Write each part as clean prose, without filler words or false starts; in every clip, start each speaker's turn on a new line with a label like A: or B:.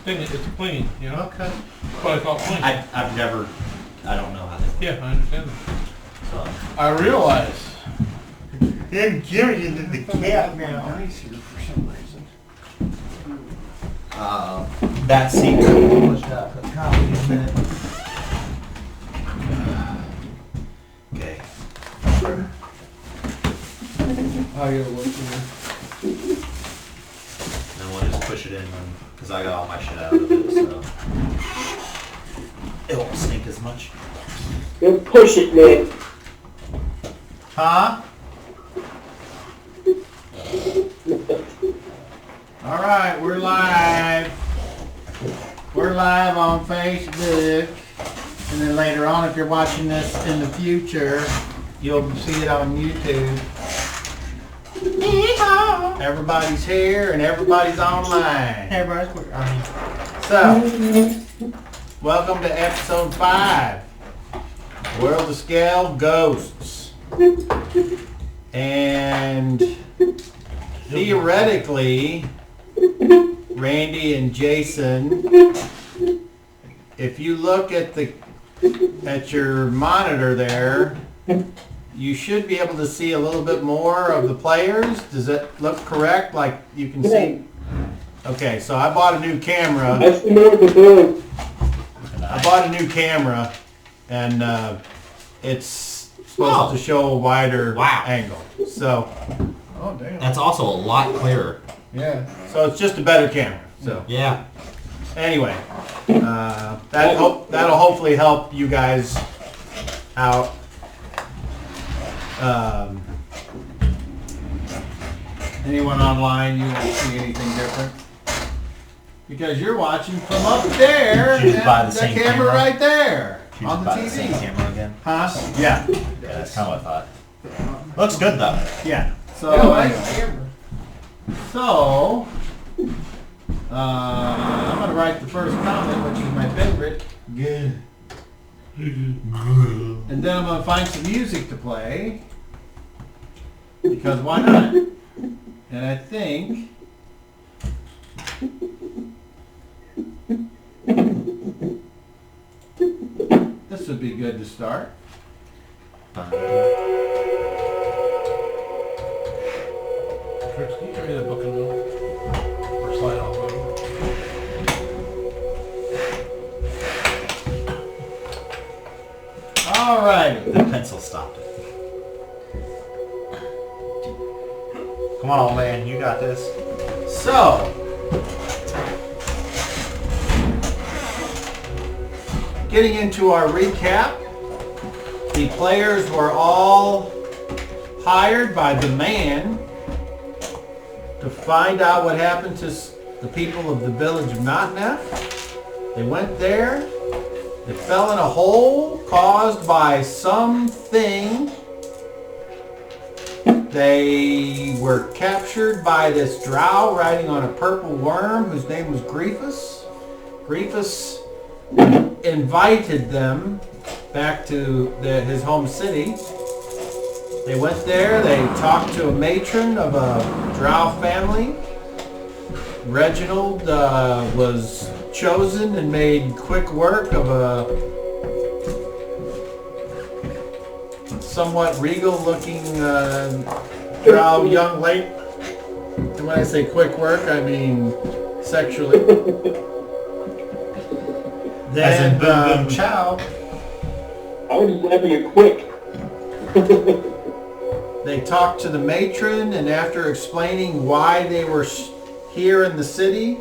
A: thing. It's clean, you know?
B: Okay.
A: That's why I call it clean.
B: I've never, I don't know how they
A: Yeah, I understand that.
B: so.
A: I realize.
C: Then Jimmy into the cat now.
A: Nice here for some reason.
B: That seat was got a copy in a minute. Okay.
A: I gotta look here.
B: Then we'll just push it in because I got all my shit out of it, so it won't stink as much.
D: Then push it, Nick.
C: Huh? All right, we're live. We're live on Facebook. And then later on, if you're watching this in the future, you'll see it on YouTube. Everybody's here and everybody's online.
B: Everybody's quick.
C: So, welcome to episode 5, World of Skell-Ghosts. And theoretically, Randy and Jason, if you look at your monitor there, you should be able to see a little bit more of the players. Does it look correct? Like you can see? Okay, so I bought a new camera.
D: I see more of the blue.
C: I bought a new camera, and it's supposed to show a wider angle. So,
A: Oh, damn.
B: That's also a lot clearer.
A: Yeah.
C: so it's just a better camera. So
B: Yeah.
C: anyway, that'll hopefully help you guys out. Anyone online, you won't see anything different because you're watching from up there.
B: Did you just buy the
C: and
B: same
C: camera
B: camera?
C: right there
B: Did you
C: on
B: just
C: the
B: buy the same
C: TV.
B: camera again?
C: Huh? Yeah.
B: Yeah, that's kind of what I thought. Looks good though.
C: Yeah. So, I'm gonna write the first comment, which is my favorite. Good. And then I'm gonna find some music to play because why not? And I think this would be good to start.
A: Trix, can you give me the book and bill? Or slide off of
C: All right.
B: The pencil stopped it. Come on, old man, you got this.
C: So, getting into our recap, the players were all hired by the man to find out what happened to the people of the village of Notnef. They went there, they fell in a hole caused by something. They were captured by this drow riding on a purple worm whose name was Griefus. Griefus invited them back to his home city. They went there, they talked to a matron of a drow family. Reginald was chosen and made quick work of a somewhat regal-looking drow young lady. And when I say quick work, I mean sexually.
B: As in boom boom
C: Then
B: chow.
D: I was just having it quick.
C: they talked to the matron, and after explaining why they were here in the city,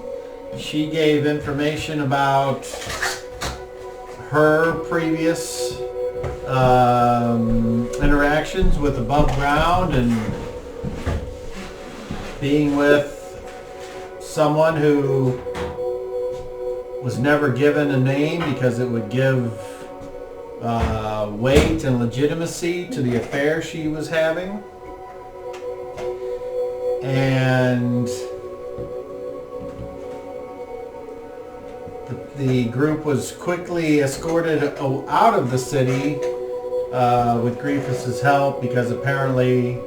C: she gave information about her previous interactions with above ground and being with someone who was never given a name because it would give weight and legitimacy to the affair she was having. And the group was quickly escorted out of the city with Griefus's help because apparently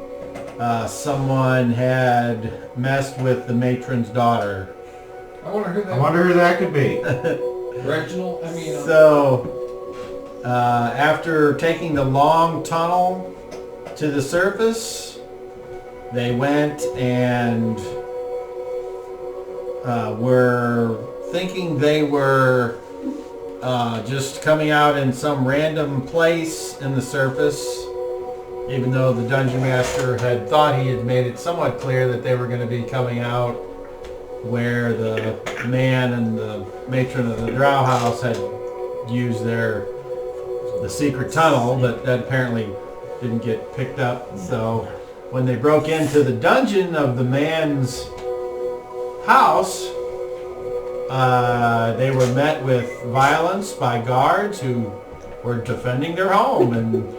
C: someone had messed with the matron's daughter.
A: I wonder who that.
C: I wonder who that could be.
A: Reginald. I mean.
C: So, after taking the long tunnel to the surface, they went and were thinking they were just coming out in some random place in the surface, even though the dungeon master had thought he had made it somewhat clear that they were going to be coming out where the man and the matron of the drow house had used the secret tunnel, but that apparently didn't get picked up. So when they broke into the dungeon of the man's house, they were met with violence by guards who were defending their home, and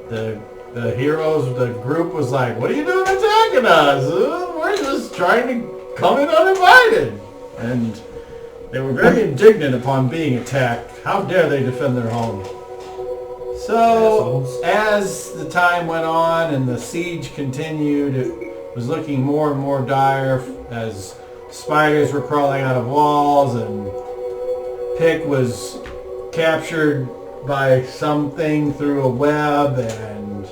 C: the heroes of the group was like, "What are you doing attacking us? We're just trying to come in uninvited." And they were very indignant upon being attacked. How dare they defend their home? So as the time went on and the siege continued, it was looking more and more dire as spiders were crawling out of walls, and Pick was captured by something through a web, and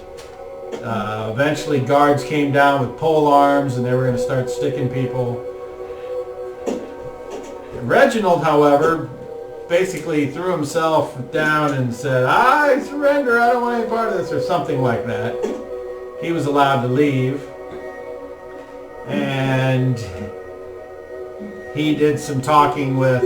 C: eventually guards came down with pole arms and they were going to start sticking people. Reginald, however, basically threw himself down and said, "I surrender, I don't want any part of this," or something like that. He was allowed to leave, and he did some talking with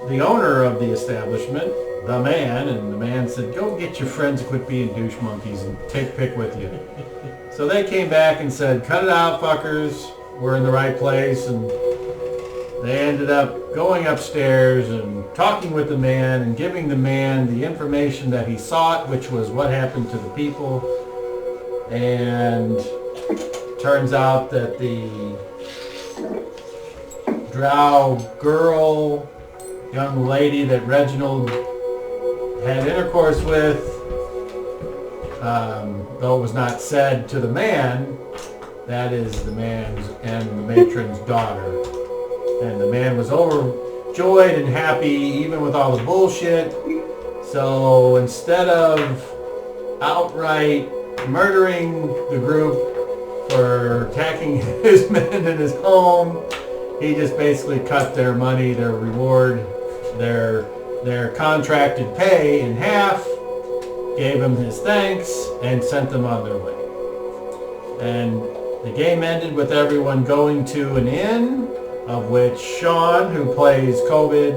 C: the owner of the establishment, the man, and the man said, "Go get your friends, quit being douche monkeys, and take Pick with you." So they came back and said, "Cut it out, fuckers, we're in the right place," and they ended up going upstairs and talking with the man and giving the man the information that he sought, which was what happened to the people. And turns out that the drow girl, young lady that Reginald had intercourse with, though it was not said to the man, that is the man's and the matron's daughter. And the man was overjoyed and happy even with all the bullshit. So instead of outright murdering the group for attacking his men in his home, he just basically cut their money, their reward, their contracted pay in half, gave him his thanks, and sent them on their way. And the game ended with everyone going to an inn, of which Sean, who plays COVID,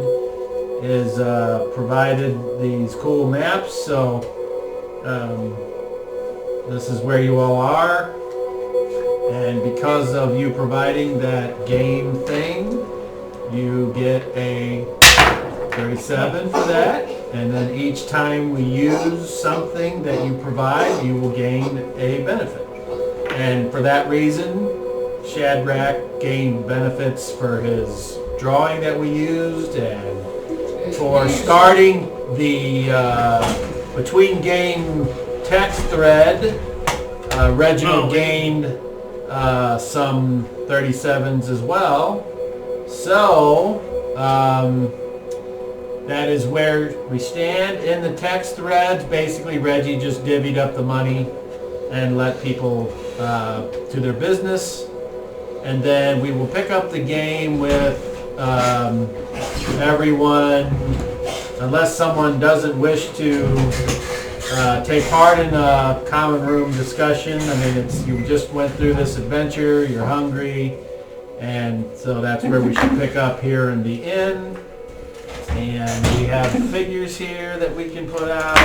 C: is provided these cool maps. So this is where you all are. And because of you providing that game thing, you get a 37 for that. And then each time we use something that you provide, you will gain a benefit. And for that reason, Shadrach gained benefits for his drawing that we used, and for starting the between game text thread, Reginald gained some 37s as well. So that is where we stand in the text threads. Basically, Reggie just divvied up the money and let people to their business. And then we will pick up the game with everyone, unless someone doesn't wish to take part in a common room discussion. I mean, you just went through this adventure, you're hungry, and so that's where we should pick up here in the inn. And we have figures here that we can put out.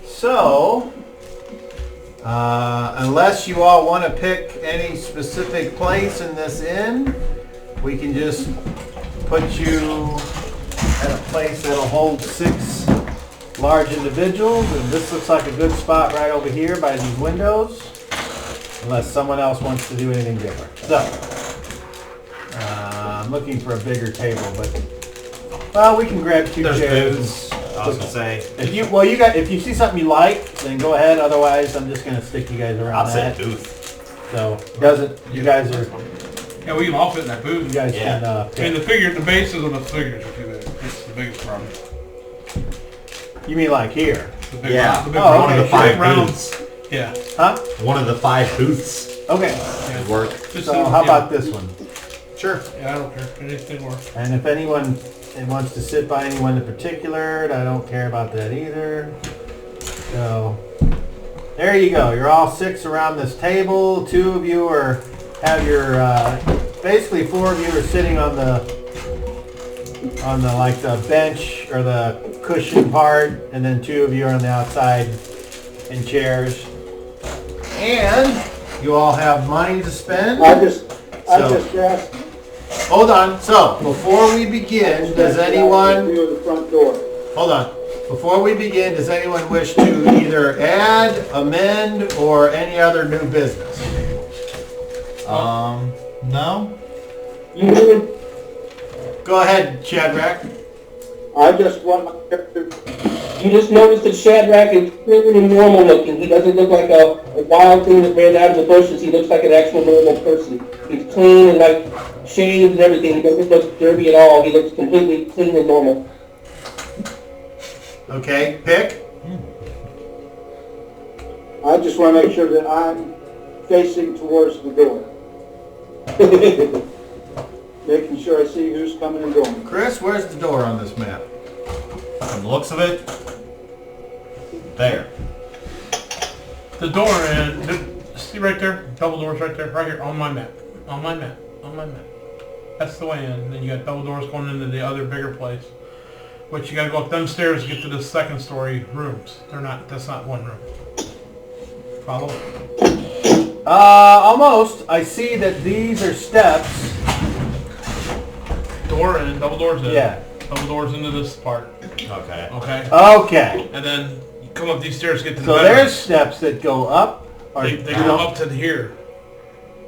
C: So, unless you all want to pick any specific place in this inn, we can just put you at a place that'll hold 6 large individuals, and this looks like a good spot right over here by these windows, unless someone else wants to do anything different. So, I'm looking for a bigger table, but well, we can grab 2
B: There's
C: chairs.
B: booths. I was gonna say.
C: If you see something you like, then go ahead. Otherwise, I'm just gonna stick you guys around
B: I'll
C: that.
B: say booth.
C: So you guys are
A: Yeah, we can all fit in that booth.
C: You guys
B: Yeah.
C: can
A: I mean,
C: pick.
A: the figure, the bases of the figures are too big. That's the biggest problem.
C: You mean like here?
A: The big
B: Yeah.
A: round, the big
C: Oh,
A: round-
B: One of the
C: okay,
B: five
A: big rounds.
B: booths.
A: Yeah.
C: Huh?
B: One of the 5 booths
C: Okay.
A: Yeah.
B: work.
A: Just
C: So
A: so-
C: how
A: yeah.
C: about this one?
B: Sure.
A: Yeah, I don't care. Anything works.
C: And if anyone wants to sit by anyone in particular, I don't care about that either. So there you go. You're all 6 around this table. 2 of you have your basically 4 of you are sitting on the like the bench or the cushion part, and then 2 of you are on the outside in chairs. And you all have money to spend.
D: I just
C: So-
D: asked.
C: Hold on. So before we begin, does anyone?
D: Through the front door.
C: Hold on. Before we begin, does anyone wish to either add, amend, or any other new business?
B: No?
D: You did.
C: Go ahead, Shadrach.
D: I just want my character. You just noticed that Shadrach is really normal looking. He doesn't look like a wild thing that ran out of the bushes. He looks like an actual normal person. He's clean and like shaved and everything. He doesn't look dirty at all. He looks completely clean and normal.
C: Okay, pick.
D: I just want to make sure that I'm facing towards the door. Making sure I see who's coming and going.
C: Chris, where's the door on this map?
B: From the looks of it, there.
A: The door and see right there, double doors right there, right here on my map, on my map, on my map. That's the way in. Then you got double doors going into the other bigger place, which you got to go up them stairs to get to the second story rooms. They're not. That's not one room. Follow?
C: Almost. I see that these are steps.
A: Door in, double doors in.
C: Yeah.
A: Double doors into this part.
B: Okay.
A: Okay.
C: Okay.
A: And then you come up these stairs to get to the
C: So
A: bedroom.
C: there's steps that go up. Or
A: They go up to here.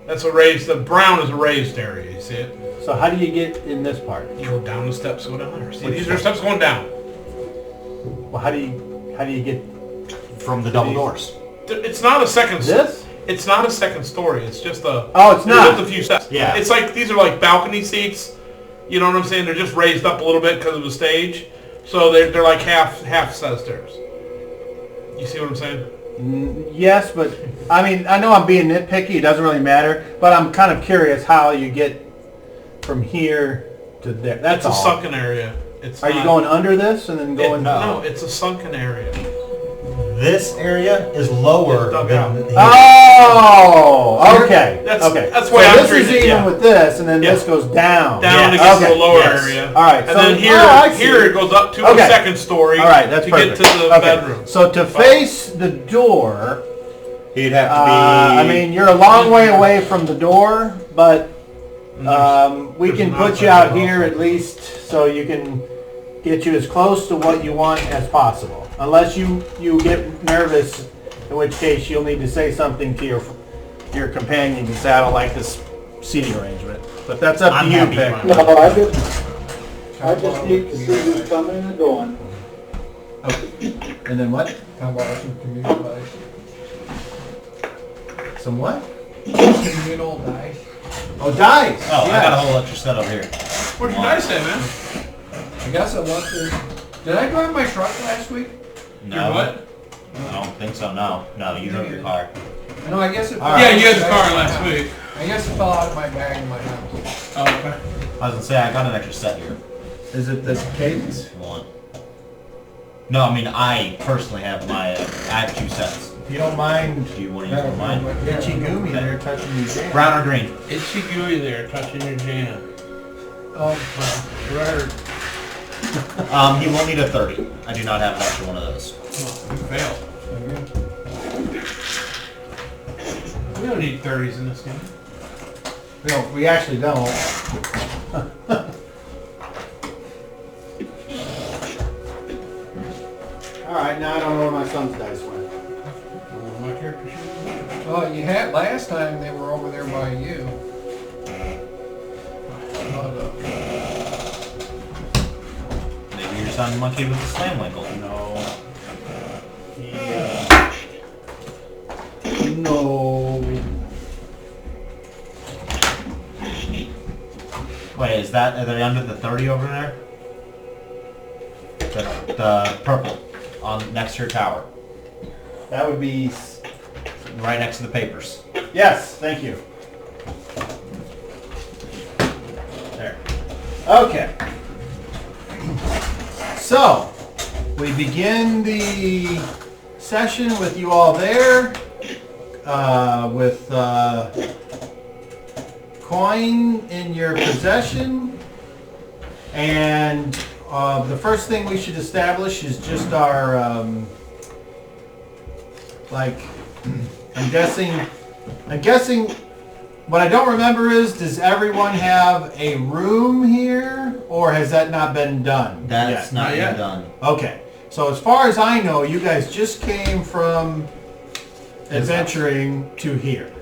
A: That's a raised. The brown is a raised area. You see it?
C: So how do you get in this part?
A: You go down the steps, go down there. See,
C: Which
A: these are steps going down.
C: Well, how do you get
B: From the double doors.
A: It's not a second.
C: this?
A: It's not a second story. It's just a.
C: Oh, it's not.
A: Just a few steps.
B: Yeah.
A: It's like these are like balcony seats. You know what I'm saying? They're just raised up a little bit because of the stage, so they're like half set of stairs. You see what I'm saying?
C: Yes, but I mean, I know I'm being nitpicky. It doesn't really matter, but I'm kind of curious how you get from here to there. That's
A: It's a
C: all.
A: sunken area. It's.
C: Are you
A: not-
C: going under this and then going?
A: No, it's a sunken area.
B: This area is lower
A: It's dug
B: than
A: out.
B: here.
C: Oh, okay.
A: That's-
C: okay.
A: that's the way I'm
C: this is
A: treating it,
C: even
A: yeah.
C: with this, and then
A: Yeah.
C: this goes down.
A: Down
B: Yeah.
A: to get to
C: Okay.
A: the lower
B: Yes.
A: area.
C: All right.
A: And
C: so,
A: then here,
C: I see.
A: here it goes up to
C: Okay.
A: the second story.
C: All right, that's
A: to
C: perfect.
A: get to the
C: Okay.
A: bedroom.
C: So to face the door,
B: He'd have to be...
C: I mean, you're a long way away from the door, but we
A: there's
C: can
A: an
C: put you
A: outside
C: out
A: door
C: here
A: also.
C: at least so you can get you as close to what you want as possible. Unless you get nervous, in which case you'll need to say something to your companion to say, I don't like this seating arrangement. But that's up to
B: I'm
C: you,
B: happy
C: Pick.
B: with
D: No, I just need to see who's coming and going.
C: And then what?
E: How about some communal dice?
C: Some what?
E: Communal dice.
C: Oh, dice!
B: Oh,
C: yes.
B: I got a whole extra set up here.
A: What did you guys say, man?
E: I guess I left it. Did I drive my truck last week?
B: No.
A: Your what?
B: I don't think so, no. No, you drove your car.
E: No, I guess it.
C: All right.
A: Yeah, you had the car last week.
E: I guess it fell out of my bag in my house.
A: Oh, okay.
B: I was gonna say, I got an extra set here.
C: Is it the cadence?
B: If you want. No, I mean, I personally have my, I have 2 sets.
C: If you don't mind,
B: Do you want to use mine?
C: itchy goomy there touching your jam.
B: Brown or green?
A: Itchy gooey there, touching your jam.
E: Oh,
A: Right.
B: He will need a 30. I do not have an extra one of those.
A: Oh, you failed. We don't need 30s in this game.
C: No, we actually don't. All right, now I don't know where my son's dice went.
A: My character sheet.
E: oh, you had last time. They were over there by you.
B: Maybe your son monkeyed with the slam winkle.
C: No. No.
B: are they under the 30 over there? The purple on next to your tower,
C: That would be...
B: right next to the papers.
C: Yes, thank you.
B: There.
C: Okay. So, we begin the session with you all there, with coin in your possession, and the first thing we should establish is just our, I'm guessing, what I don't remember is, does everyone have a room here, or has that not been done
B: That's
C: yet?
B: not
A: yet.
B: yet done.
C: Okay, so as far as I know, you guys just came from adventuring to here.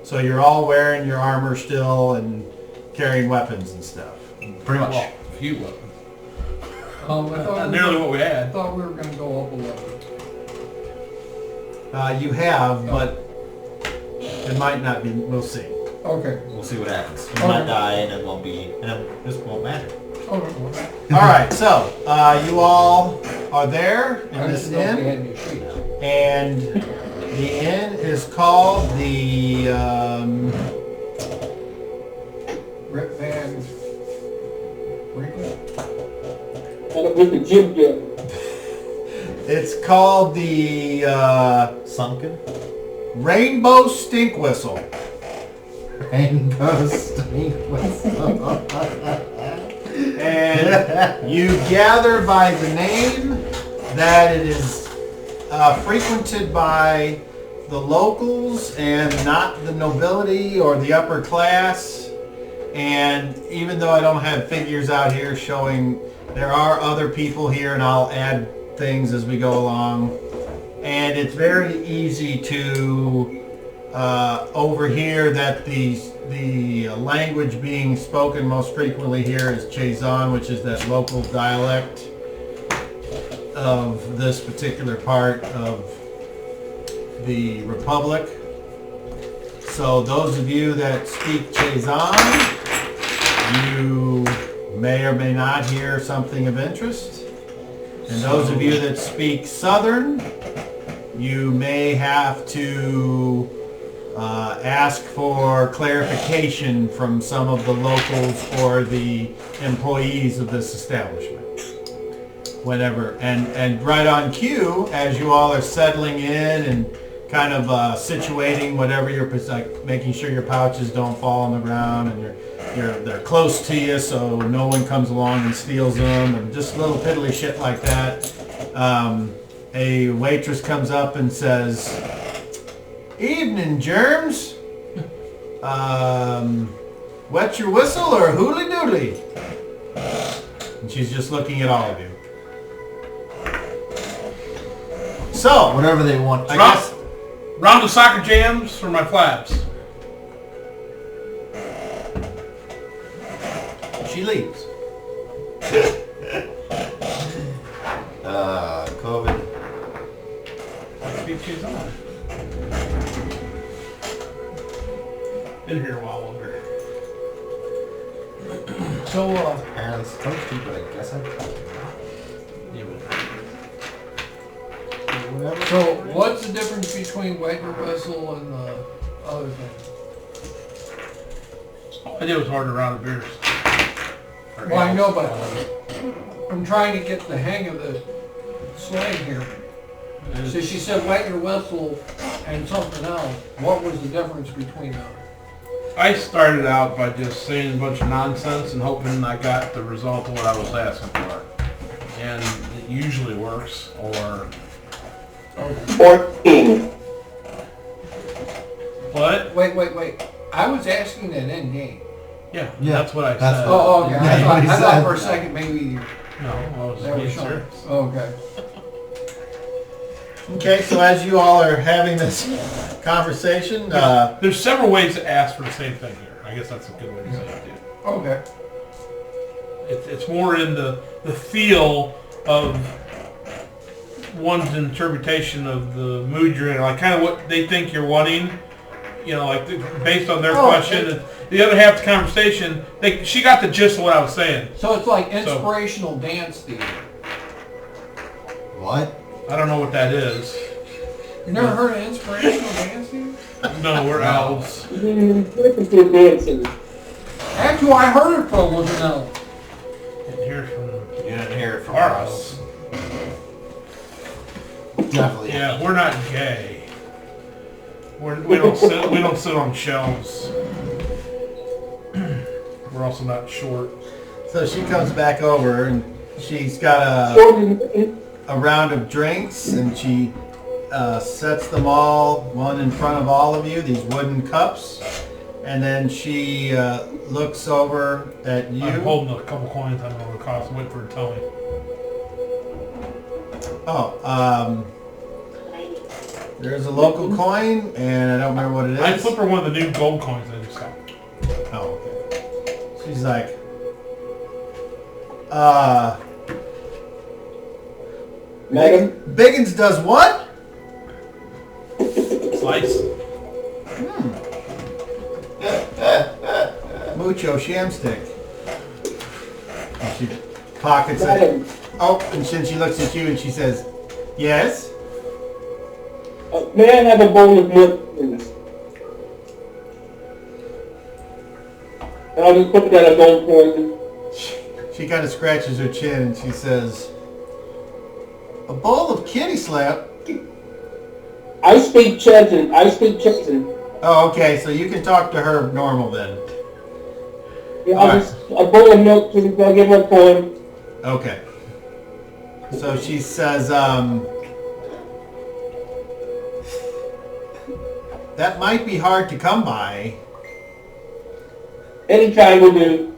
C: So you're all wearing your armor still and carrying weapons and stuff.
B: Pretty much.
A: Well, a few weapons.
E: I thought
A: Nearly what we
E: I
A: had.
E: thought we were going to go up a level.
C: You have, but it might not be, we'll see.
E: Okay.
B: We'll see what happens. We
E: Okay.
B: might die, and it won't be, and this won't matter.
E: Okay.
C: Alright, so you all are there in
E: I
C: this
E: didn't know if we
C: inn,
E: had any sheets.
C: and the inn is called the
E: Rip Van Winkle?
D: With the jib jib.
C: it's called the
B: Sunken?
C: Rainbow Stink Whistle.
B: Rainbow stink
C: And you gather by the name that it is frequented by the locals and not the nobility or the upper class. And even though I don't have figures out here showing, there are other people here, and I'll add things as we go along. And it's very easy to overhear that the language being spoken most frequently here is Chazon, which is that local dialect of this particular part of the Republic. So those of you that speak Chazon, you may or may not hear something of interest. And those of you that speak Southern, you may have to ask for clarification from some of the locals or the employees of this establishment. Whenever, and right on cue, as you all are settling in and kind of situating whatever you're, like making sure your pouches don't fall on the ground, and they're close to you so no one comes along and steals them, and just little piddly shit like that. A waitress comes up and says, "Evening, germs. Wet your whistle or hooly doodly?" And she's just looking at all of you. So,
B: Whatever they want.
C: I guess
A: Round of soccer jams for my flaps.
C: she leaves.
B: COVID.
A: Speak Chazon. Been here a while longer.
E: So,
B: I was supposed to, but I guess I whatever.
E: so what's the difference between Wagner Whistle and the other thing?
A: I did was hard to round the beers.
E: Well, I know, but I'm trying to get the hang of the slang here. So she said Wagner Whistle and something else. What was the difference between them?
A: I started out by just saying a bunch of nonsense and hoping I got the result of what I was asking for. And it usually works, or...
D: 14.
A: What?
E: Wait. I was asking that in game.
A: Yeah,
B: Yeah,
A: that's what I
B: that's
A: said.
E: Oh, okay.
B: That's what he
E: I thought
B: said.
E: for a second maybe
A: No, I was
E: that was
A: being
E: something.
A: serious.
E: Okay.
C: Okay, so as you all are having this conversation,
A: There's several ways to ask for the same thing here. I guess that's a good way to say it, too.
E: Okay.
A: It's more in the feel of one's interpretation of the mood you're in, like kind of what they think you're wanting, You know, like based on their
E: Oh,
A: question, and the other half of the conversation, she got the gist of what I was saying.
E: So it's like inspirational dance theater.
B: What?
A: I don't know what that is.
E: You never heard of inspirational dance theater?
A: No, we're elves.
D: Dancing.
E: Actually, I heard it from was an elf.
A: Didn't hear from
B: You didn't hear it from
A: our
B: us.
A: elves.
B: Definitely.
A: Yeah, we're not gay. We don't sit on shelves. We're also not short.
C: So she comes back over and she's got a round of drinks and she sets them all, one in front of all of you, these wooden cups. And then she looks over at you.
A: I'm holding a couple coins. I don't know what it costs. Wait for her to tell me.
C: Oh, there's a local coin, and I don't remember what it is.
A: I flip her one of the new gold coins I just got.
C: Oh, okay. She's like,
D: Madam?
C: Biggins does what?
A: Slice.
C: Mucho Shamstick. And she pockets it.
D: Madam?
C: Oh, and then she looks at you and she says, yes?
D: May I have a bowl of milk, please? And I'll just put it at a gold coin.
C: She kind of scratches her chin and she says, a bowl of kitty slap?
D: I speak Chechen. I speak Chechen.
C: Oh, okay, so you can talk to her normal then.
D: Yeah,
C: All right.
D: a bowl of milk, please. I'll give her a coin.
C: Okay. So she says, that might be hard to come by.
D: Anytime will do.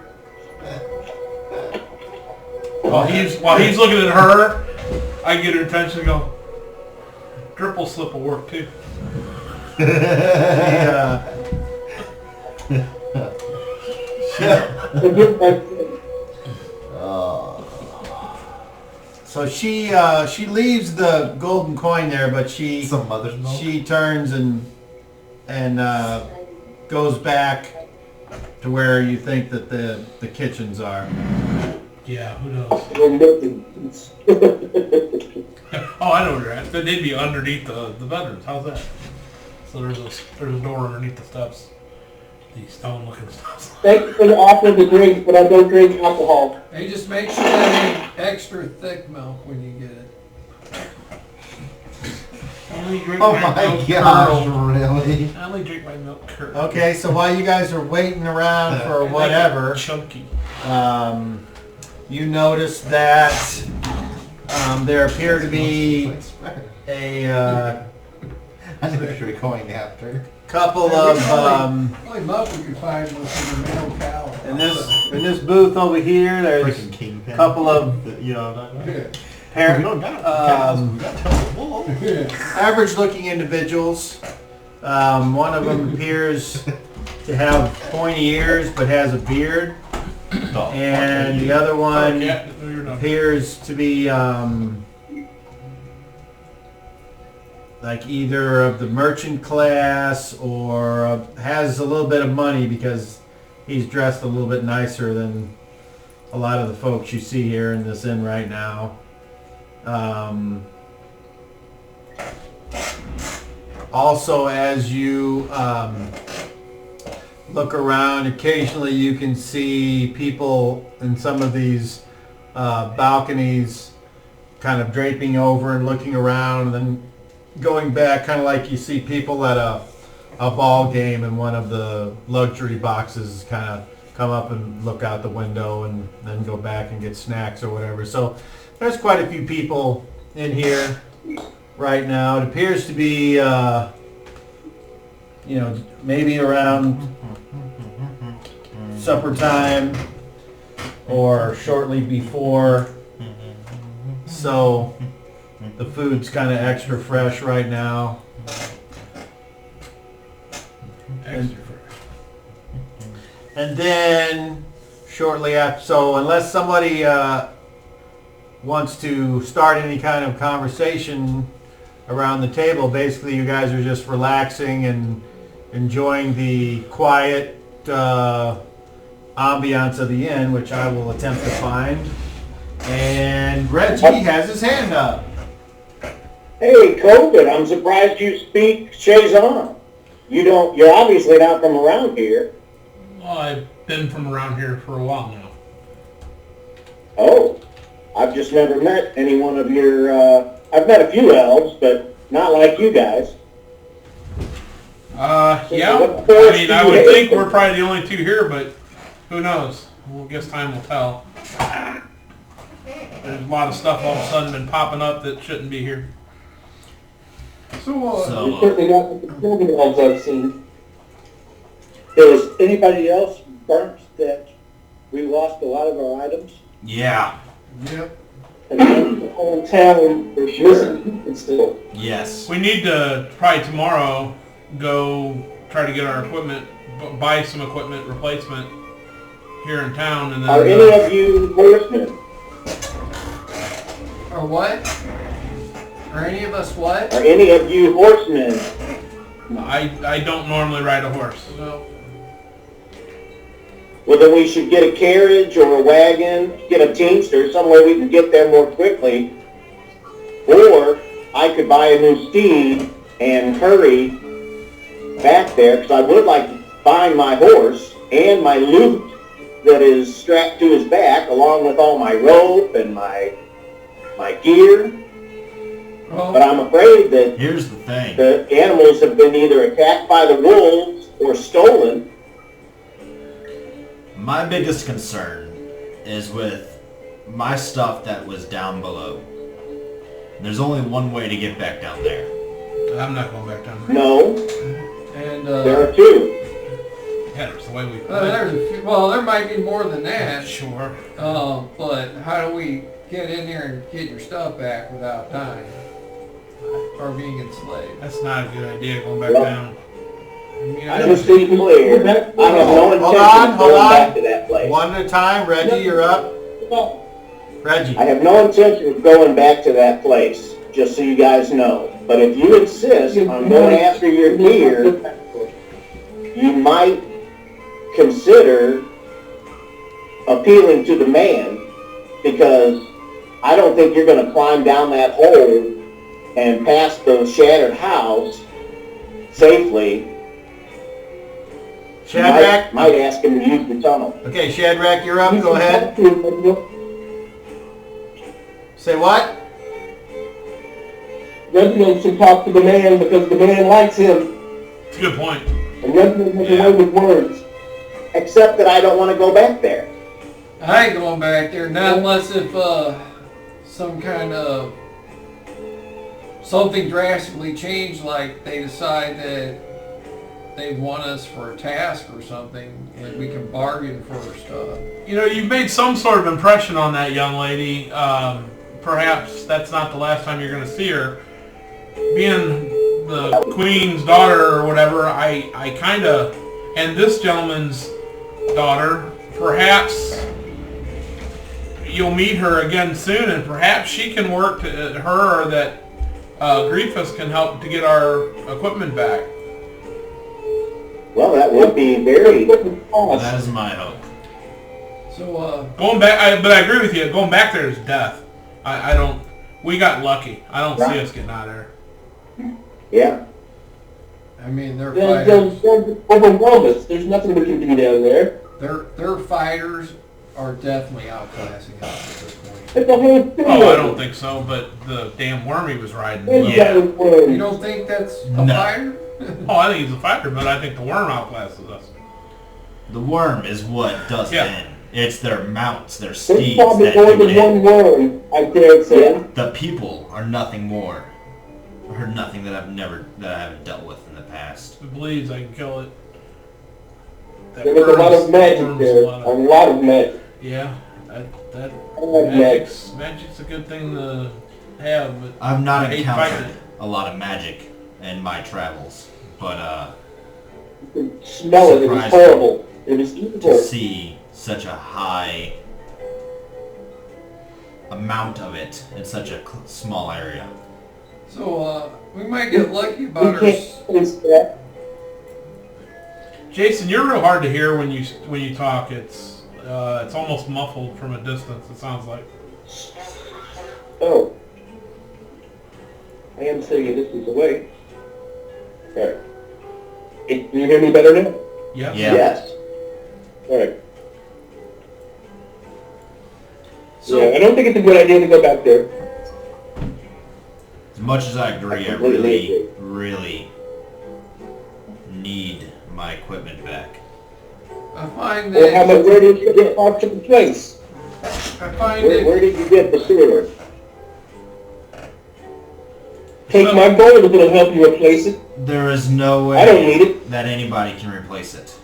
A: While he's looking at her, I get her attention and go, triple slip will work too. So
C: she leaves the golden coin there, but
B: Some mother's milk.
C: she turns and goes back to where you think that the kitchens are.
A: Yeah, who knows? Oh, I know where you're at. They'd be underneath the bedrooms. How's that? So there's a door underneath the steps. The stone-looking steps.
D: Thank you for the offer of the drink, but I don't drink alcohol.
E: Hey, just make sure that ain't extra thick milk when you get it.
A: I only drink
B: Oh
A: my
B: my
A: milk
B: gosh,
A: curdled.
B: really?
A: I only drink my milk curdled.
C: Okay, so while you guys are waiting around for
A: I like it
C: whatever,
A: chunky.
C: you notice that there appear to be a
B: I knew we should be going after.
C: couple of
E: Only milk we could find was in the male cow.
C: in this booth over here. There's
B: Freaking kingpin.
C: a couple of
B: You know what I'm talking about?
E: Yeah.
C: parent,
B: We don't got cows, we got tons of wool.
C: average-looking individuals. One of them appears to have pointy ears but has a beard, and the other one
A: Yeah, no, you're not.
C: appears to be like either of the merchant class or has a little bit of money because he's dressed a little bit nicer than a lot of the folks you see here in this inn right now. Also, as you look around, occasionally you can see people in some of these balconies kind of draping over and looking around and then going back, kind of like you see people at a ball game and one of the luxury boxes kind of come up and look out the window and then go back and get snacks or whatever. So there's quite a few people in here right now. It appears to be, maybe around supper time or shortly before. So the food's kind of extra fresh right now.
A: Extra fresh.
C: And then shortly after, so unless somebody wants to start any kind of conversation around the table, basically you guys are just relaxing and enjoying the quiet ambiance of the inn, which I will attempt to find. And Reggie has his hand up.
F: Hey, COVID, I'm surprised you speak Shazam. You're obviously not from around here.
A: Well, I've been from around here for a while now.
F: Oh, I've just never met any one of your, I've met a few elves, but not like you guys.
A: Yeah.
F: What
A: I
F: force
A: mean,
F: do
A: I
F: you
A: would
F: hate
A: think
F: them?
A: we're probably the only two here, but who knows? Well, I guess time will tell. There's a lot of stuff all of a sudden been popping up that shouldn't be here.
E: So,
F: You're certainly not the controlling elves I've seen. Is anybody else burnt that we lost a lot of our items?
B: Yeah.
E: yep.
F: And the whole town for sure. It's still.
B: Yes.
A: We need to probably tomorrow go try to get our equipment, buy some equipment replacement here in town, and then.
F: Are any of you horsemen?
E: Or what? Are any of us what?
F: Are any of you horsemen?
A: I don't normally ride a horse.
E: No.
F: Well, then we should get a carriage or a wagon, get a teamster, some way we can get there more quickly. Or I could buy a new steed and hurry back there, because I would like to find my horse and my loot that is strapped to his back, along with all my rope and my gear.
E: Well,
F: But I'm afraid that
B: Here's the thing.
F: the animals have been either attacked by the wolves or stolen.
B: My biggest concern is with my stuff that was down below. There's only one way to get back down there.
A: I'm not going back down there.
F: No,
E: and
F: there are two.
A: Yeah, it's the way we
E: there's a few, well, there might be more than that.
A: Sure.
E: But how do we get in there and get your stuff back without dying or being enslaved?
A: That's not a good idea going back
F: Well,
A: down. I mean,
F: Just to be clear, I have no intention of going back to that place.
C: One at a time. Reggie, you're up. Reggie.
F: I have no intention of going back to that place, just so you guys know. But if you insist on going after your gear, you might consider appealing to the man, because I don't think you're going to climb down that hole and past the shattered house safely.
C: Shadrach.
F: Might ask him to use the tunnel.
C: Okay, Shadrach, you're up. Go ahead. Say what?
D: Reginald should talk to the man because the man likes him,
A: It's a good point.
D: and Reginald has a way with words.
F: Except that I don't want to go back there.
E: I ain't going back there, not unless if some kind of something drastically changed, like they decide that they want us for a task or something, and we can bargain for stuff.
A: You know, you've made some sort of impression on that young lady. Perhaps that's not the last time you're going to see her. Being the queen's daughter or whatever, I kind of, and this gentleman's daughter, perhaps you'll meet her again soon, and perhaps she can work to her, or that Griefus can help to get our equipment back.
F: Well, that would be very...
B: That is my hope.
E: So,
A: Going back, but I agree with you. Going back there is death. I don't. We got lucky. I don't see us getting out of there.
F: Yeah.
E: I mean, they're
D: They'll
E: fighters.
D: overwhelm us. There's nothing we can do down there.
E: Their fighters are definitely outclassing us at this point.
D: It's a whole thing.
A: Oh, I don't think so. But the damn worm he was riding.
B: Yeah.
E: You don't think that's a
B: No.
E: fighter?
A: Oh, I think he's a fighter, but I think the worm outclasses us.
B: The worm is what does
A: Yeah.
B: it in. It's their mounts, their
D: There's
B: steeds
D: probably
B: that
D: more
B: do
D: than
B: it in.
D: one worm, I dare say.
B: The people are nothing more, or nothing that I haven't dealt with in the past.
A: If it bleeds, I can kill it. That
D: There was a lot
A: worm's-
D: of magic
A: worm's
D: there.
A: a lot
D: A
A: of-
D: lot of magic.
A: Yeah, that
D: I like magic.
A: magic's a good thing to have, but
B: I've not
A: I hate
B: encountered
A: fighting it.
B: a lot of magic in my travels, but
D: You could smell it. It was
B: Surprising.
D: horrible. It was
B: to
D: evil.
B: see such a high amount of it in such a small area.
E: So, we might get lucky about
D: We
E: our...
D: can't face that.
A: Jason, you're real hard to hear when you talk. It's almost muffled from a distance. It sounds like.
F: Oh. I am sitting a distance away. Alright. Can you hear me better now?
A: Yeah.
F: Yes. Alright.
E: So,
F: Yeah, I don't think it's a good idea to go back there.
B: As much as I agree, I really need my equipment back.
E: I find
F: Well, how
E: that
F: much, where did you get off to the place? Where did you get the sword? Take my gold if it'll help you replace it.
B: There is no
F: I don't need
B: way
F: it.
B: that anybody can replace it.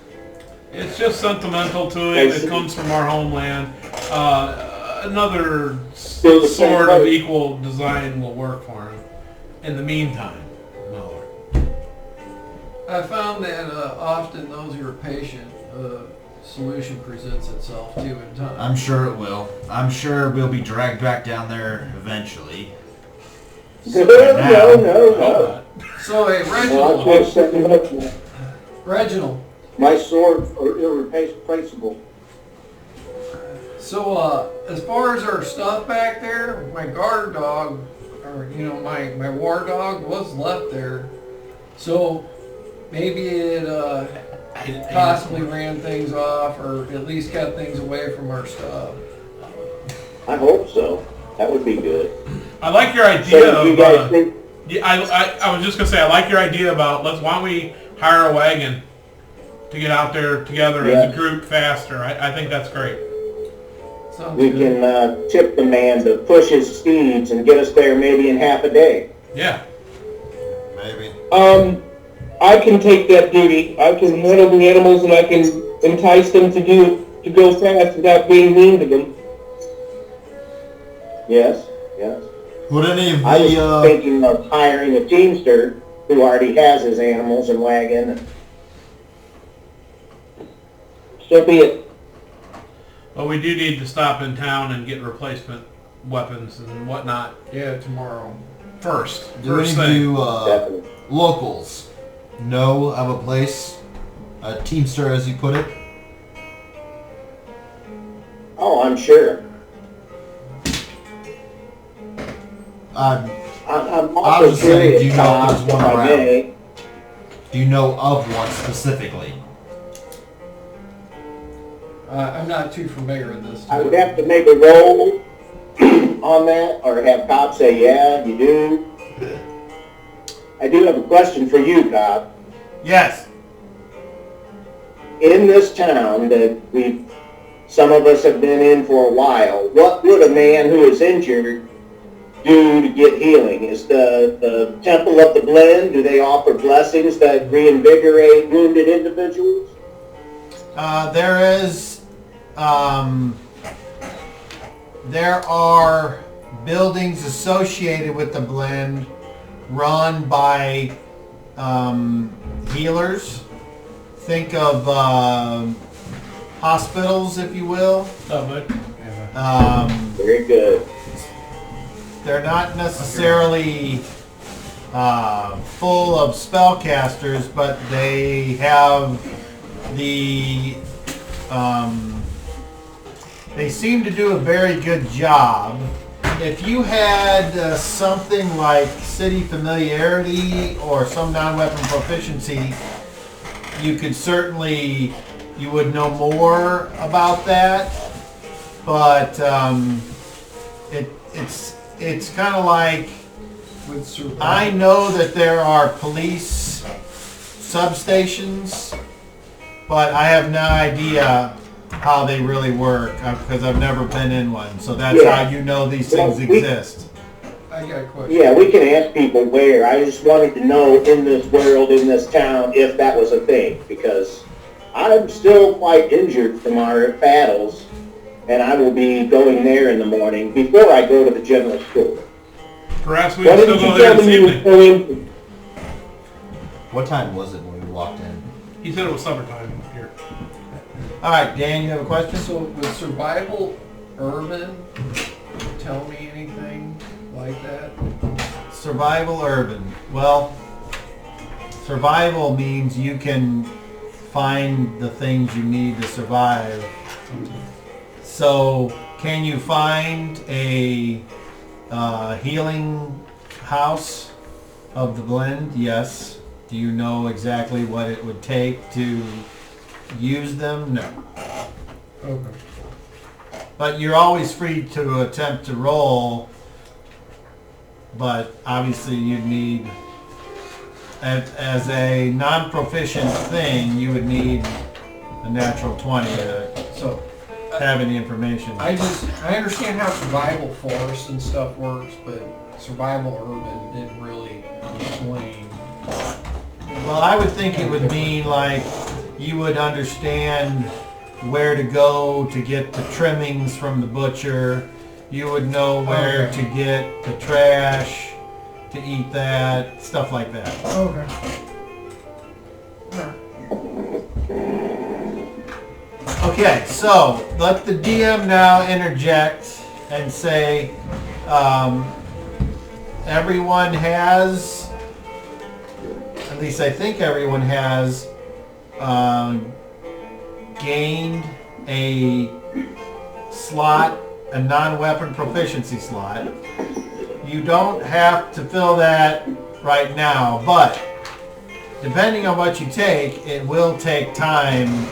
A: It's just sentimental to it. It comes from our homeland. Another
F: Still the same
A: sword of
F: way.
A: equal design will work for him. In the meantime, Muller.
E: I found that often those who are patient, solution presents itself too in time.
B: I'm sure it will. I'm sure we'll be dragged back down there eventually.
F: No.
E: So, hey,
F: Well, I can't set him up now.
E: Reginald.
F: My swords are irreplaceable.
E: So, as far as our stuff back there, my guard dog, or, my war dog was left there. So, maybe it possibly ran things off, or at least kept things away from our stuff.
F: I hope so. That would be good.
A: I like your idea
F: So you guys
A: of.
F: think,
A: Yeah, I was just gonna say I like your idea about why don't we hire a wagon to get out there together as a group faster. I think that's great.
E: Sounds
F: we
E: good.
F: can tip the man to push his steeds and get us there maybe in half a day.
A: Yeah.
B: Maybe.
F: I can take that duty. I can handle the animals and I can entice them to go fast without being mean to them. Yes.
B: Would any of
F: I was
B: the
F: thinking of hiring a teamster who already has his animals and wagon. So be it.
A: Well, we do need to stop in town and get replacement weapons and whatnot
E: Yeah, tomorrow.
A: first.
B: do any
A: First
B: of
A: thing.
B: you
F: Definitely.
B: locals know of a place, a teamster as you put it?
F: Oh, I'm sure.
B: I'm
F: I'm
B: I
F: also
B: was saying,
F: curious,
B: do you know if there's
F: if
B: one
F: I
B: around?
F: may.
B: Do you know of one specifically?
E: I'm not too familiar with this.
F: I would have to make a roll on that, or have Cobb say, yeah, you do. I do have a question for you, Cobb.
B: Yes.
F: In this town that some of us have been in for a while, what would a man who is injured do to get healing? Is the Temple of the Blend, do they offer blessings that reinvigorate wounded individuals?
C: There are buildings associated with the blend run by healers. Think of hospitals, if you will.
F: Very good.
C: They're not necessarily full of spellcasters, but they have they seem to do a very good job. If you had something like city familiarity or some non-weapon proficiency, you would know more about that. But it's kind of like,
E: With survival.
C: I know that there are police substations, but I have no idea how they really work because I've never been in one. So that's how you know these things exist.
E: I got a question.
F: Yeah, we can ask people where. I just wanted to know in this world, in this town, if that was a thing, because I'm still quite injured from our battles, and I will be going there in the morning before I go to the general store.
A: Perhaps we
F: Why
A: can still
F: didn't
A: go
F: you
A: there
F: tell
A: this
F: me you were
A: evening.
F: going?
B: What time was it when we walked in?
A: He said it was summertime here.
C: All right, Dan, you have a question?
E: So, with survival urban, tell me anything like that?
C: Survival urban. Well, survival means you can find the things you need to survive. So, can you find a healing house of the blend? Yes. Do you know exactly what it would take to use them? No.
E: Okay.
C: But you're always free to attempt to roll, but obviously you'd need, as a non-proficient thing, you would need a natural 20 to
E: So
C: have any information.
E: I understand how survival force and stuff works, but survival urban didn't really explain.
C: Well, I would think it would mean like you would understand where to go to get the trimmings from the butcher. You would know where to get the trash to eat that, stuff like that.
E: Okay.
C: Okay, so let the DM now interject and say everyone has, at least I think everyone has, gained a slot, a non-weapon proficiency slot. You don't have to fill that right now, but depending on what you take, it will take time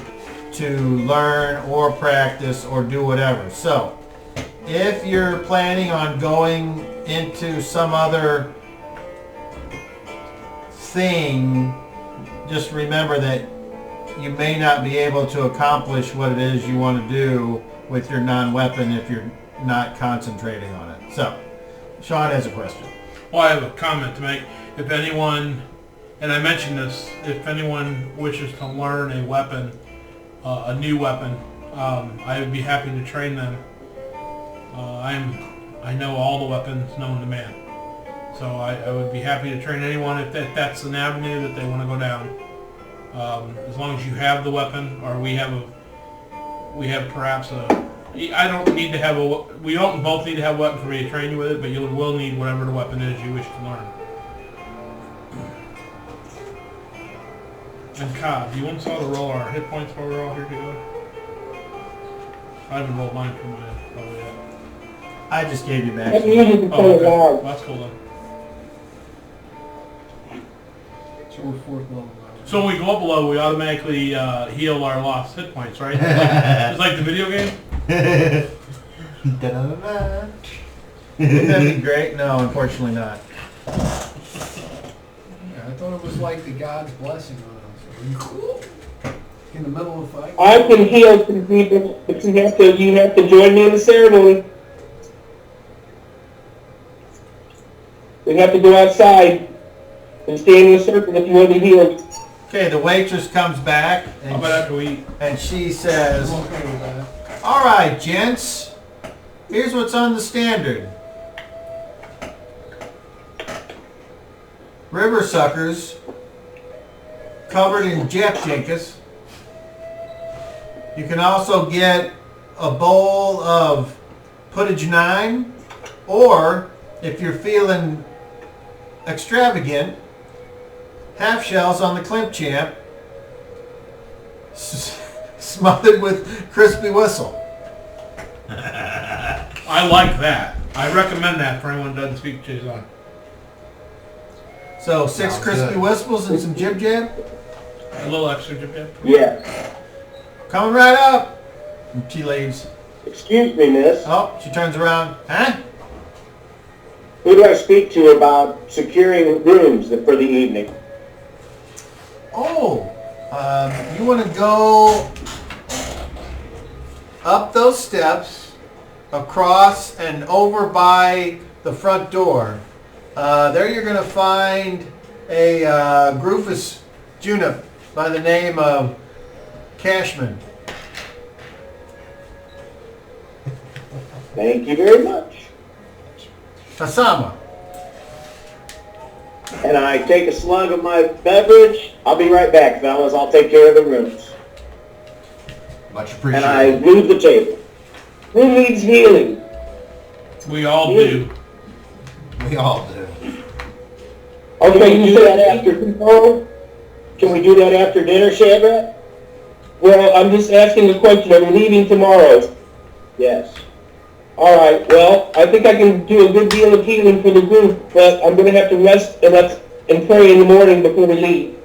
C: to learn or practice or do whatever. So, if you're planning on going into some other thing, just remember that you may not be able to accomplish what it is you want to do with your non-weapon if you're not concentrating on it. So, Sean has a question.
A: Well, I have a comment to make. If anyone, and I mentioned this, if anyone wishes to learn a weapon, a new weapon, I would be happy to train them. I know all the weapons known to man, so I would be happy to train anyone if that's an avenue that they want to go down. As long as you have the weapon, or we have perhaps a. I don't need to have a. We don't both need to have a weapon for me to train you with it, but you will need whatever the weapon is you wish to learn. And Cobb, do you want us all to roll our hit points while we're all here together? I haven't rolled mine for my level yet.
C: I just gave you back.
D: That's usually before
A: Oh, okay.
D: the
A: Well, that's cool then.
E: So we're fourth level now.
A: So when we go up below, we automatically heal our lost hit points, right? It's like the video game?
C: Da-da-da-da. Wouldn't that be great? No, unfortunately not.
E: Yeah, I thought it was like the God's blessing on us. Are you cool? In the middle of a fight?
D: I can heal some people, but you have to join me in the ceremony. We have to go outside and stand in a circle if you want to be healed.
C: Okay, the waitress comes back
A: How about after we eat?
C: and she says,
E: I'm okay with that.
C: all right, gents, here's what's on the standard. River suckers covered in Jeff Jinkus. You can also get a bowl of Puddage 9, or if you're feeling extravagant, half shells on the Klimp Champ, smothered with crispy whistle.
A: I like that. I recommend that for anyone who doesn't speak Jason.
C: So 6
B: Sounds
C: crispy
B: good.
C: whistles and some jib jab.
A: A little extra jib jab.
F: Yes.
C: Coming right up. And she leaves.
F: Excuse me, miss.
C: Oh, she turns around. Huh?
F: Who do I speak to about securing rooms for the evening?
C: Oh, you want to go up those steps, across and over by the front door. There you're going to find a Groofus Junip by the name of Cashman.
F: Thank you very much.
C: Osama.
F: And I take a slug of my beverage. I'll be right back, fellas. I'll take care of the rooms.
B: Much
F: And I
B: appreciated.
F: move the table. Who needs healing?
A: We all do.
B: We all do.
F: Okay, you do that after dinner? Can we do that after dinner, Shadrach?
D: Well, I'm just asking a question. Are we leaving tomorrow?
F: Yes.
D: All right. Well, I think I can do a good deal of healing for the group, but I'm going to have to rest and pray in the morning before we leave.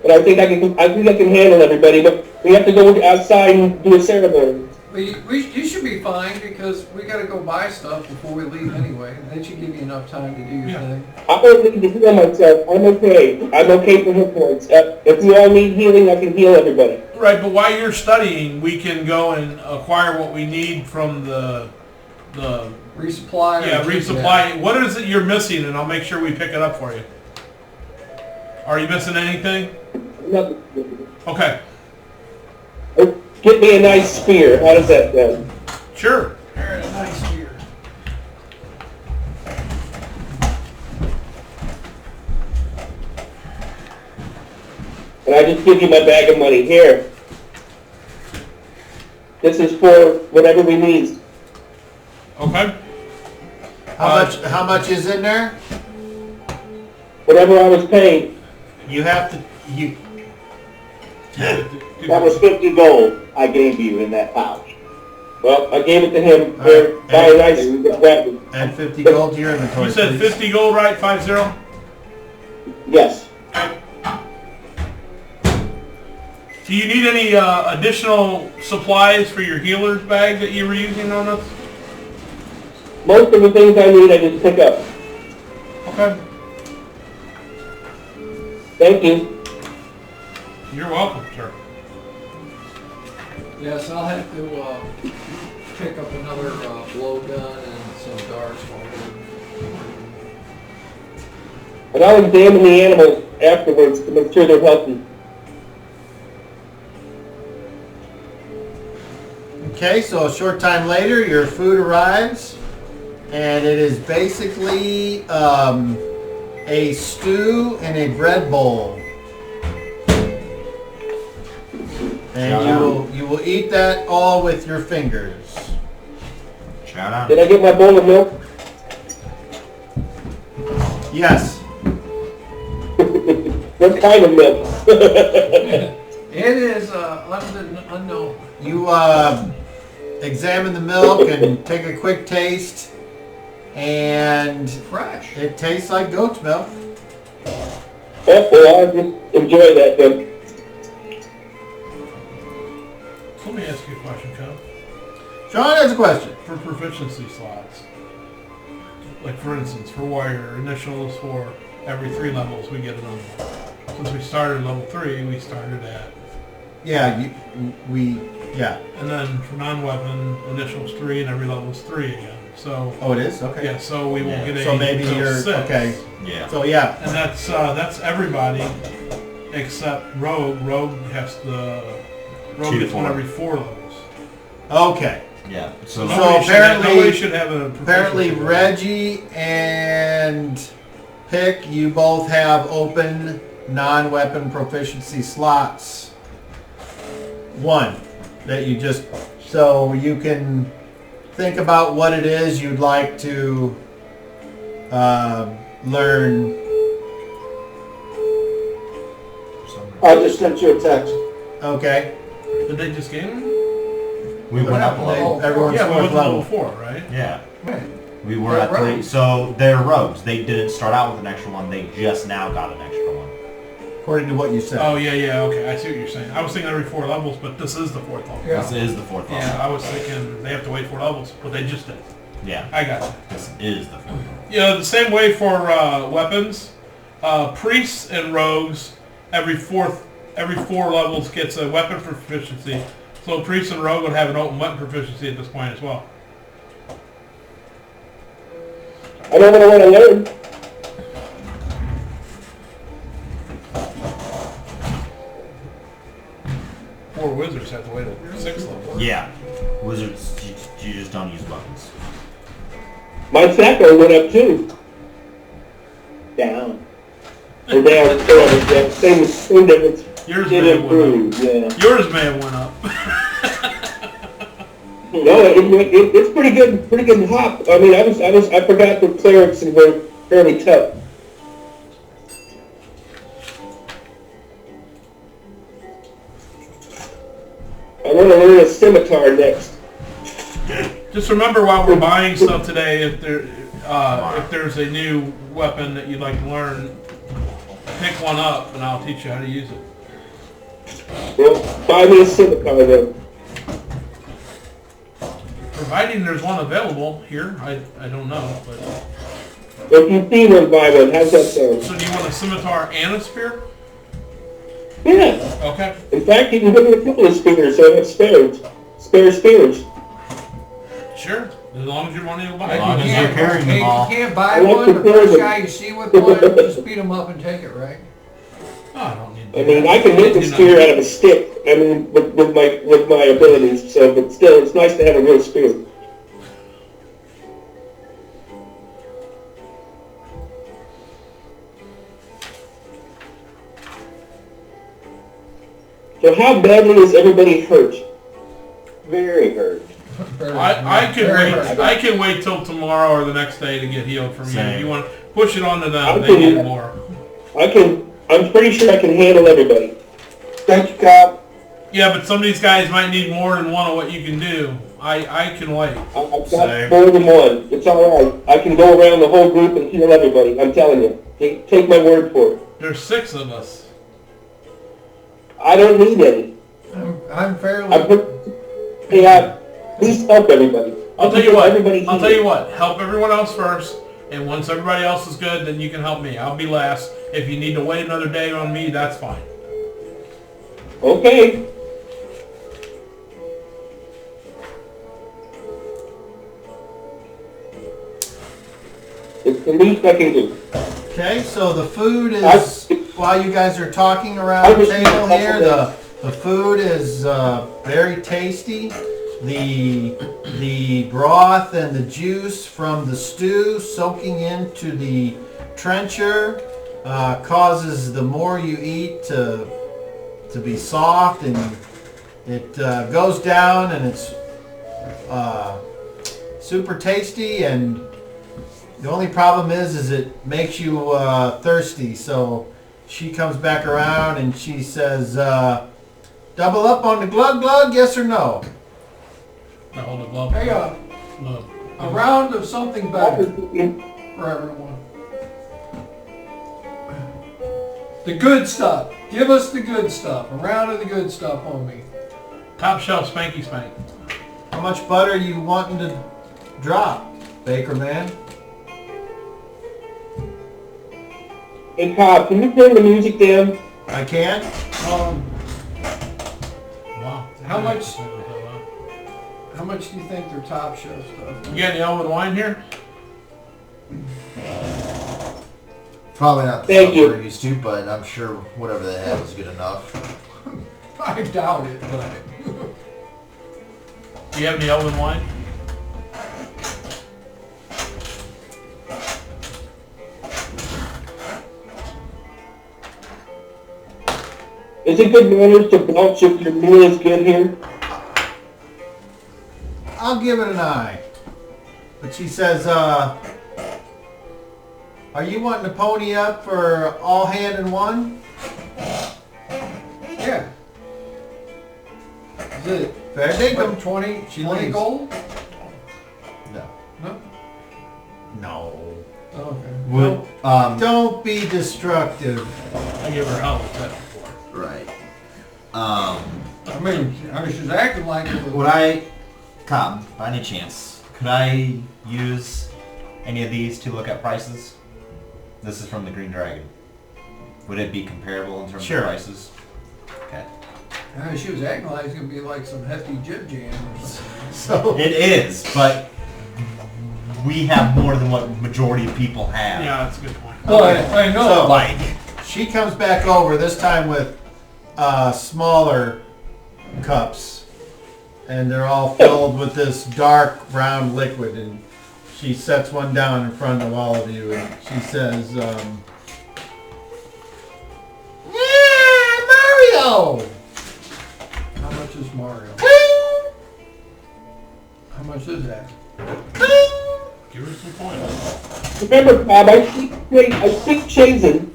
D: But I think I can handle everybody. But we have to go outside and do a ceremony.
E: You should be fine because we got to go buy stuff before we leave anyway. That should give you enough time to do your thing.
D: I don't need to heal myself. I'm okay. I'm okay for hit points. If we all need healing, I can heal everybody.
A: Right, but while you're studying, we can go and acquire what we need from the
E: resupply.
A: Yeah, resupply. What is it you're missing, and I'll make sure we pick it up for you. Are you missing anything?
D: Nothing.
A: Okay.
D: Get me a nice spear. How does that sound?
A: Sure.
E: There's a nice spear.
D: And I just give you my bag of money. Here. This is for whatever we need.
A: Okay.
C: How much is in there?
D: Whatever I was paid.
C: You have to
F: That was 50 gold I gave you in that pouch.
D: Well, I gave it to him.
C: All right.
D: Buy a nice weapon.
C: add 50 gold to your inventory.
A: You said
C: please.
A: 50 gold, right? 50?
F: Yes.
A: Do you need any additional supplies for your healer's bag that you were using on us?
D: Most of the things I need, I just pick up.
A: Okay.
D: Thank you.
A: You're welcome, sir.
E: Yes, I'll have to pick up another blowgun and some darts for you.
D: And I'll examine the animals afterwards to make sure they're healthy.
C: Okay, so a short time later, your food arrives, and it is basically a stew in a bread bowl. And you will eat that all with your fingers.
B: Shout out.
D: Did I get my bowl of milk?
C: Yes.
D: What kind of milk?
E: It is unknown.
C: You examine the milk and take a quick taste, and
E: Fresh.
C: it tastes like goat's milk.
D: Oh, well, I'll just enjoy that then.
A: So let me ask you a question, Cal.
C: Sean has a question.
A: For proficiency slots, like for instance, for warrior, initials for every 3 levels, we get another one. Since we started at level 3, we started at...
C: Yeah, yeah.
A: And then for non-weapon, initials 3, and every level's 3 again. So...
C: Oh, it is? Okay.
A: Yeah, so we won't get a...
C: So maybe you're...
A: 6.
C: Okay.
B: Yeah.
C: So, yeah.
A: And that's everybody except Rogue. Rogue has the... Rogue gets one every 4 levels.
C: Okay.
B: Yeah. So
A: Nobody should have a
C: apparently
A: proficiency.
C: Reggie and Pick, you both have open non-weapon proficiency slots. 1 that you just, so you can think about what it is you'd like to learn.
F: I just sent you a text.
C: Okay.
A: Did they just game?
B: we went up a level.
C: Everyone's
A: Yeah, we went
C: fourth
A: to level
C: level.
A: 4, right?
B: Yeah.
E: Right.
B: We were
E: They're
B: at 3.
E: rogues.
B: So they're rogues. They didn't start out with an extra one. They just now got an extra one.
C: According to what you said.
A: Oh, yeah, okay. I see what you're saying. I was thinking every 4 levels, but this is the 4th level.
E: Yeah.
B: This is the 4th level.
A: Yeah, I was thinking they have to wait 4 levels, but they just did.
B: Yeah.
A: I got you.
B: This is the 4th level.
A: Yeah, the same way for weapons. Priests and rogues, every 4 levels gets a weapon proficiency. So priest and rogue would have an open weapon proficiency at this point as well.
D: I know what I want to learn.
A: Four wizards have to wait a 6 level.
B: Yeah. Wizards, you just don't use weapons.
D: My sacco went up too.
F: Down.
D: Or down, yeah, same difference.
A: Yours
F: Did
A: may have went
F: improve, yeah.
A: up. Yours may have went up.
D: No, it's pretty good hop. I mean, I forgot the clerics were fairly tough. I want to learn a scimitar next.
A: Just remember while we're buying stuff today, if there's a new weapon that you'd like to learn, pick one up and I'll teach you how to use it.
D: Well, buy me a scimitar then.
A: Providing there's one available here, I don't know, but...
D: If you see one, buy one. How's that sound?
A: So do you want a scimitar and a spear?
D: Yeah.
A: Okay.
D: In fact, you can give me a couple of spears, so I have spares. Spare spears.
A: Sure. As long as you're wanting to buy
B: As long
A: it.
B: as you're carrying them all.
E: You can't buy
D: I like
E: one,
D: to
E: the
D: carry
E: first
D: them.
E: guy you see with one, just beat him up and take it, right?
A: Oh, I don't need to
D: I
A: do
D: mean,
A: that.
D: I can make a
A: Do not-
D: spear out of a stick. I mean, with my abilities. So, but still, it's nice to have a real spear. So, how badly is everybody hurt?
F: Very hurt.
A: I can wait till tomorrow or the next day to get healed from you.
B: Same.
A: If you want to push it on to them,
D: I
A: they
D: can-
A: need it more.
D: I'm pretty sure I can handle everybody.
F: Thank you, Cop.
A: Yeah, but some of these guys might need more than one of what you can do. I can wait.
D: I've got
B: Same.
D: more than one. It's all right. I can go around the whole group and heal everybody. I'm telling you. Take my word for it.
A: There's 6 of us.
D: I don't need any.
E: I'm fairly...
D: Please help everybody.
A: I'll tell you what.
D: Everybody
A: I'll
D: heal.
A: tell you what. Help everyone else first, and once everybody else is good, then you can help me. I'll be last. If you need to wait another day on me, that's fine.
D: Okay. It's the least I can do.
C: Okay, so the food is, while you guys are talking around the table here, the food is very tasty. The broth and the juice from the stew soaking into the trencher causes the more you eat to be soft, and it goes down, and it's super tasty. And the only problem is it makes you thirsty. So she comes back around and she says, double up on the glug glug, yes or no?
A: Now hold the glove.
E: Hey,
A: No.
E: a round of something better for everyone. The good stuff. Give us the good stuff. A round of the good stuff on me.
A: Top shelf spanky spank.
C: How much butter you wanting to drop, Baker man?
D: Hey, Cobb, can you turn the music down?
C: I can?
A: Wow.
E: How much do you think their top shelf stuff?
A: You got any elven wine here?
B: Probably not the
D: Thank
B: stuff
D: you.
B: we're used to, but I'm sure whatever they have is good enough.
E: I doubt it, but...
A: Do you have any elven wine?
D: Is it good manners to belch if your meal is good here?
C: I'll give it an eye. But she says, are you wanting to pony up for all hand in one?
E: Yeah. Is it
C: Fair dinkum.
E: 20
C: She
E: 20
C: leaves.
E: gold?
B: No.
E: No?
C: No.
E: Okay.
B: Would
C: Don't be destructive.
A: I give her hell with that before.
B: right.
E: I mean, she's acting like it was...
B: Would I, Cobb, by any chance, could I use any of these to look at prices? This is from the Green Dragon. Would it be comparable in terms
C: Sure.
B: of prices? Okay.
E: She was acting like it's going to be like some hefty jib jam or something.
C: So
B: It is, but we have more than what majority of people have.
A: Yeah, that's a good point.
E: Oh, I know.
C: So-
B: Like,
C: she comes back over, this time with smaller cups. And they're all filled with this dark round liquid. And she sets one down in front of all of you. And she says, yeah, Mario!
E: How much is Mario? How much is that?
A: Give her some points.
D: Remember, Cobb, I speak Chazen.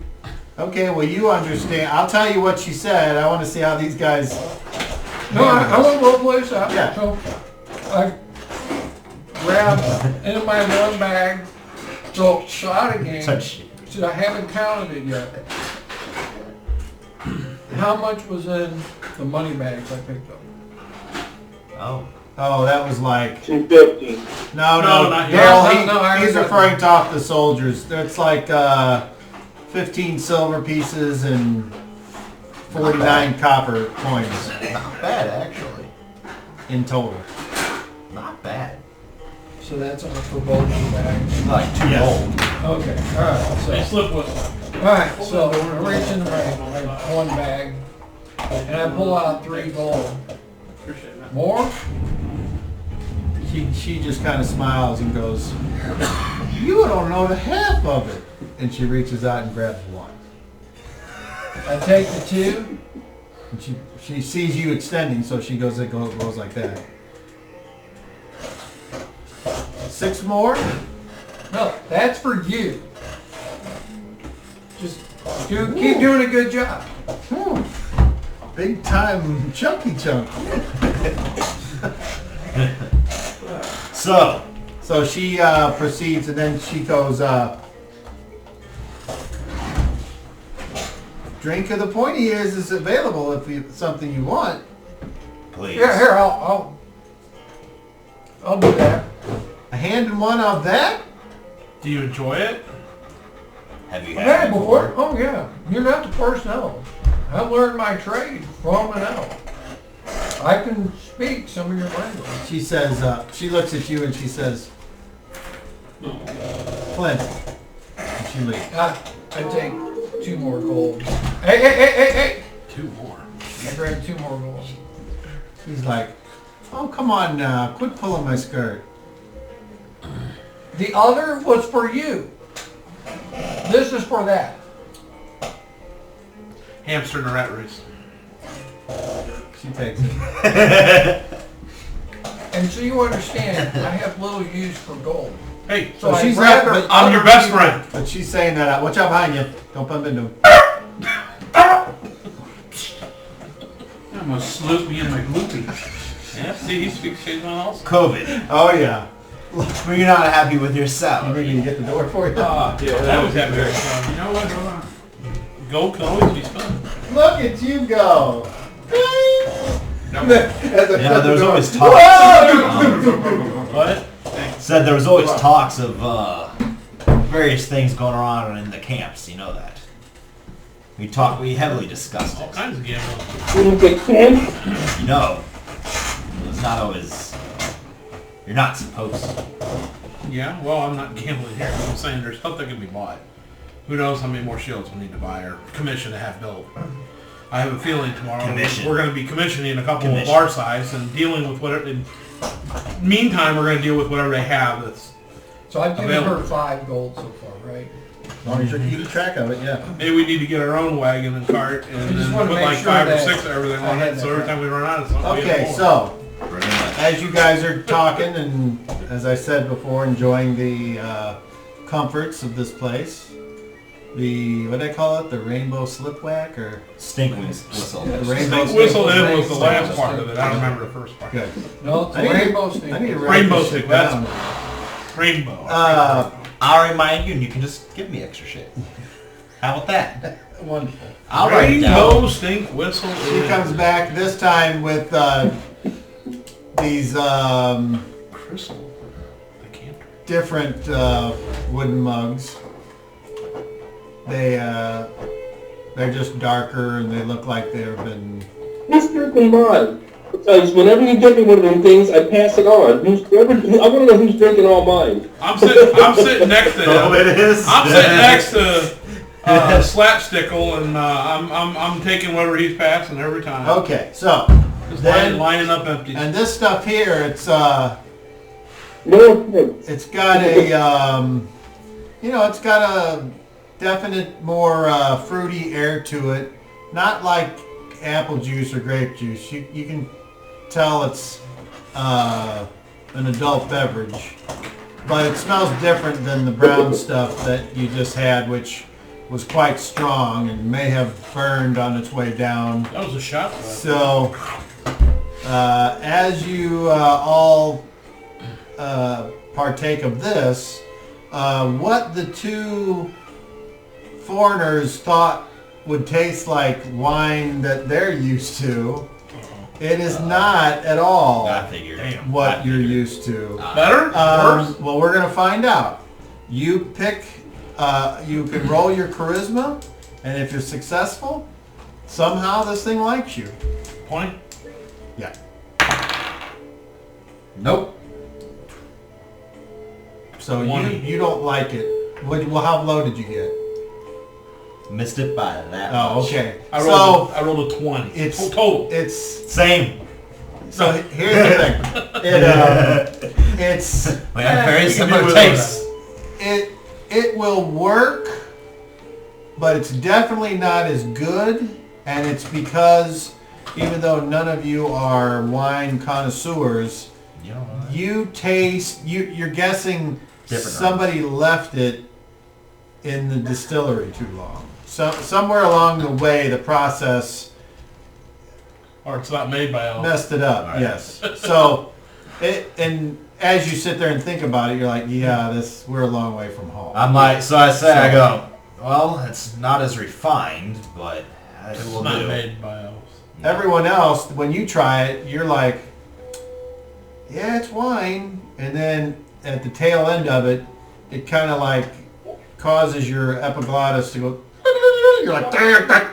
C: Okay, well you understand. I'll tell you what she said. I want to see how these guys
E: No, I want to roll place out.
C: Yeah.
E: So I grabbed in my one bag, so shot again.
B: Such
E: Said I haven't counted it yet. How much was in the money bags I picked up?
C: Oh, that was like...
F: 250.
C: No,
A: not yet.
C: Daryl,
E: No, I
C: he's
E: got
C: referring to off the soldiers. It's like 15 silver pieces and 49 copper coins
B: not bad, actually.
C: in total.
B: Not bad.
E: So that's on for both of the bags.
B: Like 2 gold.
E: Okay, alright,
A: Hey,
E: so,
A: slip whistle.
E: alright, so I reach into my one bag, and I pull out 3 gold.
A: Appreciate that.
E: More?
C: She just kind of smiles and goes, "You don't know the half of it." And she reaches out and grabs one.
E: I take the 2.
C: And she sees you extending, so she goes like that. 6 more?
E: No, that's for you. Just keep doing a good job.
C: Big time chunky chunk. So she proceeds, and then she goes, drink of the pointy ears is available if it's something you want.
B: Please.
E: Yeah, here, I'll do that.
C: A hand in one of that?
A: Do you enjoy it?
B: Have you
E: I've
B: had
E: had
B: it
E: it before. Oh yeah, you're not the first elf. I learned my trade from an elf. I can speak some of your language.
C: She says, she looks at you and she says, Clint. And she leaves.
E: I take 2 more gold. Hey!
A: 2 more.
E: I grab 2 more gold.
C: He's like, oh, come on now. Quit pulling my skirt.
E: The other was for you. This is for that.
A: Hamster in a rat race.
C: She takes it.
E: And so you understand, I have little use for gold.
A: Hey,
E: So
C: So
E: I'd
C: she's
E: rather
C: not- but
A: I'm your
E: other
A: best
E: people-
A: friend.
C: But she's saying that out. Watch out behind you. Don't bump into him.
A: I'm gonna salute me in my gloopy. Yeah, see, he speaks Shadesman also.
B: COVID.
C: Oh, yeah.
B: When you're not happy with your
C: You
B: salary.
C: need me to get the door for you?
A: Yeah, that was that very fun. You know what? Hold on. Gold can always be spent.
C: Look at you go.
B: Yeah, there was always talk.
A: What?
B: Said there was always talks of various things going on in the camps. You know that. We heavily discussed
A: All
B: it.
A: kinds of gambling.
F: Didn't get canned.
B: You know, it's not always. You're not supposed to.
A: Yeah, well, I'm not gambling here. I'm saying there's stuff that can be bought. Who knows how many more shields we need to buy or commission to have built. I have a feeling tomorrow
B: Commission.
A: we're going to be commissioning a couple of
B: Commission.
A: our size and dealing with whatever. Meantime, we're going to deal with whatever they have that's.
E: So I've given her
A: Available.
E: 5 gold so far, right?
C: As long as you're keeping track of it, yeah.
A: Maybe we need to get our own wagon and cart and
E: I just
A: then
E: wanna
A: put
E: make
A: like
E: sure
A: 5 or
E: that
A: 6 of everything
E: I
A: on
E: had
A: it.
E: that
A: So every
E: correct.
A: time we run out of something, we
C: Okay,
A: have more.
C: so
B: Pretty much.
C: as you guys are talking and, as I said before, enjoying the comforts of this place, the, what do they call it? The rainbow slipwhack or
B: Stink whistle.
C: the
E: Yes.
C: rainbow
A: Stink whistle
C: slipwhack?
A: in was the last
E: Stink
A: part
E: whistle.
A: of it. I don't remember the first part.
C: Good.
E: No, it's
C: I need to-
E: rainbow snake.
C: I need to write
A: Rainbow
C: this shit
A: stick, that's-
C: down.
A: Rainbow.
B: I'll remind you, and you can just give me extra shit. How about that?
C: Wonderful.
B: I'll write it down.
A: Rainbow stink whistle.
C: She
A: in.
C: comes back this time with these
A: Crystal. I can't.
C: different wooden mugs. They're just darker and they look like they've been.
F: Just drinking mine. Because whenever you give me one of them things, I pass it on. I want to know who's drinking all mine.
A: I'm sitting next to him.
B: Oh, it is.
A: I'm sitting next to Slapstickle, and I'm taking whatever he's passing every time.
C: Okay, so
A: Just
C: then
A: lining up empties.
C: and this stuff here, it's
F: No,
C: it's got a it's got a definite more fruity air to it. Not like apple juice or grape juice. You can tell it's an adult beverage, but it smells different than the brown stuff that you just had, which was quite strong and may have burned on its way down.
A: That was a shot. Glass.
C: So as you all partake of this, what the two foreigners thought would taste like wine that they're used to, it is not at all
B: I figured.
C: what you're used to.
A: Better? Worse?
C: Well, we're going to find out. You pick, you can roll your charisma, and if you're successful, somehow this thing likes you.
A: 20?
C: Yeah.
B: Nope.
C: So
A: 20.
C: you don't like it. Well, how low did you get?
B: Missed it by that
C: Oh,
B: much.
C: okay.
A: I rolled a 20.
C: It's
A: total.
C: It's
B: Same.
C: so. Here's the thing. It's
B: We have very
A: you can
B: similar
A: do it
B: tastes.
C: it will work, but it's definitely not as good. And it's because even though none of you are wine connoisseurs,
B: You don't know that.
C: you taste. You're guessing
B: Different
C: somebody left it in the distillery too long. So somewhere along the way, the process
A: Or it's not made by elves.
C: messed it up.
B: Right.
C: Yes. So, and as you sit there and think about it, you're like, yeah, we're a long way from home.
B: I'm like, so I say, I go, well, it's not as refined, but it
A: It's
B: will
A: not
B: do.
A: made by elves.
C: Everyone else, when you try it, you're like, yeah, it's wine. And then at the tail end of it, it kind of like causes your epiglottis to go, you're like,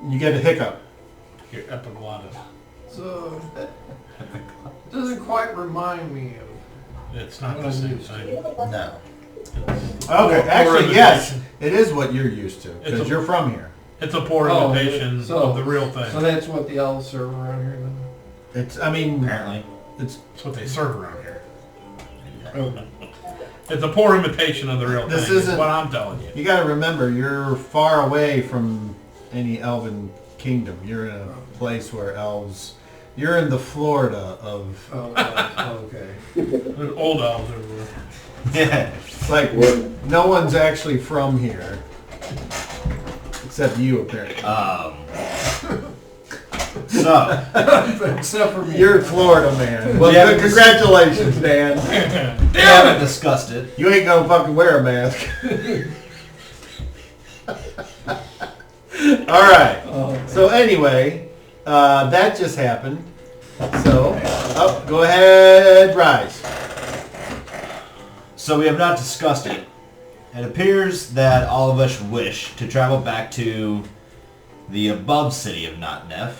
C: you get a hiccup.
A: Your epiglottis.
E: So, it doesn't quite remind me of...
A: It's not the same thing.
B: No.
C: Okay,
A: Poor
C: actually, yes,
A: imitation.
C: it is what you're used to, because
A: It's a-
C: you're from here.
A: It's a poor
E: Oh,
A: imitation
E: so-
A: of the real thing.
E: So that's what the elves serve around here then?
C: It's, I mean,
B: Apparently.
C: it's,
A: That's what they serve around here.
E: Oh.
A: It's a poor imitation of the real
C: This
A: thing. Is
C: isn't-
A: what I'm telling you.
C: you got to remember, you're far away from any elven kingdom. You're in a place where elves, you're in the Florida of,
E: Oh, okay.
A: There's old elves everywhere.
B: Yeah.
C: like, no one's actually from here. Except you, apparently.
B: So,
E: Except for me.
C: You're a Florida man. Well,
B: Yeah,
C: good, congratulations, Dan.
B: we haven't discussed it.
C: You ain't gonna fucking wear a mask. All right. So anyway, that just happened. So, go ahead, Rise.
B: So we have not discussed it. It appears that all of us wish to travel back to the above city of Notnef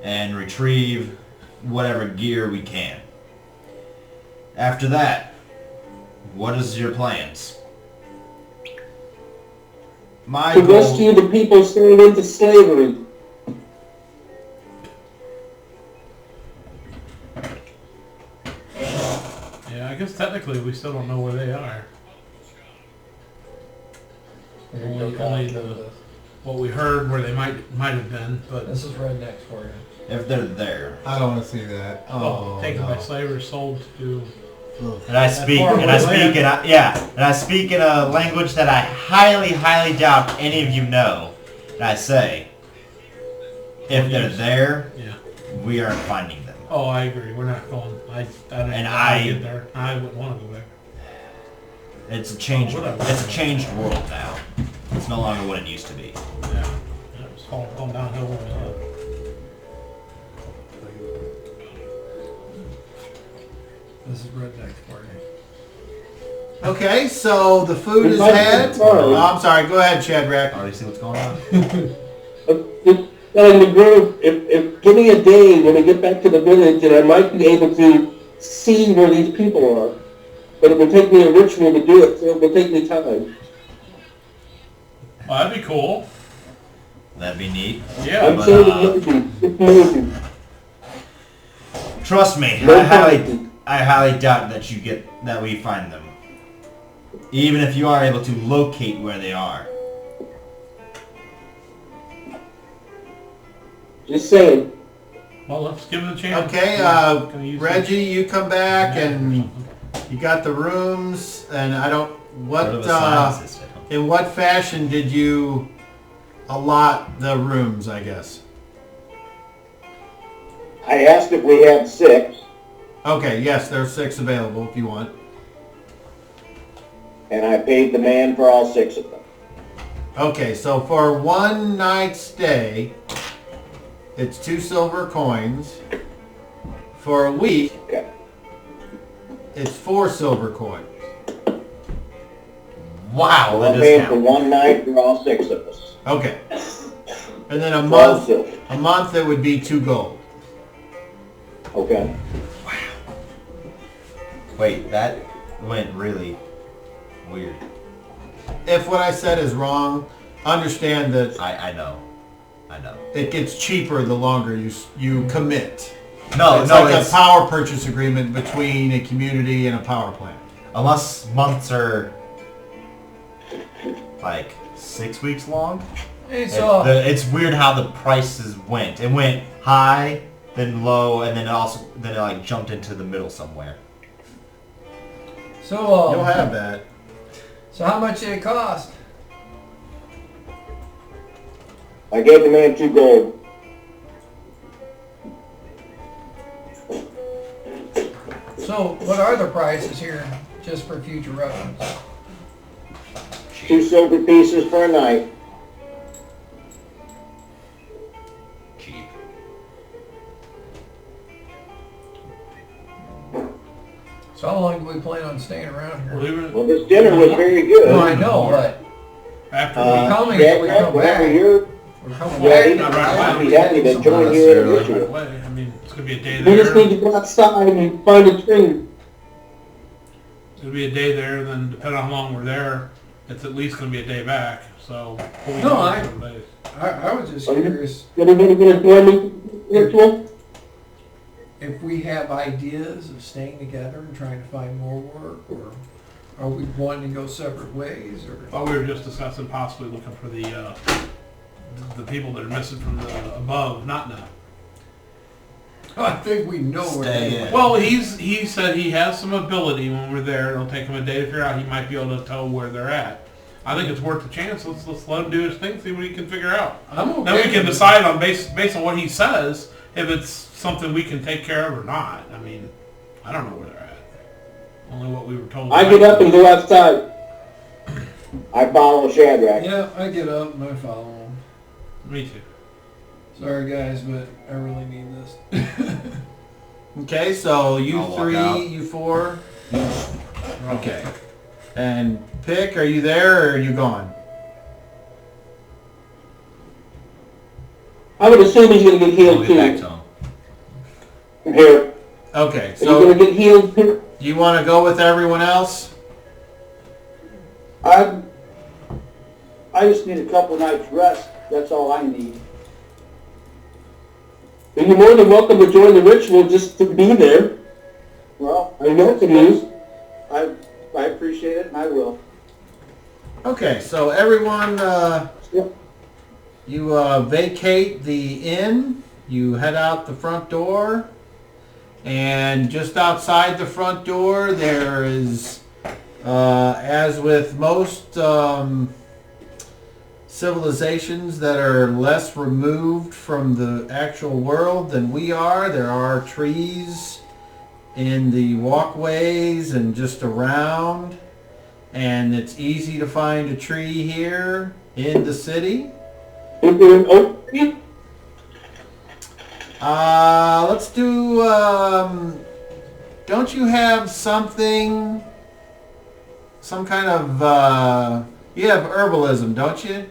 B: and retrieve whatever gear we can. After that, what is your plans? My
D: To
B: goal...
D: rescue the people sold into slavery.
A: Yeah, I guess technically we still don't know where they are. Only what we heard where they might have been, but
E: This is rednecks for you.
B: If they're there.
C: I don't want to see that. Oh,
A: taken
C: no.
A: by slavers, sold to.
B: And I speak,
E: far
B: and I
E: away
B: speak, and I, yeah, and I speak in a language that I highly, highly doubt any of you know. And I say, if they're there,
A: Yeah.
B: we aren't finding them.
A: Oh, I agree. We're not going. I didn't
B: And
A: know how to
B: I-
A: get there. I wouldn't want to go there.
B: It's a changed,
A: Whatever.
B: it's a changed world now. It's no longer what it used to be.
A: Yeah. It's falling downhill when we live.
E: This is rednecks for you.
C: Okay, so the food is
D: Invite
C: had.
D: them forward.
C: Oh, I'm sorry. Go ahead, Shadrach.
B: Already see what's going on?
D: Just telling the group, if give me a day when we get back to the village, and I might be able to see where these people are. But it will take me a ritual to do it, so it will take me time.
A: Oh, that'd be cool.
B: That'd be neat.
A: Yeah.
D: I'm
B: but,
D: saying it's maybe.
B: Trust me,
D: No
B: I highly doubt that we find them. Even if you are able to locate where they are.
D: Just saying.
A: Well, let's give it a chance.
C: Okay,
A: Gonna use
C: Reggie, you come back
A: some-
C: and you got the rooms, and I don't.
B: Sort of
C: What?
B: a sign system.
C: In what fashion did you allot the rooms? I guess.
F: I asked if we had 6,
C: Okay, yes, there's 6 available if you want.
F: and I paid the man for all 6 of them.
C: Okay, so for 1 night stay, it's 2 silver coins. For a week,
F: Okay.
C: it's 4 silver coins.
B: Wow,
F: I'm
B: the
F: paying for
B: discount.
F: 1 night for all 6 of us.
C: Okay. And then a
F: 12
C: month,
F: silver.
C: it would be 2 gold.
F: Okay.
B: Wait, that went really weird.
C: If what I said is wrong, understand that
B: I know. I know.
C: it gets cheaper the longer you commit.
B: No,
C: It's
B: no,
C: like
B: it's...
C: a power purchase agreement between a community and a power plant.
B: Unless months are like 6 weeks long.
E: Hey, so
B: It's weird how the prices went. It went high, then low, and then it like jumped into the middle somewhere.
C: You'll have that.
E: So how much did it cost?
F: I gave the man 2 gold.
E: So what are the prices here, just for future reference?
F: 2 silver pieces for a night.
B: Cheap.
E: So how long do we plan on staying around
A: We're
E: here?
A: leaving
F: Well, this dinner was very good.
E: No, I know, but
A: after
E: We're coming,
F: Jack,
E: we come
F: whenever
E: back.
F: you're
E: we're coming
F: ready,
E: back.
A: Not right
F: I'd
A: away.
F: be happy to join you in a
A: right
F: ritual.
A: away. I mean, it's gonna be a day
D: We just need
A: there.
D: to go outside and find a tree.
A: It's gonna be a day there. Then depending on how long we're there, it's at least gonna be a day back. So we'll
E: No, I-
A: some days.
E: I was just
D: Are you-
E: curious
D: Anybody gonna join me in the ritual?
E: if we have ideas of staying together and trying to find more work, or are we wanting to go separate ways, or?
A: Well, we were just discussing possibly looking for the people that are missing from the above, Notnef.
E: I think we know where
B: Stay
E: they
B: in.
E: went.
A: Well, he said he has some ability when we're there. It'll take him a day to figure out. He might be able to tell where they're at. I think it's worth a chance. Let's let him do his thing. See what he can figure out.
E: I'm okay.
A: Then we can
E: with
A: decide on based on what he says if it's something we can take care of or not. I mean, I don't know where they're at. Only what we were told.
D: I get up and go outside.
F: I follow Shadrach.
E: Yeah, I get up and I follow them.
A: Me too.
E: Sorry guys, but I really need this.
C: Okay, so you
B: I'll walk
C: 3,
B: out.
C: you 4. Okay. And Pick, are you there or are you gone?
D: I would assume he's gonna get
B: We'll
D: healed
B: get back
D: too.
B: to him.
F: I'm here.
C: Okay,
D: Are you
C: so
D: gonna get healed too?
C: you want to go with everyone else?
G: I just need a couple nights rest. That's all I need.
D: And you're more than welcome to join the ritual just to be there.
G: Well,
D: I welcome you.
G: I appreciate it, and I will.
C: Okay, so everyone,
D: Yep.
C: you vacate the inn, you head out the front door, and just outside the front door there is, as with most civilizations that are less removed from the actual world than we are, there are trees in the walkways and just around, and it's easy to find a tree here in the city.
D: Is there an oak tree?
C: Let's do, don't you have something, some kind of, you have herbalism, don't you?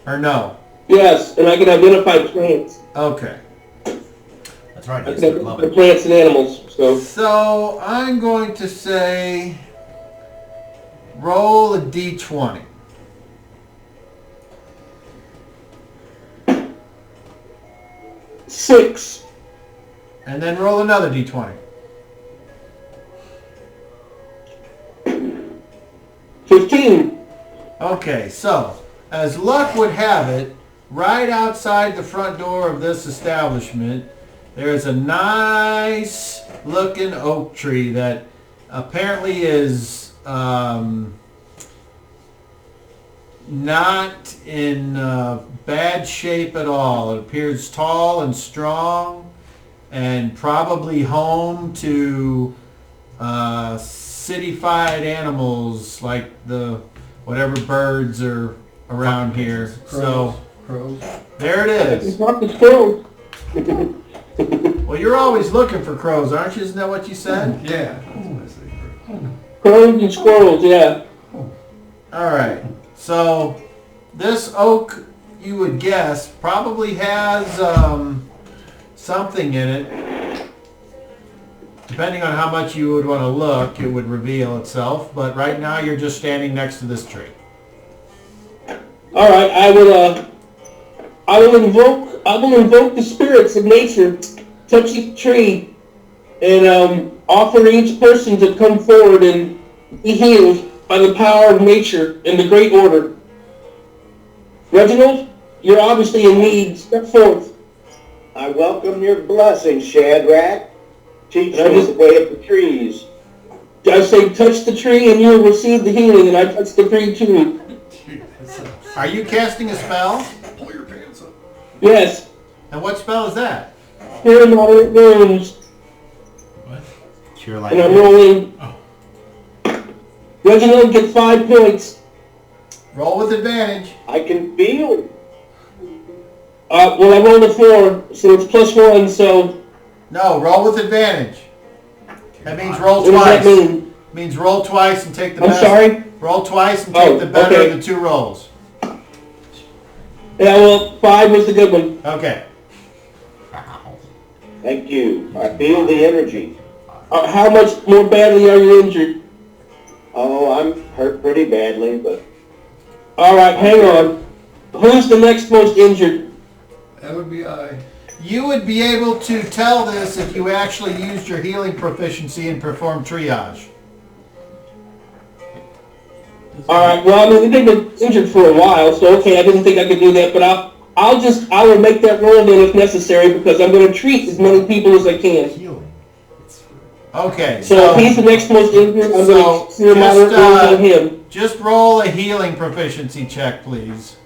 C: Or no?
D: Yes, and I can identify plants.
C: Okay.
B: That's right.
D: I
B: Yes,
D: can
B: love
D: identify
B: it.
D: plants and animals. So
C: So I'm going to say roll a d20.
D: six.
C: And then roll another d20.
D: 15.
C: Okay, so as luck would have it, right outside the front door of this establishment, there's a nice looking oak tree that apparently is not in bad shape at all. It appears tall and strong and probably home to city-fied animals like the whatever birds are around here. So
E: Crows.
C: there it
D: It's
C: is.
D: not the squirrel.
C: Well, you're always looking for crows, aren't you? Isn't that what you said?
E: Yeah.
D: Crows and squirrels, yeah.
C: All right. So this oak, you would guess, probably has something in it. Depending on how much you would want to look, it would reveal itself. But right now, you're just standing next to this tree.
D: All right, I will invoke the spirits of nature, touch the tree, and offer each person to come forward and be healed by the power of nature in the great order. Reginald, you're obviously in need. Step forth.
F: I welcome your blessing, Shadrach. Teach me the way of the trees.
D: I say touch the tree and you will receive the healing, and I touch the tree too.
C: Are you casting a spell?
E: Pull your pants up.
D: Yes.
C: And what spell is that?
D: Here in moderate wounds.
A: What?
B: Cure light.
D: And I'm rolling.
A: Oh.
D: Reginald, get 5 points.
C: Roll with advantage.
F: I can feel.
D: Well, I rolled a 4, so it's +1, so
C: No, roll with advantage. That means roll
D: what does that
C: twice.
D: mean?
C: Means roll twice and take the
D: I'm
C: best.
D: sorry?
C: Roll twice and take
D: Oh,
C: the better
D: okay.
C: of the 2 rolls.
D: Yeah, well, 5 was the good one.
C: Okay.
F: Thank you. I feel the energy.
D: How much more badly are you injured?
F: Oh, I'm hurt pretty badly, but
D: Alright, hang on. Who's the next most injured?
E: That would be I.
C: You would be able to tell this if you actually used your healing proficiency and performed triage.
D: Alright, well, I mean, they've been injured for a while, so okay, I didn't think I could do that, but I will make that roll then if necessary, because I'm going to treat as many people as I can.
B: Healing.
C: Okay,
D: So if he's the next most injured, I'm
C: So,
D: going to clear moderate wounds on him.
C: just roll a healing proficiency check, please.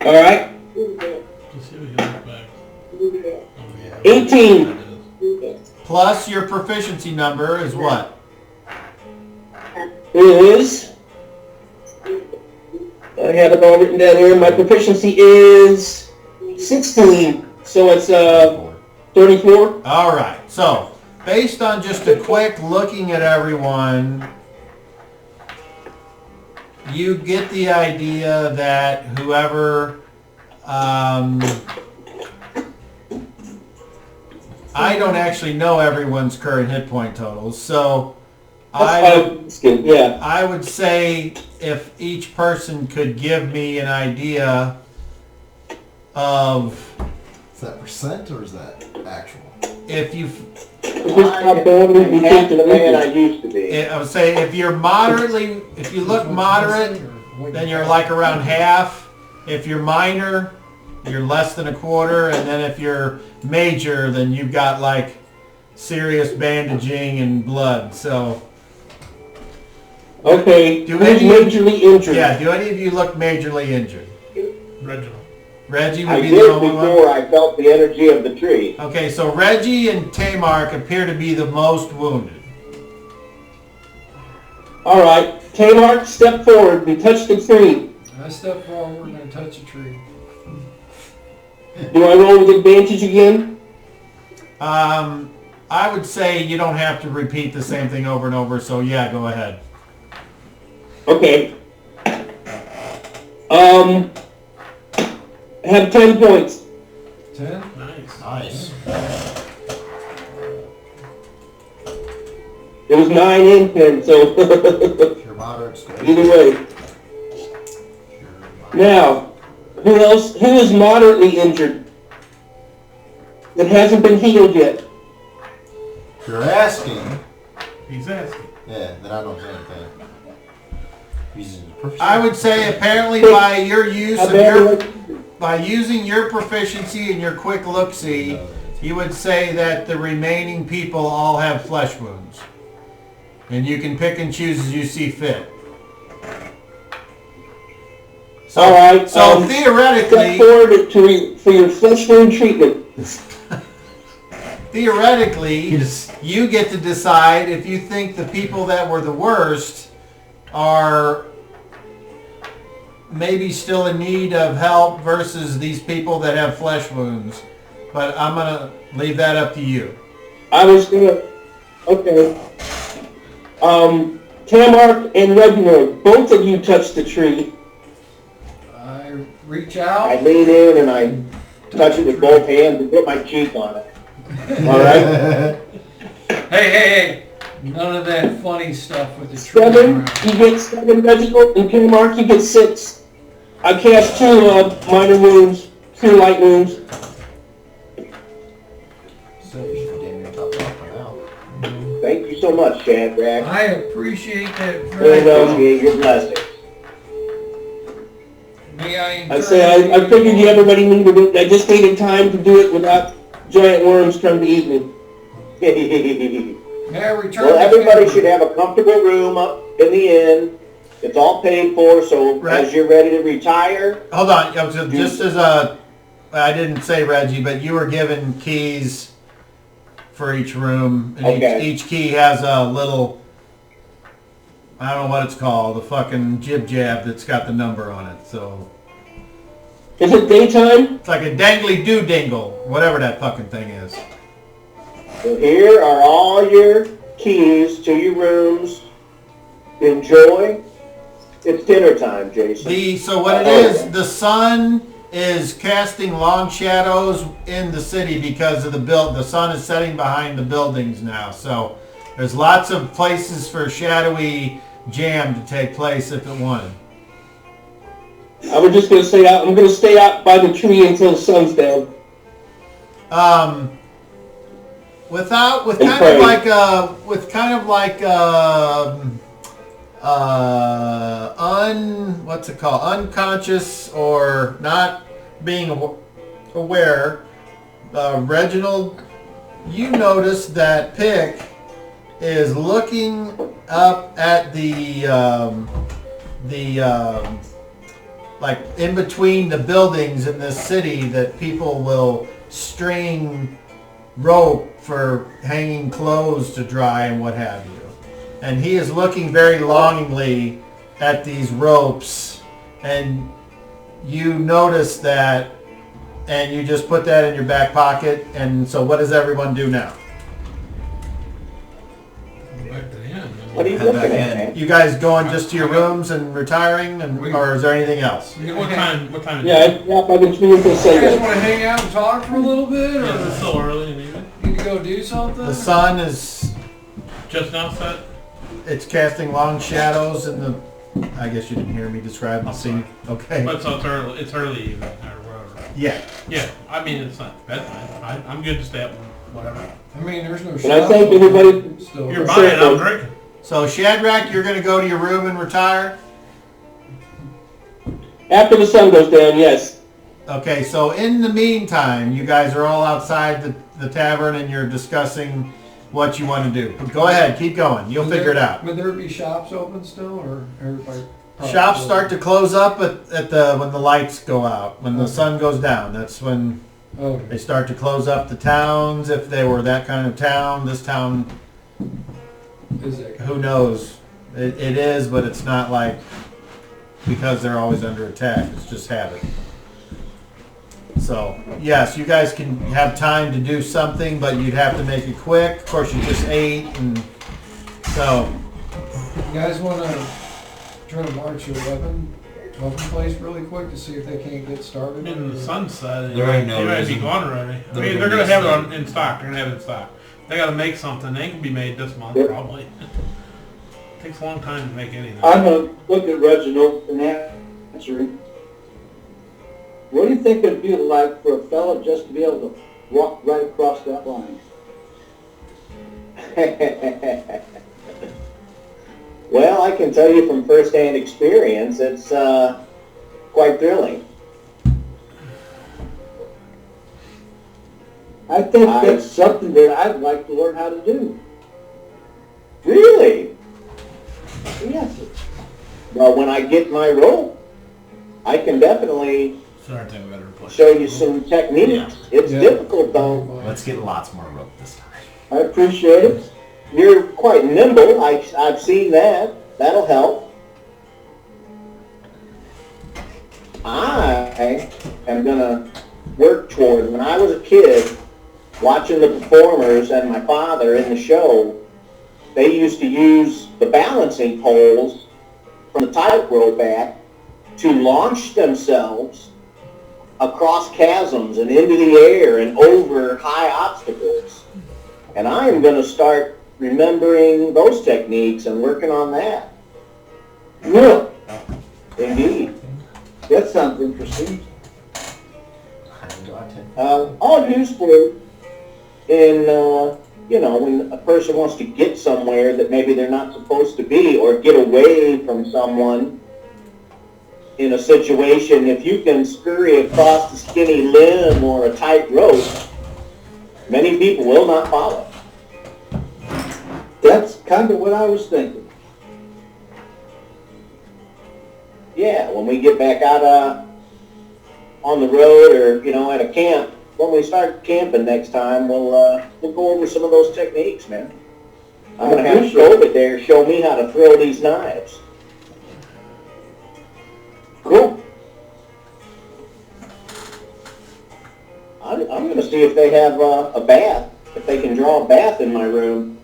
D: Alright?
A: Just see what he looks back.
D: 18.
C: Plus your proficiency number is what?
D: Is, I have it all written down here, my proficiency is 16, so it's 34.
C: All right, so based on just a quick looking at everyone, you get the idea that whoever, I don't actually know everyone's current hit point totals, so
D: Yeah.
C: I would say if each person could give me an idea of
H: Is that percent or is that actual?
C: if you,
D: How badly you
F: half
D: think
F: the man I
D: it
F: used to be.
C: I would say if you're moderately, if you look moderate, then you're like around half. If you're minor, you're less than a quarter, and then if you're major, then you've got like serious bandaging and blood. So
D: Okay,
C: Do
D: who's
C: any-
D: majorly injured?
C: yeah, do any of you look majorly injured?
A: Reginald.
C: Reggie
F: I
C: would be the
F: did
C: only one.
F: before I felt the energy of the tree.
C: Okay, so Reggie and Tamark appear to be the most wounded.
D: Alright, Tamar, step forward and touch the tree.
E: I step forward and I touch a tree.
D: Do I roll with advantage again?
C: I would say you don't have to repeat the same thing over and over, so yeah, go ahead.
D: Okay. Have 10 points.
E: 10?
A: Nice.
B: Nice.
D: It was 9 and 10, so
H: If you're moderate, it's good.
D: either way. Now, who else? Who is moderately injured that hasn't been healed yet?
H: If you're asking,
A: He's asking.
H: yeah, then I don't say anything. Using the proficiency.
C: I would say apparently by your use
D: How
C: of
D: bad
C: your,
D: are you?
C: by using your proficiency and your quick look-see, you would say that the remaining people all have flesh wounds. And you can pick and choose as you see fit. So,
D: All right.
C: So
D: Step
C: theoretically,
D: forward for your flesh wound treatment.
C: theoretically, you get to decide if you think the people that were the worst are maybe still in need of help versus these people that have flesh wounds. But I'm going to leave that up to you.
D: I was gonna. Okay. Tamark and Reginald, both of you touch the tree.
E: I reach
F: I
E: out.
F: lean in and I touch it with both hands and put my cheek on it.
D: All right.
E: Hey. None of that funny stuff with the tree
D: 7.
E: around.
D: You get 7, Reginald, and Tamark, you get 6. I cast 2 minor wounds, 2 light wounds.
F: Thank you so much, Shadrach.
E: I appreciate that
F: I
E: very much.
F: appreciate your blessing.
E: May I
D: I say I figured everybody needed it. I just needed time to do it without giant worms trying to eat me.
E: May I return
F: Well,
E: the
F: everybody
E: favor?
F: should have a comfortable room up in the inn. It's all paid for, so
C: Right.
F: as you're ready to retire,
C: Hold on. Just as I didn't say Reggie, but you were given keys for each room. And
F: Okay.
C: each key has a little, I don't know what it's called, the fucking jib-jab that's got the number on it. So
D: Is it daytime?
C: it's like a dangly do-dingle, whatever that fucking thing is.
F: so here are all your keys to your rooms. Enjoy. It's dinner time, Jason.
C: So what it is, the sun is casting long shadows in the city because of the sun is setting behind the buildings now. So there's lots of places for shadowy jam to take place if it wanted.
D: I was just gonna say I'm gonna stay out by the tree until the sun's down.
C: With
D: And
C: kind
D: pray.
C: of like what's it called? Unconscious or not being aware. Reginald, you notice that Pick is looking up at the like in between the buildings in this city that people will string rope for hanging clothes to dry and what have you. And he is looking very longingly at these ropes, and you notice that, and you just put that in your back pocket. And so what does everyone do now?
A: Back to the end.
F: What are you
B: Head
F: looking
B: back
F: at,
B: in.
F: man?
C: You guys going just to your rooms and retiring, or is there anything else?
A: What time? What time?
D: Yeah, I'm out by the tree until
E: You guys
D: sundown.
E: want to hang out and talk for a little bit,
A: Yeah,
E: or
A: it's still early in the evening.
E: need to go do something?
C: The sun is,
A: Just now set.
C: it's casting long shadows in the, I guess you didn't hear me describe the scene. Okay.
A: But so it's early. It's early evening or whatever.
C: Yeah.
A: Yeah. I mean, it's not bedtime. I'm good to stay up and whatever.
E: I mean, there's no
D: And I thank
E: shop
D: everybody.
E: still.
A: You're buying. I'm drinking.
C: So Shadrach, you're going to go to your room and retire?
D: After the sun goes down, yes.
C: Okay, so in the meantime, you guys are all outside the tavern and you're discussing what you want to do. Go ahead, keep going. You'll figure it out.
E: Would there be shops open still, or everybody?
C: Shops start to close up at the when the lights go out, when the sun goes down. That's when
E: Okay.
C: they start to close up the towns. If they were that kind of town, this town,
E: Is it?
C: who knows? It is, but it's not like because they're always under attack. It's just habit. So, yes, you guys can have time to do something, but you'd have to make it quick. Of course, you just ate, and so,
E: You guys want to try to march your weapon place really quick to see if they can't get
A: I
E: started?
A: mean, the sun's setting.
B: There ain't no
A: They might be
B: reason.
A: gone already. I
B: They're
A: mean,
B: gonna
A: they're gonna
B: be
A: have it
B: asleep.
A: in stock. They're gonna have it in stock. They gotta make something. They can be made this month
D: Yep.
A: probably. Takes a long time to make anything.
G: I'm gonna look at Reginald and answer him. What do you think it'd be like for a fella just to be able to walk right across that line?
F: Well, I can tell you from first-hand experience, it's quite thrilling.
G: I think that's something that I'd like to learn how to do.
F: Really?
G: Yes.
F: Well, when I get my rope, I can definitely
B: Sorry, I think we better replace.
F: show you some techniques. It's difficult though.
B: Let's get lots more rope this time.
F: I appreciate it. You're quite nimble. I've seen that. That'll help. I am gonna work toward, when I was a kid, watching the performers and my father in the show, they used to use the balancing poles from the tightrope back to launch themselves across chasms and into the air and over high obstacles. And I am going to start remembering those techniques and working on that.
G: Really?
F: Indeed.
G: That sounds interesting.
F: All useful in, when a person wants to get somewhere that maybe they're not supposed to be, or get away from someone in a situation. If you can scurry across a skinny limb or a tight rope, many people will not follow.
G: That's kind of what I was thinking.
F: Yeah, when we get back out on the road, or at a camp, when we start camping next time, we'll go over some of those techniques, man. I'm gonna have COVID there show me how to throw these knives.
G: Cool.
F: I'm gonna see if they have a bath, if they can draw a bath in my room.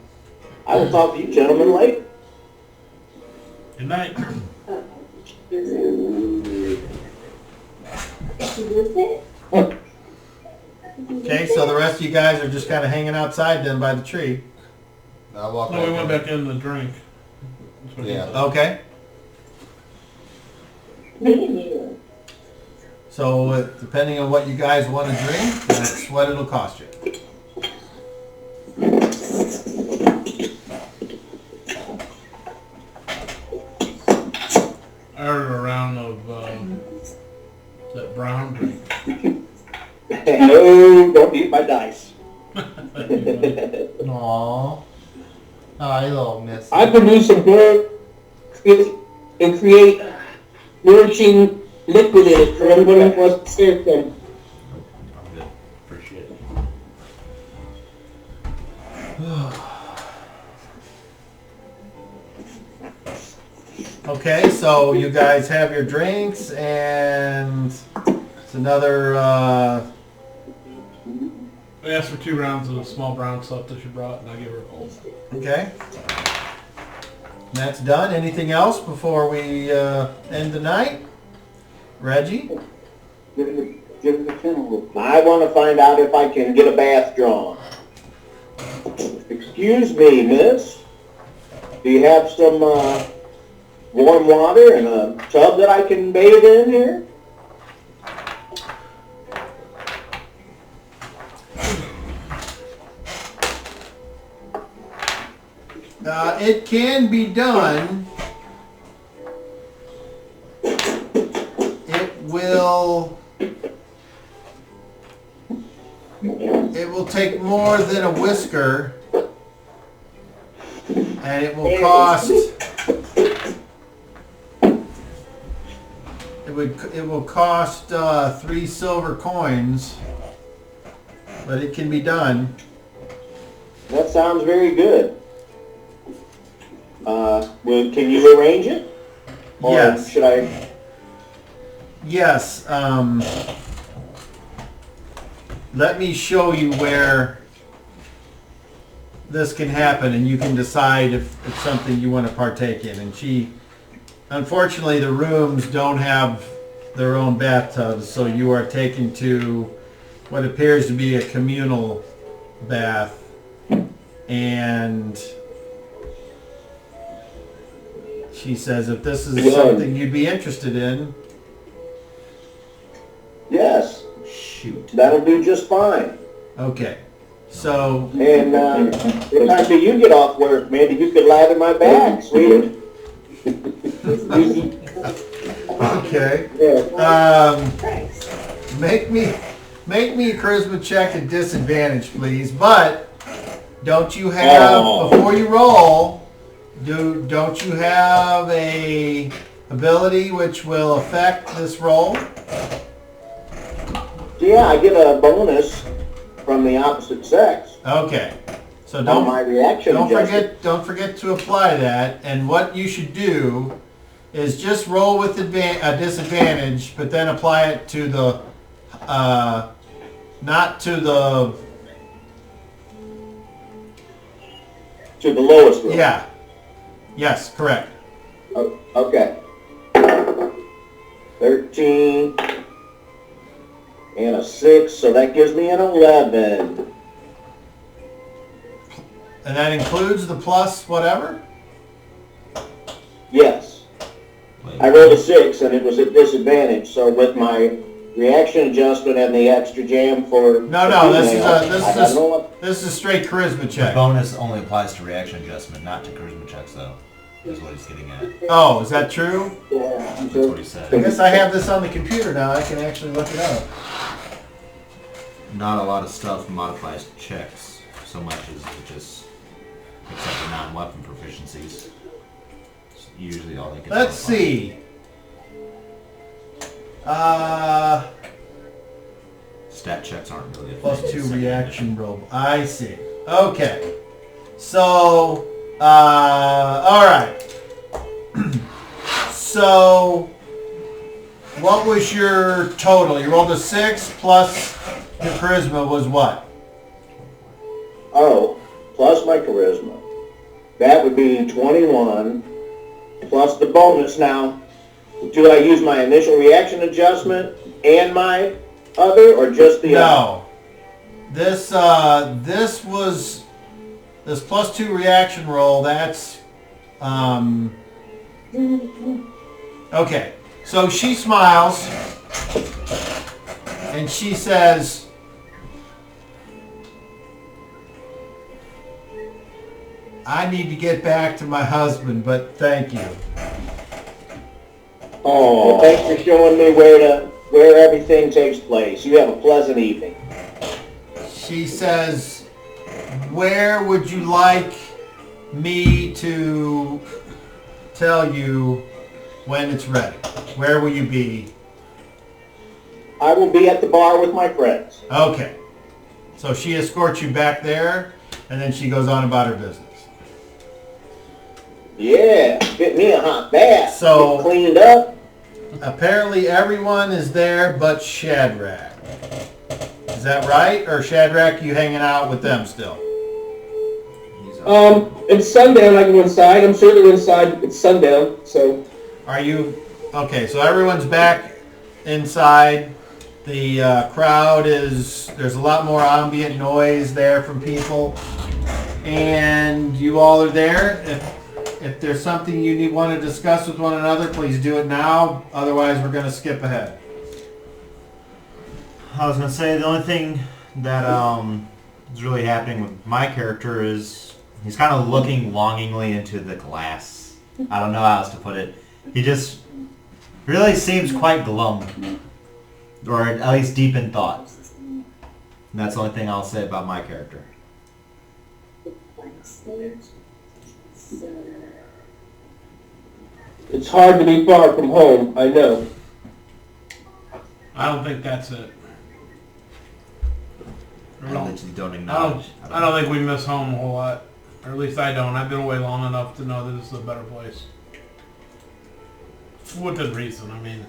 F: I will talk to you gentlemen later.
A: Good night.
C: Okay, so the rest of you guys are just kind of hanging outside then by the tree.
H: I'll walk
A: No, we went back in to drink. That's what he
H: Yeah.
A: said.
C: Okay. So depending on what you guys want to drink, that's what it'll cost you.
A: I ordered a round of that brown drink.
F: No, don't eat my dice.
H: Aww. Oh, you little miss.
D: I produce some good and create nourishing liquid in it for everyone who wants to serve them.
B: I'm good. Appreciate it.
C: Okay, so you guys have your drinks, and it's another,
A: We asked for 2 rounds of the small brown stuff that she brought, and I gave her a cold.
C: okay. That's done. Anything else before we end the night? Reggie?
G: Give it a kennel.
F: I want to find out if I can get a bath drawn. Excuse me, miss. Do you have some warm water and a tub that I can bathe in here?
C: It can be done. It will take more than a whisker, and it will cost. It will cost 3 silver coins, but it can be done.
F: That sounds very good. Can you arrange it? Or
C: Yes.
F: should I?
C: Yes. Let me show you where this can happen, and you can decide if it's something you want to partake in. And unfortunately, the rooms don't have their own bathtubs, so you are taken to what appears to be a communal bath. And she says if this is something you'd be interested in.
F: Yes.
B: Shoot.
F: That'll do just fine.
C: Okay. So,
F: And what time do you get off work? Maybe you could lather my back, sweetie.
C: okay. Make me a charisma check at disadvantage, please. But don't you have before you roll? Don't you have a ability which will affect this roll?
F: Yeah, I get a bonus from the opposite sex
C: Okay. So
F: on my reaction adjustment.
C: don't forget to apply that. And what you should do is just roll with a disadvantage, but then apply it to the not to the
F: lowest roll.
C: yeah. Yes, correct.
F: Oh, okay. 13 and a 6, so that gives me an 11.
C: And that includes the plus whatever?
F: Yes. I rolled a 6 and it was at disadvantage, so with my reaction adjustment and the extra jam for
C: No, this is a straight charisma
B: The
C: check.
B: bonus only applies to reaction adjustment, not to charisma checks, though. Is what he's getting at.
C: Oh, is that true?
B: That's what he said.
C: I guess I have this on the computer now. I can actually look it up.
B: Not a lot of stuff modifies checks so much as it just, except for non-weapon proficiencies. It's usually all they get.
C: Let's see.
B: Stat checks aren't really a
C: Plus
B: thing.
C: 2
B: Second
C: reaction roll. I see. Okay. So, alright. So, what was your total? You rolled a 6 plus your charisma was what?
F: Oh, plus my charisma. That would be 21, plus the bonus now. Do I use my initial reaction adjustment and my other, or just the other?
C: No. This was this plus 2 reaction roll. That's okay. So she smiles and she says, "I need to get back to my husband, but thank you."
F: Oh, well, thanks for showing me where everything takes place. You have a pleasant evening.
C: She says, "Where would you like me to tell you when it's ready? Where will you be?"
F: I will be at the bar with my friends.
C: Okay. So she escorts you back there, and then she goes on about her business.
F: Yeah, get me a hot bath.
C: So-
F: Get cleaned up.
C: Apparently everyone is there but Shadrach. Is that right? Or Shadrach, you hanging out with them still?
D: It's sundown, I go inside. I'm certainly inside. It's sundown, so.
C: Are you... Okay, so everyone's back inside. The crowd is... There's a lot more ambient noise there from people. And you all are there. If there's something you want to discuss with one another, please do it now. Otherwise, we're going to skip ahead.
B: I was gonna say the only thing that is really happening with my character is he's kind of looking longingly into the glass. I don't know how else to put it. He just really seems quite glum, or at least deep in thought. And that's the only thing I'll say about my character.
D: It's hard to be far from home, I know.
A: I don't think that's it.
B: I don't acknowledge.
A: I don't think we miss home a whole lot. Or at least I don't. I've been away long enough to know that this is a better place. Within reason, I mean.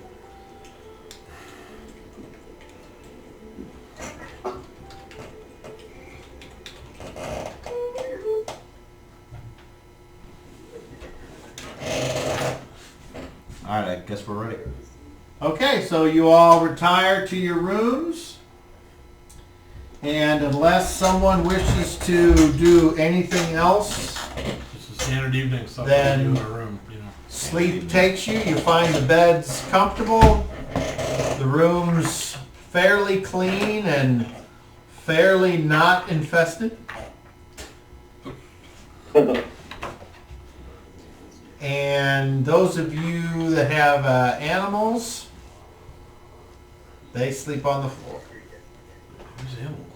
B: Alright, I guess we're ready.
C: Okay, so you all retire to your rooms. And unless someone wishes to do anything else,
A: Just a standard evening stuff
C: Then-
A: we do in our room, you know.
C: sleep takes you. You find the beds comfortable, the rooms fairly clean and fairly not infested. And those of you that have animals, they sleep on the floor.
A: Where's the animals?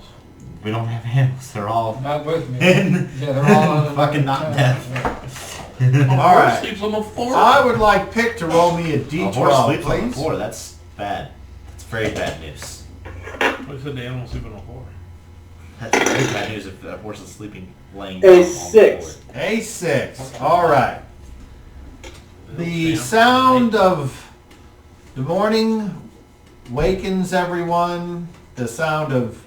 B: We don't have animals. They're all
E: Not with me.
B: in
E: Yeah, they're all on
B: fucking
E: another
B: Notnef.
C: All right.
A: Sleeps on the floor.
C: I would like Pick to roll me a
B: A horse
C: D12,
B: sleeps on the
C: please.
B: floor. That's bad. That's very bad news.
A: I said the animal sleeping on the floor.
B: That's very bad news if a horse is sleeping laying down on
F: A
B: the
F: 6.
B: floor.
C: A6. All right. The sound of the morning wakens everyone. The sound of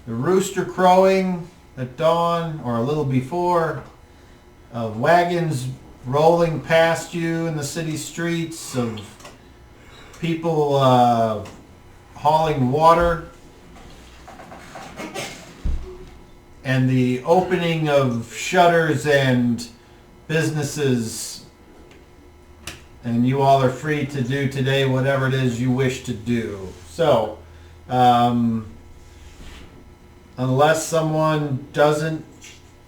C: the rooster crowing at dawn or a little before, of wagons rolling past you in the city streets, of people hauling water, and the opening of shutters and businesses, and you all are free to do today whatever it is you wish to do. So, unless someone doesn't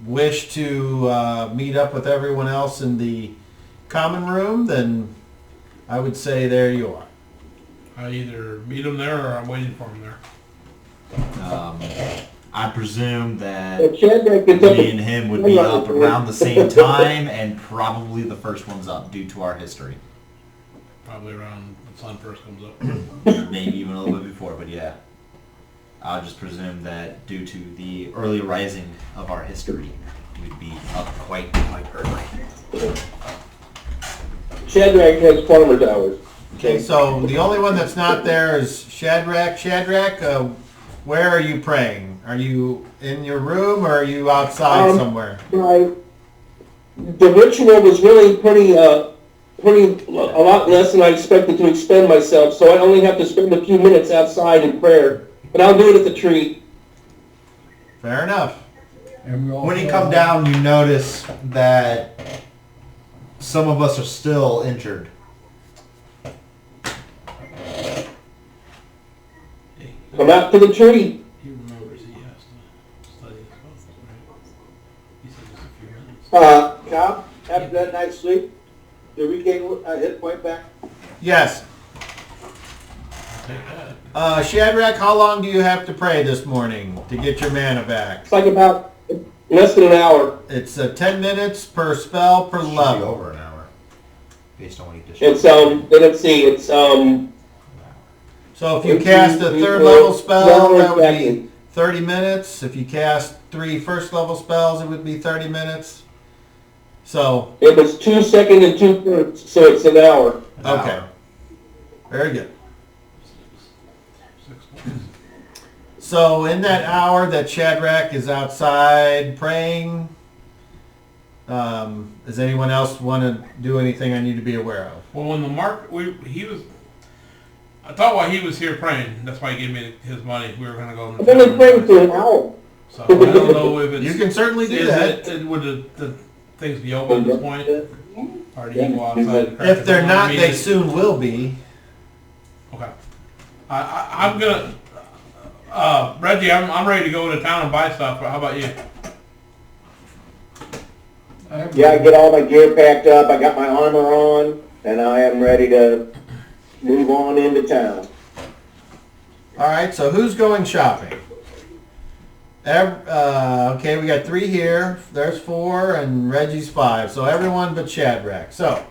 C: wish to meet up with everyone else in the common room, then I would say there you are.
A: I either meet him there or I'm waiting for him there.
B: I presume that
F: If Shadrach gets up
B: me and him would be up around the same time, and probably the first one's up due to our history.
A: Probably around the sun first comes up.
B: Maybe even a little bit before, but yeah. I'll just presume that due to the early rising of our history, we'd be up quite early.
F: Shadrach has farmer's hours.
C: Okay, so the only one that's not there is Shadrach. Shadrach, where are you praying? Are you in your room or are you outside somewhere?
F: The ritual was really pretty a lot less than I expected to expend myself, so I only have to spend a few minutes outside in prayer. But I'll do it at the tree.
C: Fair enough.
E: And we
B: When you
E: also-
B: come down, you notice that some of us are still injured.
F: Come out to the tree.
A: He remembers he has to study his book, right? He said just a few minutes.
G: Cobb, after that night's sleep, did we gain a hit point back?
C: Yes.
A: Take that.
C: Shadrach, how long do you have to pray this morning to get your mana back?
F: It's like about less than an hour.
C: It's 10 minutes per spell per
H: Should be
C: level.
H: over an hour, based on what you just.
F: It's let's see, it's
C: So if you cast a third level spell, that would be 30 minutes. If you cast 3 first level spells, it would be 30 minutes. So,
F: it was 2 seconds and 2 thirds, so it's an hour.
C: okay. Very good.
A: 6 points.
C: So in that hour that Shadrach is outside praying, does anyone else want to do anything I need to be aware of?
A: Well, when the I thought while he was here praying, that's why he gave me his money. We were going to go.
F: I've only prayed for an hour.
A: So I don't know if it's.
C: You can certainly do
A: is
C: that.
A: Would the things be open at this point? Or do you go outside? and crack
C: If
A: the
C: they're
A: door?
C: not,
A: I mean,
C: they soon will be.
A: Okay. I'm gonna. Reggie, I'm ready to go to town and buy stuff. But how about you?
F: Yeah, I get all my gear packed up, I got my armor on, and I am ready to move on into town.
C: All right, so who's going shopping? Okay, we got 3 here. There's 4, and Reggie's 5. So everyone but Shadrach. So,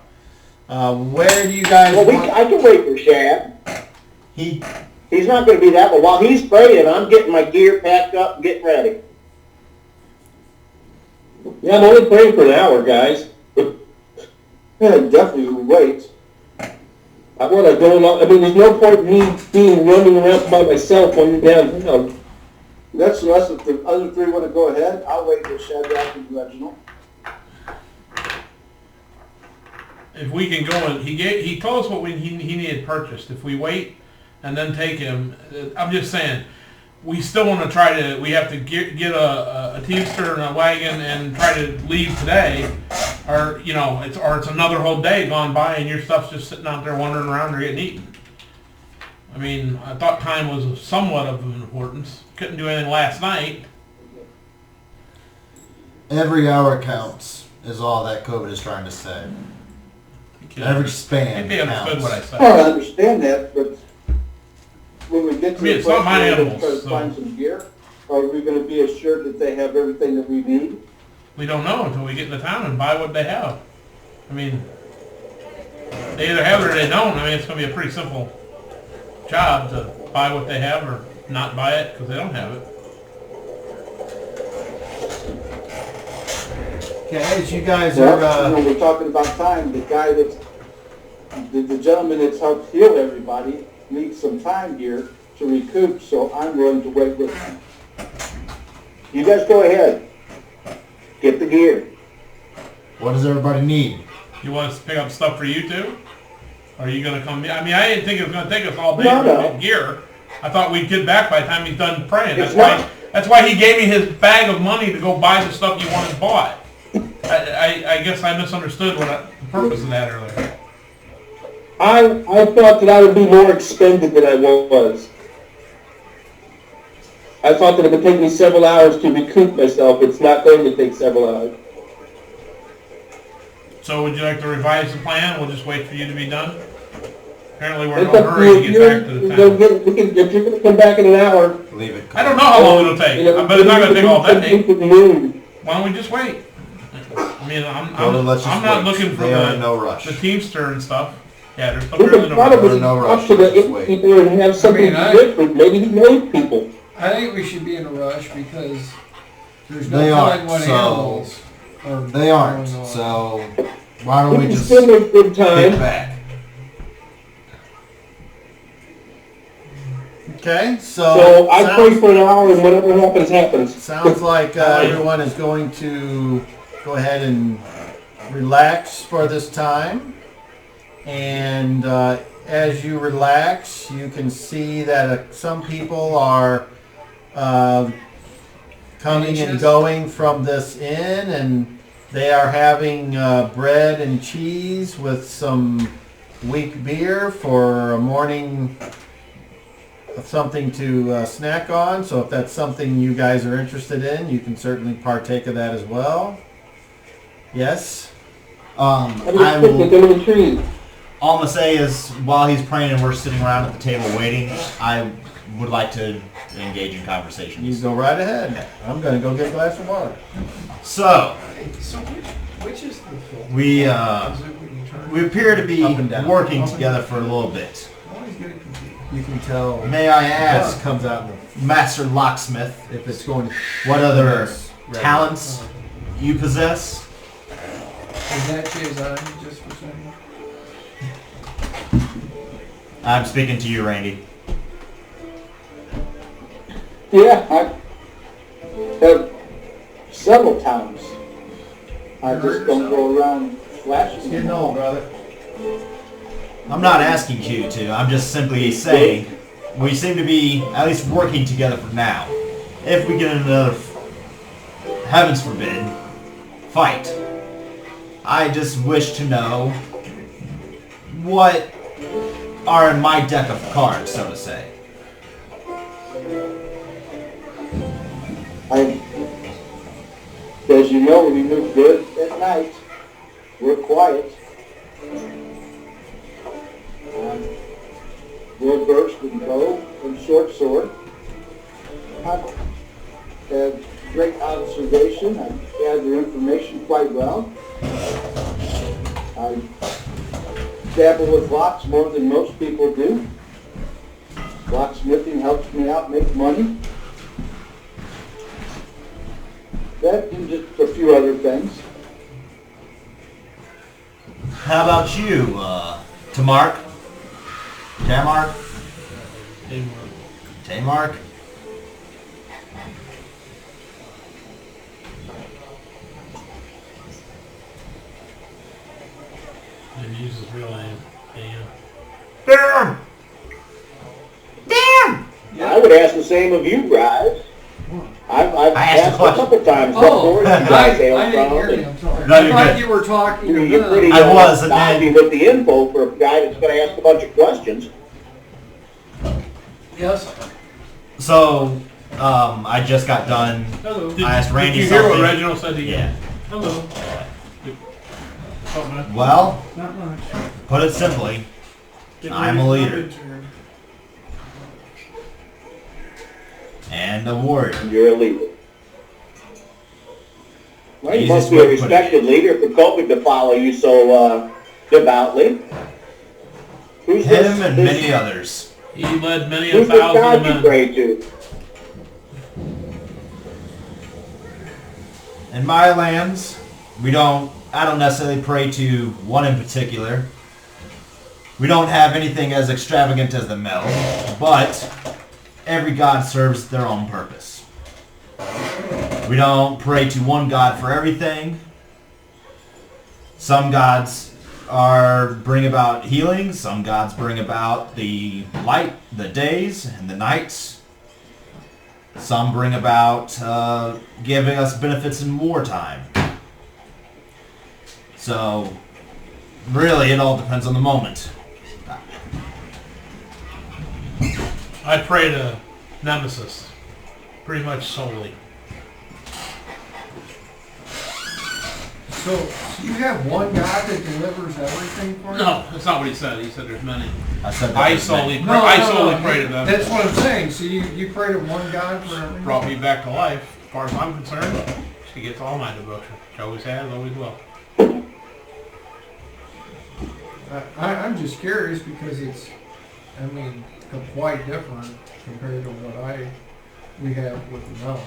C: where do you guys
F: Well,
C: want...
F: I can wait for Shad.
B: He
F: He's not going to be that, but while he's praying, I'm getting my gear packed up and getting ready. Yeah, I'm only praying for an hour, guys.
G: Yeah, definitely wait.
F: I want to go along. I mean, there's no point in me being running around by myself when you're downtown.
G: That's unless if the other 3 want to go ahead, I'll wait for Shadrach and Reginald.
A: If we can go and he told us what he needed purchased. If we wait and then take him, I'm just saying, we still want to try to. We have to get a teamster and a wagon and try to leave today, or it's another whole day gone by and your stuff's just sitting out there wandering around or getting eaten. I mean, I thought time was somewhat of importance. Couldn't do anything last night.
H: Every hour counts, is all that COVID is trying to say. Every span
A: Maybe understood
H: counts.
A: what I said.
G: Well, I understand that, but when we get to
A: I mean,
G: the
A: it's not
G: place
A: my
G: where we're
A: animals,
G: going to
A: so-
G: find some gear, are we going to be assured that they have everything that we need?
A: We don't know until we get into town and buy what they have. I mean, they either have it or they don't. I mean, it's going to be a pretty simple job to buy what they have or not buy it because they don't have it.
C: Okay, as you guys
G: Well,
C: are,
G: we're talking about time. The guy that's, the gentleman that's helped heal everybody needs some time here to recoup, so I'm willing to wait with him.
F: You guys go ahead. Get the gear.
H: What does everybody need?
A: You want us to pick up stuff for you too? Or are you going to come? I mean, I didn't think it was going to take us all day
F: No,
A: to
F: no.
A: get gear. I thought we'd get back by the time he's done praying.
F: It's not.
A: That's why he gave me his bag of money to go buy the stuff you wanted bought. I guess I misunderstood the purpose of that earlier.
F: I thought that I would be more expended than I was. I thought that it would take me several hours to recoup myself. It's not going to take several hours.
A: So would you like to revise the plan? We'll just wait for you to be done? Apparently we're in
F: It's
A: no
F: up to
A: hurry to
F: you.
A: get back to the
F: If
A: town.
F: you're going to come back in an hour,
H: Leave it.
A: I don't know how long it'll take, but it's not going to take all day.
F: Noon.
A: Why don't we just wait? I mean,
H: Well, let's just
A: I'm not
H: wait.
A: looking for
H: They are in no rush.
A: the Teamster and stuff. Yeah, there's
F: We
A: apparently
F: could
A: no
F: probably
H: no
F: talk
H: rush.
F: to the
H: Just wait.
F: people and have something
E: I mean,
F: different. Maybe he knows people.
E: I think we should be in a rush because there's no
H: They
E: telling
H: aren't,
E: what
H: so-
E: animals are
H: They aren't.
E: going on.
H: So why don't
F: We
H: we
F: can
H: just
F: still
H: get
F: make good time.
H: back?
C: okay,
F: So I pray for an hour and whatever happens, happens.
C: sounds like everyone is going to go ahead and relax for this time. And as you relax, you can see that some people are coming and going from this inn, and they are having bread and cheese with some weak beer for a morning, something to snack on. So if that's something you guys are interested in, you can certainly partake of that as well. Yes?
F: I
B: I
F: was
B: will.
F: picking in the trees.
B: All I'm gonna say is, while he's praying and we're sitting around at the table waiting, I would like to engage in
C: You
B: conversations.
C: go right ahead. I'm going to go get a glass of water.
B: So
E: So which is the film?
B: we we appear to be
C: Up and down.
B: working together for a little bit.
E: I'm always getting confused.
C: You can tell
B: May I
C: as
B: ask,
C: comes out
B: Master Locksmith,
C: if it's going to
B: what other
C: Ready.
B: talents you possess?
E: Is that Chazine, just for saying?
B: I'm speaking to you, Randy.
G: Yeah, I have several times. I just don't go around flashing
C: You
G: them
C: know,
G: all.
C: brother.
B: I'm not asking you to. I'm just simply saying we seem to be at least working together for now. If we get in another, heavens forbid, fight, I just wish to know what are in my deck of cards, so to say.
G: As you know, we move good at night. We're quiet. We'll burst and bow and short sword. I have great observation. I gather information quite well. I dabble with locks more than most people do. Locksmithing helps me out make money. That and just a few other things.
B: How about you, Tamark? Tamark? Tamark?
A: Didn't use his real name. Damn.
B: Damn! Damn!
F: I would ask the same of you guys. I've
B: I asked
F: asked
B: a
F: a couple times
E: Oh,
F: before. You
E: I
F: guys hail
E: didn't hear
F: from.
E: you, I'm sorry.
B: No,
E: I
B: you're
E: thought
B: good.
E: you were talking to
F: You're pretty
E: them.
B: I was, and
F: dodgy
B: then-
F: with the info for a guy that's going to ask a bunch of questions.
E: Yes?
B: So, I just got done.
A: Hello.
B: I asked Randy
A: Did you hear what
B: something.
A: Reginald said to you?
B: Yeah.
A: Hello. Oh, man.
B: Well,
A: Not much.
B: put it simply,
A: Getting
B: I'm
A: ready
B: a
A: for my
B: leader.
A: midterm.
B: and a warrior.
F: You're a leader. Well, you must be a respected leader for COVID to follow you so devoutly. Who's
B: Him and many others.
A: He led many a
F: Who's the
A: thousand
F: God you
A: men.
F: pray to?
B: In my lands, I don't necessarily pray to one in particular. We don't have anything as extravagant as the Mel, but every god serves their own purpose. We don't pray to one god for everything. Some gods bring about healing, some gods bring about the light, the days, and the nights. Some bring about giving us benefits in wartime. So, really, it all depends on the moment.
A: I pray to Nemesis, pretty much solely.
E: So you have one God that delivers everything for you?
A: No, that's not what he said. He said there's many.
B: I said that
A: I
B: there's
A: solely
B: many.
A: pray, pray to them.
E: That's what I'm saying. So you pray to one God for everything?
A: Brought me back to life. As far as I'm concerned, she gets all my devotion. She always has, always will.
E: I'm just curious because it's, quite different compared to what we have with the Mel.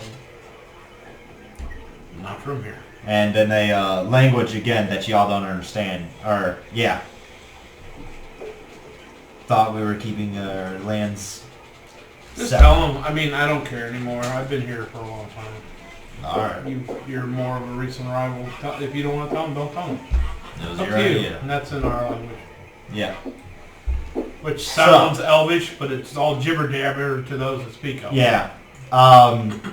A: Not from here.
B: And in a language, again, that y'all don't understand. Or, yeah. Thought we were keeping our lands
A: Just
B: separate.
A: tell them. I don't care anymore. I've been here for a long time.
B: Alright.
A: You're more of a recent arrival. If you don't want to tell them, don't tell them.
B: It was
A: Up
B: your
A: to you.
B: idea.
A: And that's in our language.
B: Yeah.
A: Which sounds Elvish, but it's all jibber jabber to those that speak Elvish.
B: Yeah.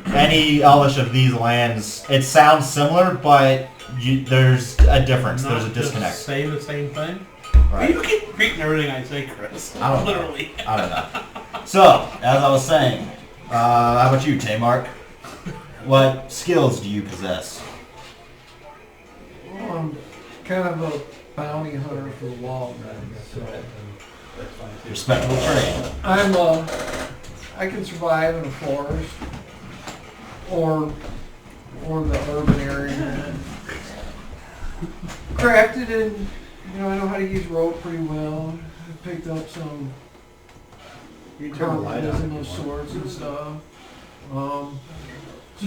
B: Any Elvish of these lands, it sounds similar, but there's a difference. There's a disconnect.
A: Just say the same thing.
B: Right.
A: You keep repeating everything I say, Chris.
B: I don't know.
A: Literally.
B: I don't know. So, as I was saying, how about you, Tamark? What skills do you possess?
E: Well, I'm kind of a bounty hunter for the law, so
B: Respectable trade.
E: I can survive in a forest or the urban area. Crafted in, I know how to use rope pretty well. I picked up some mechanism of sorts and stuff. Was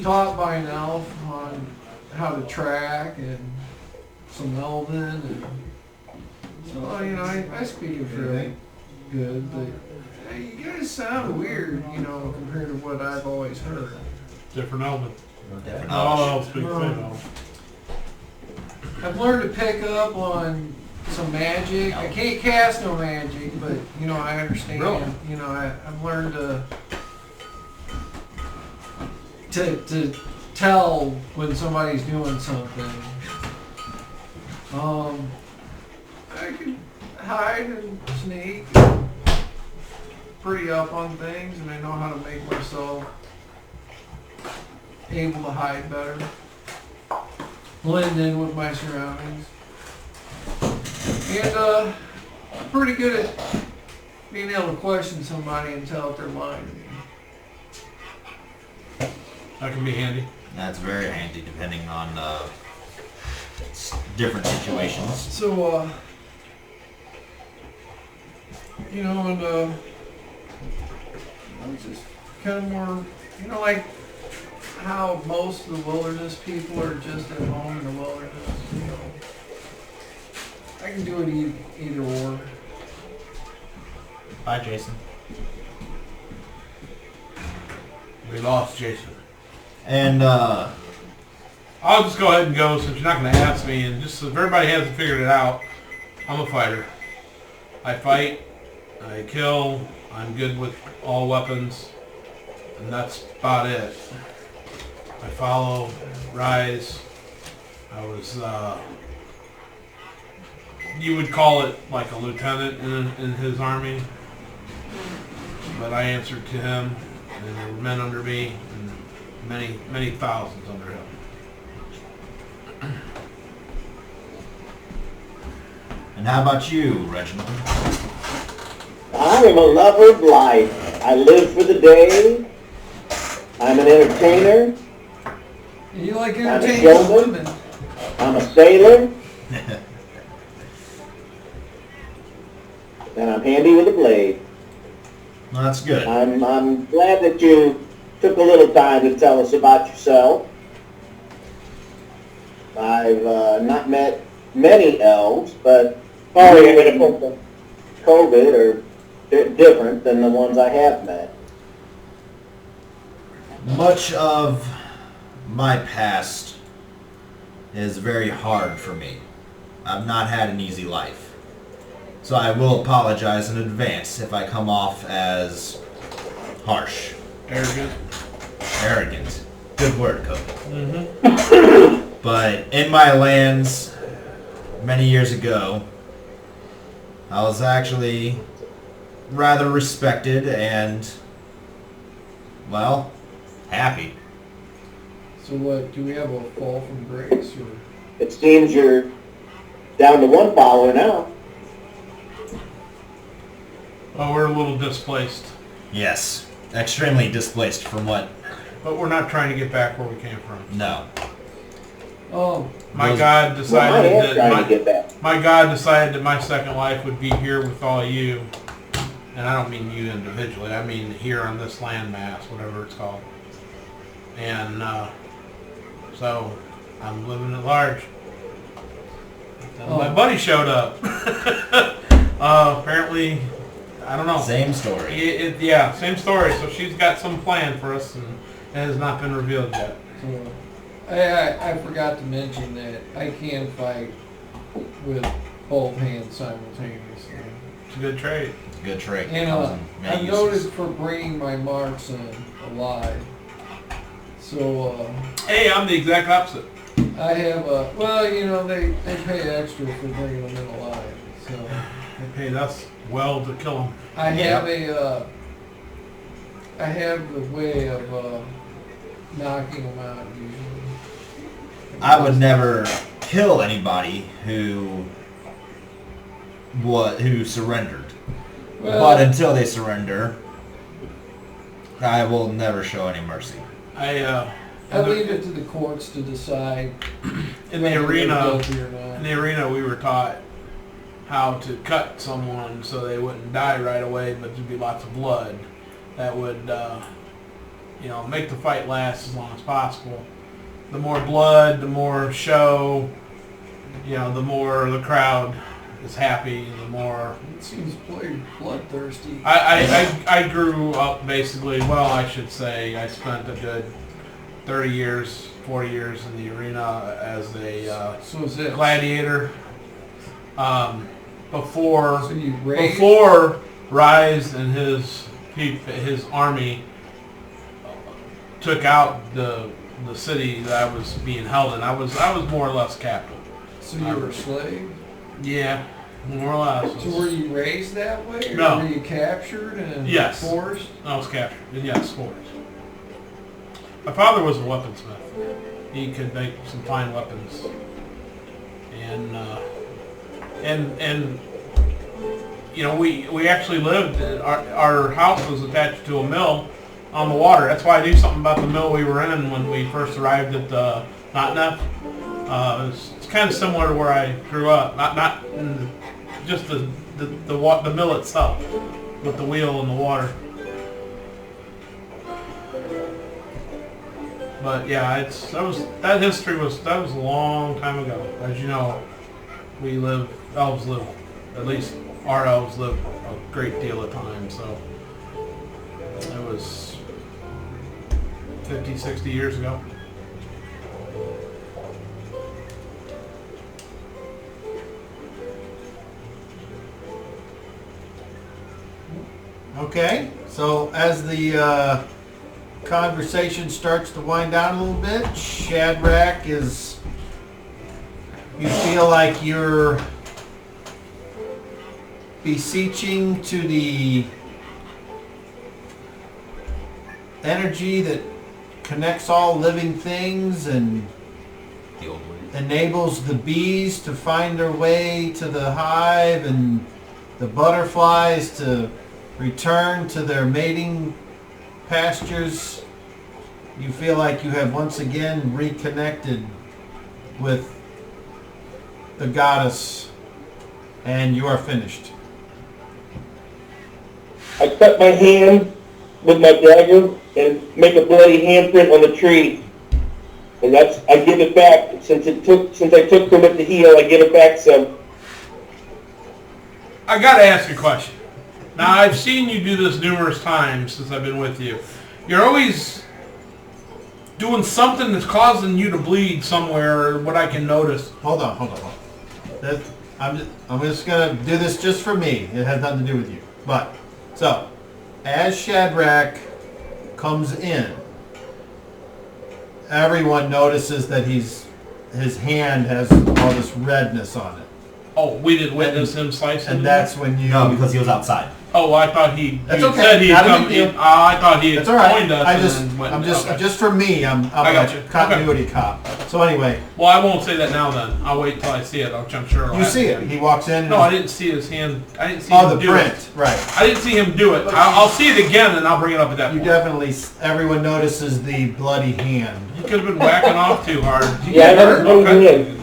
E: taught by an elf on how to track and some elven, and so I speak it fairly good, but you guys sound weird, compared to what I've always heard.
A: Different Elven.
B: Different
A: All
B: Elvish.
A: elves speak the same Elven.
E: I've learned to pick up on some magic. I can't cast no magic, but I understand.
A: Really?
E: I've learned to tell when somebody's doing something. I can hide and sneak, pretty up on things, and I know how to make myself able to hide better, blend in with my surroundings, and I'm pretty good at being able to question somebody and tell if they're lying to me.
A: That can be handy.
B: That's very handy depending on different situations.
E: So, I'm just kind of more, like how most of the wilderness people are just at home in the wilderness, I can do it either or.
B: Bye, Jason.
A: We lost Jason.
B: And,
A: I'll just go ahead and go since you're not going to ask me, and just so everybody hasn't figured it out, I'm a fighter. I fight, I kill, I'm good with all weapons, and that's about it. I follow Rise. I was, you would call it like a lieutenant in his army, but I answered to him, and there were men under me, and many, many thousands under him.
B: and how about you, Reginald?
F: I am a lover of life. I live for the day. I'm an entertainer.
E: You like
F: I'm a
E: entertaining
F: showman.
E: women.
F: I'm a sailor, and I'm handy with a blade.
B: Well, that's good.
F: I'm glad that you took a little time to tell us about yourself. I've not met many elves, but COVID are different than the ones I have met.
B: Much of my past is very hard for me. I've not had an easy life. So I will apologize in advance if I come off as harsh. Arrogant. Good word, Cody.
A: Mm-hmm.
B: But in my lands, many years ago, I was actually rather respected and, well, happy.
E: So what, do we have a fall from grace, or?
F: It seems you're down to one follower now.
A: Well, we're a little displaced,
B: Yes, extremely displaced from what?
A: but we're not trying to get back where we came from.
B: No.
E: Oh,
A: My
B: Those-
A: God
F: Well, I
A: decided
F: am trying to
A: that
F: get back.
A: my God decided that my second life would be here with all of you, and I don't mean you individually. I mean here on this landmass, whatever it's called. And so I'm living at large. And my buddy showed up. Apparently, I don't know.
B: Same story.
A: Yeah, same story. So she's got some plan for us, and it has not been revealed yet.
E: so I forgot to mention that I can fight with both hands simultaneously.
A: It's a good trade.
B: Good trait.
E: And
B: Comes in many
E: I'm
B: uses.
E: noted for bringing my marks in alive. So
A: Hey, I'm the exact opposite.
E: I have well, you know, they pay extra for bringing them in alive. So
A: They paid us well to kill them.
E: I have I have the way of knocking them out usually.
B: I would never kill anybody who surrendered.
E: Well,
B: But until they surrender, I will never show any mercy.
E: I leave it to the courts to decide
A: in the
E: whether they're
A: arena.
E: guilty or not.
A: In the arena, we were taught how to cut someone so they wouldn't die right away, but there'd be lots of blood that would, make the fight last as long as possible. The more blood, the more show. The more the crowd is happy. The more.
E: It seems pretty bloodthirsty.
A: I grew up basically. Well, I should say I spent a good 40 years in the arena as a
E: So is it
A: gladiator. Before
E: So you raise?
A: before Rise and his army took out the city that I was being held in, I was more or less captive.
E: So you were a slave?
A: Yeah, more or less.
E: So were you raised that way? Or
A: No.
E: were you captured and
A: Yes.
E: forced?
A: I was captured. Yes, forced. My father was a weaponsmith. He could make some fine weapons, and we actually lived. Our house was attached to a mill on the water. That's why I knew something about the mill we were in when we first arrived at Notnef. It's kind of similar to where I grew up. Not in just the mill itself, with the wheel and the water. But yeah, that history was a long time ago. As you know, elves live, at least our elves live a great deal of time. So it was 50, 60 years ago.
C: Okay, so as the conversation starts to wind down a little bit, Shadrach you feel like you're beseeching to the energy that connects all living things and enables the bees to find their way to the hive and the butterflies to return to their mating pastures you feel like you have once again reconnected with the goddess, and you are finished.
D: I cut my hand with my dagger and make a bloody handprint on the tree. And I give it back. Since I took from it to heal, I give it back some.
A: I gotta ask you a question. Now, I've seen you do this numerous times since I've been with you. You're always doing something that's causing you to bleed somewhere, what I can notice.
C: Hold on. I'm just gonna do this just for me. It has nothing to do with you. But, so, as Shadrach comes in, everyone notices that his hand has all this redness on it.
A: Oh, we didn't witness him slicing.
C: And that's when you...
B: No, because he was outside.
A: Oh, I thought he
C: okay.
A: said he had
C: Not a
A: come
C: big deal.
A: in. I thought he had
C: That's all right.
A: joined us.
C: I'm just for me. I'm
A: I got
C: a
A: you.
C: continuity cop. So anyway,
A: Well, I won't say that now then. I'll wait till I see it, which I'm sure I'll
C: you
A: have
C: see
A: to.
C: it. He walks in.
A: No, I didn't see his hand. I didn't see
C: Oh,
A: him
C: the
A: do
C: print.
A: it.
C: Right.
A: I didn't see him do it. I'll see it again and I'll bring it up at that
C: You
A: point.
C: definitely. Everyone notices the bloody hand.
A: You could have been whacking off too hard.
D: Yeah, I never told
A: Okay.
D: him.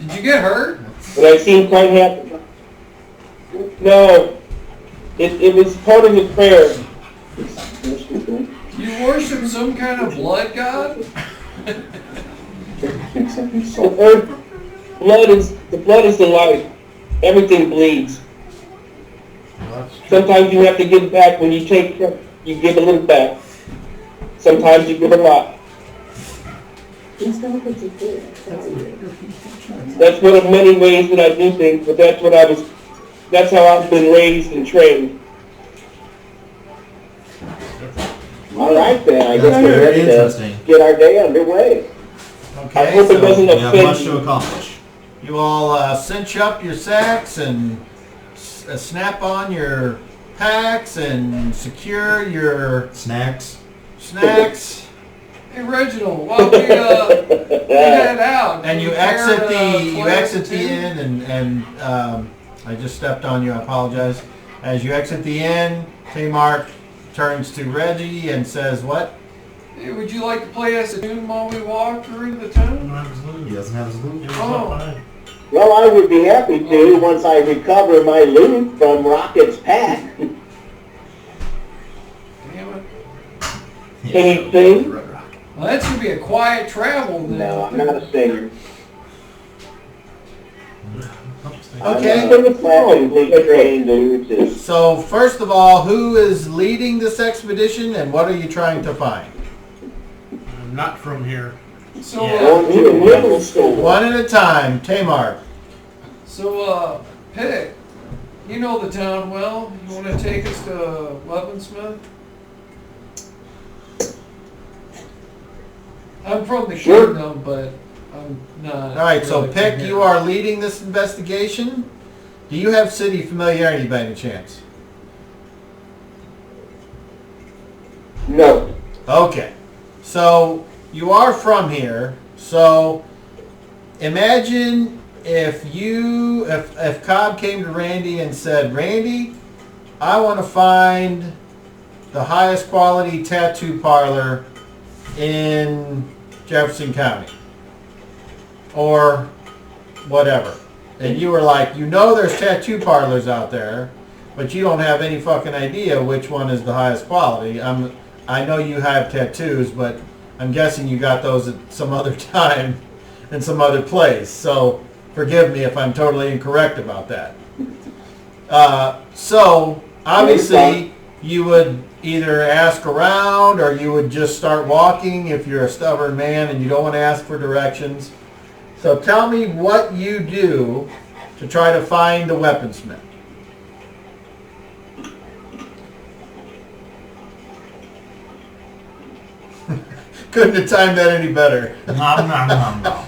E: Did you get hurt?
D: But I seemed quite happy. No. It was part of his prayer.
E: You worship some kind of blood god?
D: The blood is the life. Everything bleeds. Sometimes you have to give back. When you give a little back. Sometimes you give a lot. That's one of many ways that I do things, but that's how I've been raised and trained.
F: All right, then. I guess
B: That's
F: we're
B: very
F: ready
B: interesting.
F: to get our day underway.
C: Okay.
D: I hope it doesn't
B: We have
D: offend
B: much to
D: you.
B: accomplish.
C: You all cinch up your sacks and snap on your packs and secure your
B: Snacks.
C: snacks.
E: Hey Reginald, why don't we head out?
C: And you exit the inn, and I just stepped on you. I apologize. As you exit the inn, Tamar turns to Reggie and says, "What?"
E: Hey, would you like to play us a tune while we walk through the town?
B: He doesn't have his loot.
E: Oh.
F: Well, I would be happy to once I recover my loot from Rocket's pack.
E: Damn it.
F: Anything?
E: Well, that's going to be a quiet travel then.
F: No, I'm not a singer.
C: Okay.
F: I'm not complete trained dude.
C: So first of all, who is leading this expedition, and what are you trying to find?
A: I'm not from here.
E: So,
F: Going to the middle school.
C: One at a time. Tamar.
E: Pick, you know the town well. You want to take us to Weaponsmith? I'm from the
F: Sure.
E: kingdom, but I'm not.
C: All right. So
E: really
C: Pick,
E: from
C: you
E: here.
C: are leading this investigation. Do you have city familiarity by any chance?
F: No.
C: Okay. So you are from here. So imagine if Cobb came to Randy and said, "Randy, I want to find the highest quality tattoo parlor in Jefferson County," or whatever. And you were like, there's tattoo parlors out there, but you don't have any fucking idea which one is the highest quality. I know you have tattoos, but I'm guessing you got those at some other time in some other place. So forgive me if I'm totally incorrect about that. So obviously you would either ask around or you would just start walking if you're a stubborn man and you don't want to ask for directions. So tell me what you do to try to find the weaponsmith. Couldn't have timed that any better.
B: Nom, nom, nom, nom.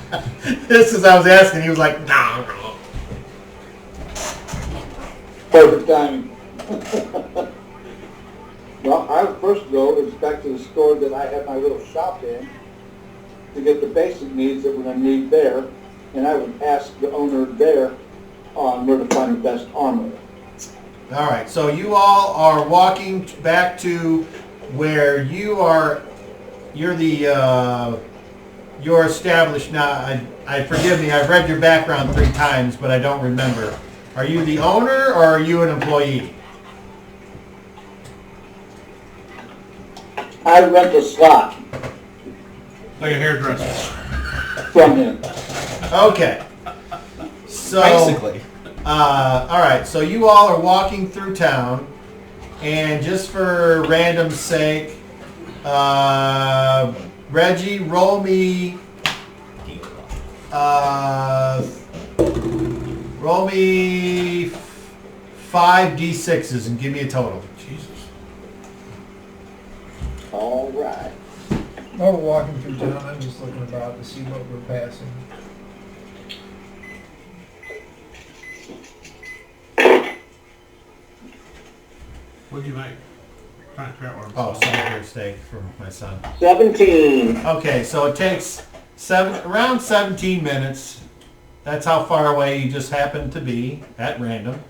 C: Just as I was asking, he was like, "No."
G: Perfect timing. Well, I would first go is back to the store that I had my little shop in to get the basic needs that we're going to need there, and I would ask the owner there on where to find the best armor.
C: All right, so you all are walking back to where you you're you're established now. I forgive me. I've read your background 3 times, but I don't remember. Are you the owner or are you an employee?
F: I rent a slot
A: Like a hairdresser.
F: from him.
C: Okay. So
B: Basically.
C: all right. So you all are walking through town, and just for random's sake, Reggie, roll me. Roll me 5 d6s and give me a total.
A: Jesus.
F: All right.
E: While we're walking through town, I'm just looking about to see what we're passing.
A: What'd you make? Trying to figure out what I'm
C: Oh,
A: saying.
C: cemetery steak for my son.
F: 17.
C: Okay, so it takes around 17 minutes. That's how far away you just happen to be at random.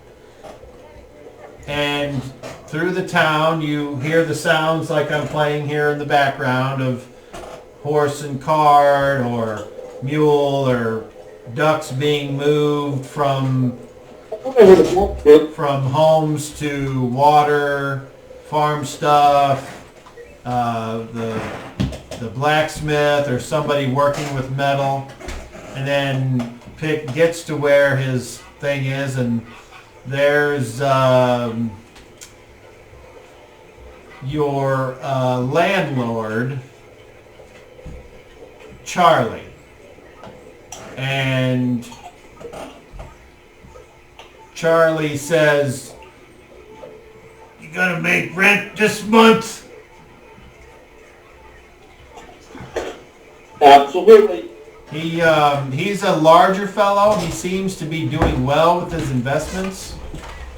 C: And through the town, you hear the sounds like I'm playing here in the background of horse and cart or mule or ducks being moved from homes to water, farm stuff, the blacksmith or somebody working with metal, and then gets to where his thing is, and there's your landlord, Charlie, and Charlie says, "You gotta make rent this month."
F: Absolutely.
C: He's a larger fellow. He seems to be doing well with his investments,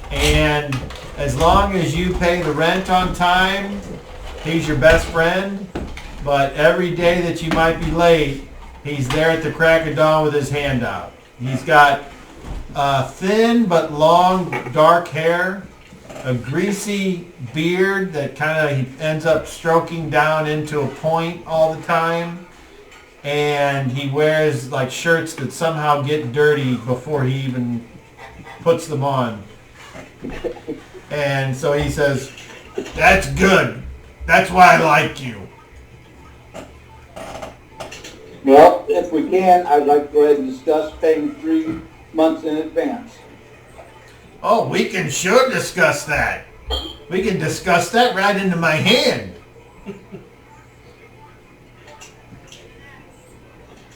C: and as long as you pay the rent on time, he's your best friend. But every day that you might be late, he's there at the crack of dawn with his hand out. He's got thin but long dark hair, a greasy beard that kind of ends up stroking down into a point all the time. And he wears like shirts that somehow get dirty before he even puts them on. And so he says, "That's good. That's why I like you."
G: Well, if we can, I'd like to go ahead and discuss paying 3 months in advance.
C: Oh, we can sure discuss that. We can discuss that right into my hand.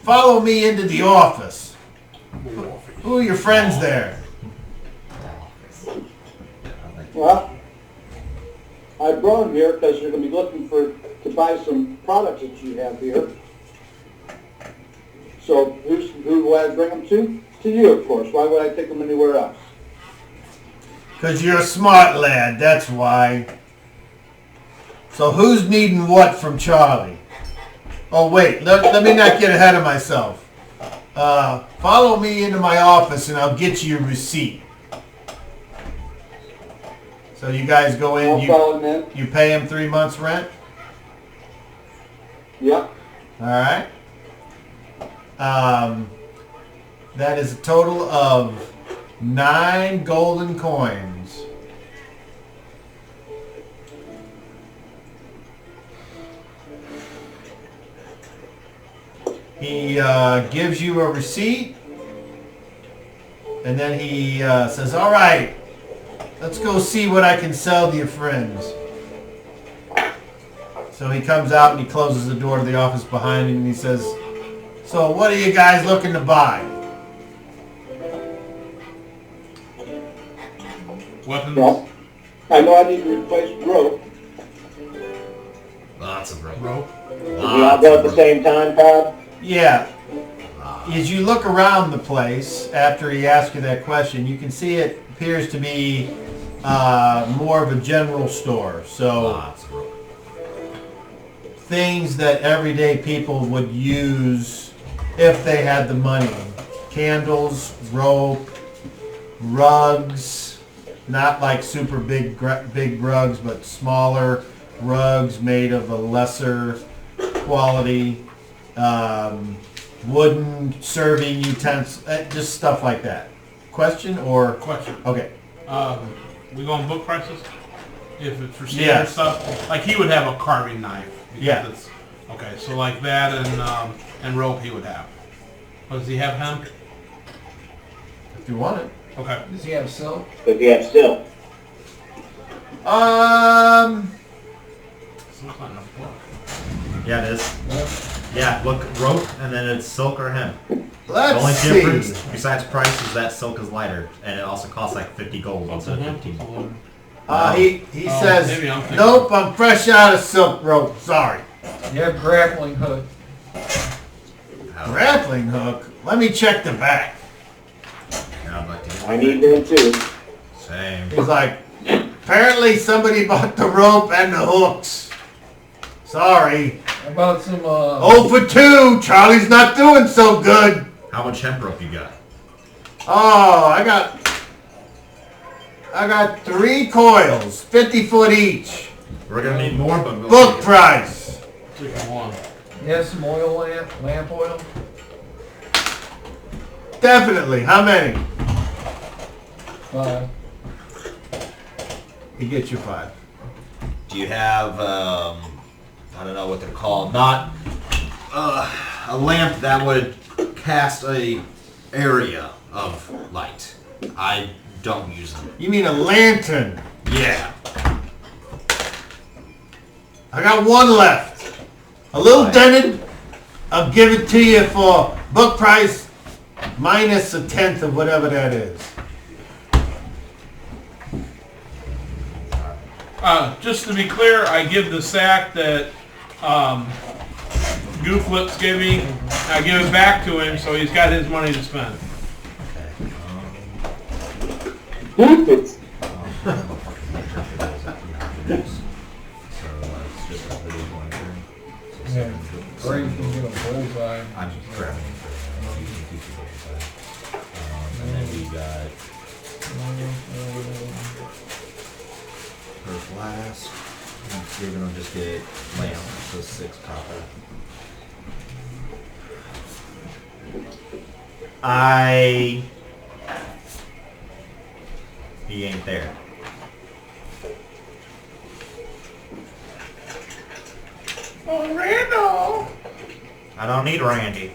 C: Follow me into the office. Who are your friends there?
G: Well, I brought them here because you're going to be looking to buy some products that you have here. So who would I bring them to? To you, of course. Why would I take them anywhere else?
C: Because you're a smart lad, that's why. So who's needing what from Charlie? Oh wait, let me not get ahead of myself. Follow me into my office and I'll get you a receipt. So you guys go in, you pay him 3 months rent?
G: Yep.
C: Alright. That is a total of 9 golden coins. He gives you a receipt, and then he says, "All right, let's go see what I can sell to your friends." So he comes out and he closes the door to the office behind him and he says, "So what are you guys looking to buy?"
A: Weapons.
G: Well, I know I need to replace rope.
B: Lots of rope.
A: Rope.
F: Did we all go at the same time, Todd?
C: Yeah. As you look around the place after he asks you that question, you can see it appears to be more of a general store. So
B: Lots of rope.
C: things that everyday people would use if they had the money. Candles, rope, rugs, not like super big rugs, but smaller rugs made of a lesser quality, wooden serving utensils, just stuff like that. Question or?
A: Question.
C: Okay.
A: We go on book prices? If it's for standard
C: Yes.
A: stuff? Like he would have a carving knife. because
C: Yeah.
A: It's, okay, so like that and rope he would have. Oh, does he have hemp?
C: If you want it.
A: Okay.
E: Does he have silk?
F: If you have still.
A: Some kind of book.
B: Yeah, it is. Yeah, look, rope, and then it's silk or hemp.
C: Let's
B: the only
C: see.
B: difference, besides price, is that silk is lighter, and it also costs like 50 gold instead of 15.
C: He
A: Oh,
C: says,
A: maybe I'm thinking-
C: nope, I'm fresh out of silk rope. Sorry.
E: You have grappling hook.
C: Grappling hook? Let me check the back.
B: Yeah, I'd like to get
F: I need one too.
B: Same.
C: He's like, apparently somebody bought the rope and the hooks. Sorry.
E: How about some,
C: Oh for 2. Charlie's not doing so good.
B: How much hemp rope you got?
C: Oh, I got 3 coils, 50 foot each.
B: We're gonna need more, but we'll
C: Book
B: take it.
C: price.
A: Take one.
E: you have some oil lamp oil?
C: Definitely. How many?
E: 5.
C: He gets you 5.
B: Do you have, I don't know what they're called, not a lamp that would cast a area of light? I don't use them.
C: You mean a lantern?
B: Yeah.
C: I got 1 left. A little dented. I'll give it to you for book price minus 1/10 of whatever that is.
A: Just to be clear, I give the sack that Goof Lips gave me. I give it back to him, so he's got his money to spend.
F: It's
E: Yeah. Or you can get a bullseye.
B: I'm grabbing it. And then we got her flask. You're gonna just get lamp, so 6 copper. He ain't there.
A: Oh, Randall!
B: I don't need Randy.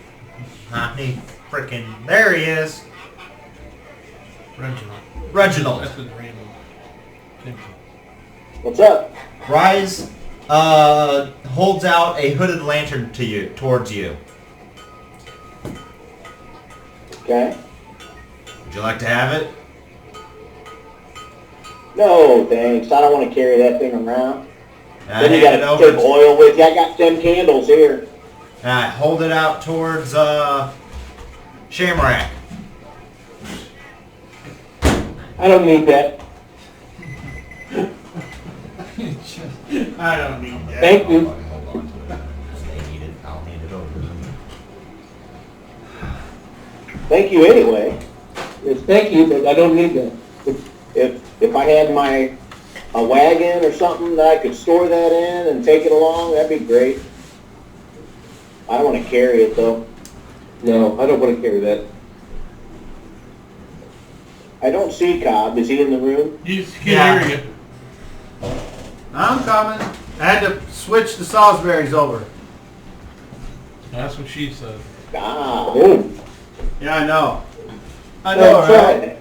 B: I need frickin' there he is.
A: Reginald.
B: Reginald.
A: That's what Randall.
F: What's up?
B: Rise holds out a hooded lantern to you, towards you.
F: Okay.
B: Would you like to have it?
F: No, thanks. I don't want to carry that thing around.
B: I
F: Then you
B: hand it
F: got to
B: over
F: take oil with you. I got 10 candles here.
B: and I hold it out towards Shamrock.
F: I don't need that.
A: I don't need that.
F: Thank you.
B: Hold on to it. They need it. I'll hand it over to them.
F: Thank you anyway. Yes, thank you, but I don't need that. If I had a wagon or something that I could store that in and take it along, that'd be great. I don't want to carry it though. No, I don't want to carry that. I don't see Cobb. Is he in the room?
A: You can't hear you.
C: I'm coming. I had to switch the Salisbury's over.
A: That's what she said.
F: Ah.
C: Yeah, I know. I know,
F: Well,
C: right?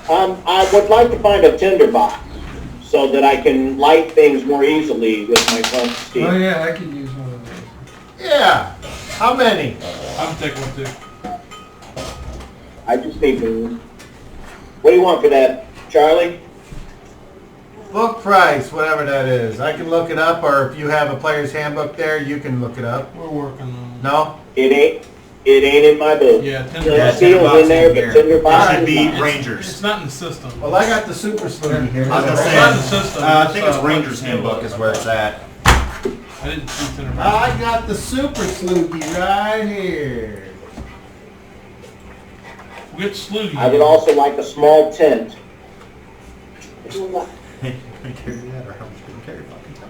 F: I would like to find a tinder box so that I can light things more easily with my front
E: Oh
F: steam.
E: yeah, I could use one of those.
C: Yeah. How many?
A: I'm taking one too.
F: I just need to. What do you want for that, Charlie?
C: Book price, whatever that is. I can look it up, or if you have a player's handbook there, you can look it up.
A: We're working on
C: No?
F: It ain't in my book.
A: it. Yeah,
F: The
A: tinder.
F: seal's in there, but tinder
B: It
F: box
B: should
F: is
B: be
F: not.
A: It's
B: Rangers.
A: not in the system.
C: Well, I got the super slurry here.
B: I was gonna
A: It's
B: say,
A: not in the system.
B: I think it's
A: It's,
B: Rangers handbook is where it's at.
A: I didn't see tinder.
C: I got the super sloogie right here.
A: We'll get Sloogie.
F: I would also like a small tent.
B: Can we carry that, or how much can we carry? Fucking time?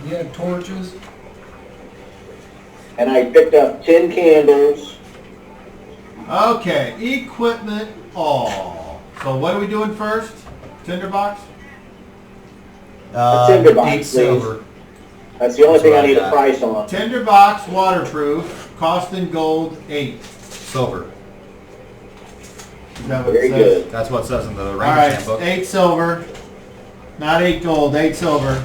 E: You had torches?
F: And I picked up 10 candles.
C: Okay, equipment all. So what are we doing first? Tinderbox?
F: A tinderbox,
B: 8
F: please.
B: silver.
F: That's the only
B: That's
F: thing
B: what
F: I need
B: I
F: a
B: got.
F: price on.
C: Tinderbox, waterproof, cost in gold, 8.
B: Silver.
C: Is that what
F: Very
C: it says?
F: good.
B: That's what it says in the
C: All
B: Ranger's
C: right,
B: Handbook.
C: 8 silver. Not 8 gold, 8 silver.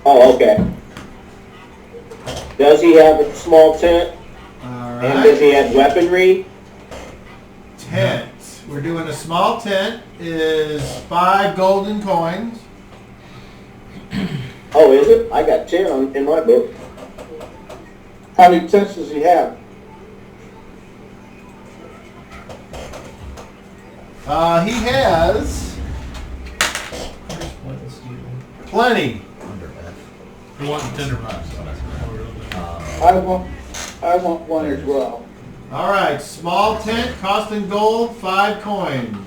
F: Oh, okay. Does he have a small tent?
C: All
F: And does
C: right.
F: he have weaponry?
C: Tent. We're doing a small tent. Is 5 golden coins.
F: Oh, is it? I got 10 in my book.
G: How many tents does he have?
C: He has plenty.
A: You want the tinderbox.
G: I want one as well.
C: All right, small tent, cost in gold, 5 coins.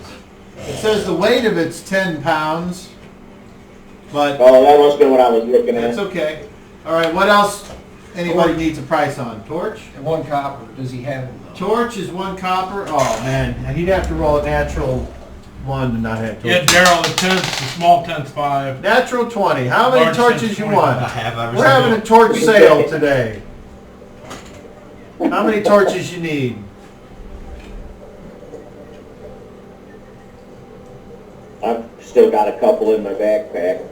C: It says the weight of it's 10 pounds, but
F: Oh, that must have been what I was looking
C: that's
F: at.
C: okay. All right, what else anybody needs a price on? Torch?
E: And 1 copper. Does he have them though?
C: Torch is 1 copper. Oh man, he'd have to roll a natural 1 to not have torch.
A: Yeah, Daryl, the tent's, the small tent's 5.
C: Natural 20. How many
A: Large
C: torches
A: tent's
C: you
A: 20.
C: want?
B: I have every
C: We're having a
B: single-
C: torch sale today. How many torches you need?
F: I've still got a couple in my backpack.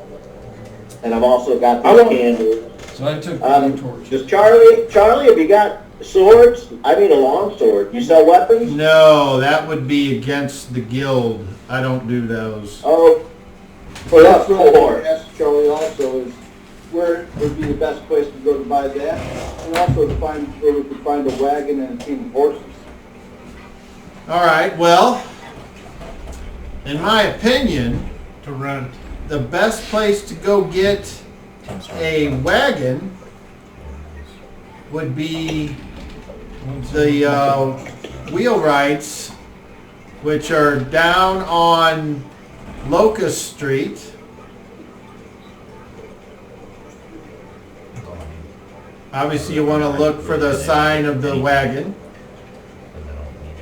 F: And I've also got
G: I
F: these
G: want-
F: candles.
E: So I took 2 torches.
F: Does Charlie, have you got swords? I need a long sword. You sell weapons?
C: No, that would be against the guild. I don't do those.
F: Oh,
G: Well, that's what I
F: Or-
G: want to ask Charlie also is where would be the best place to go to buy that? And also to find where we could find a wagon and a team of horses.
C: All right, well, in my opinion,
A: To rent.
C: the best place to go get a wagon would be the wheelwrights, which are down on Locust Street. Obviously, you want to look for the sign of the wagon.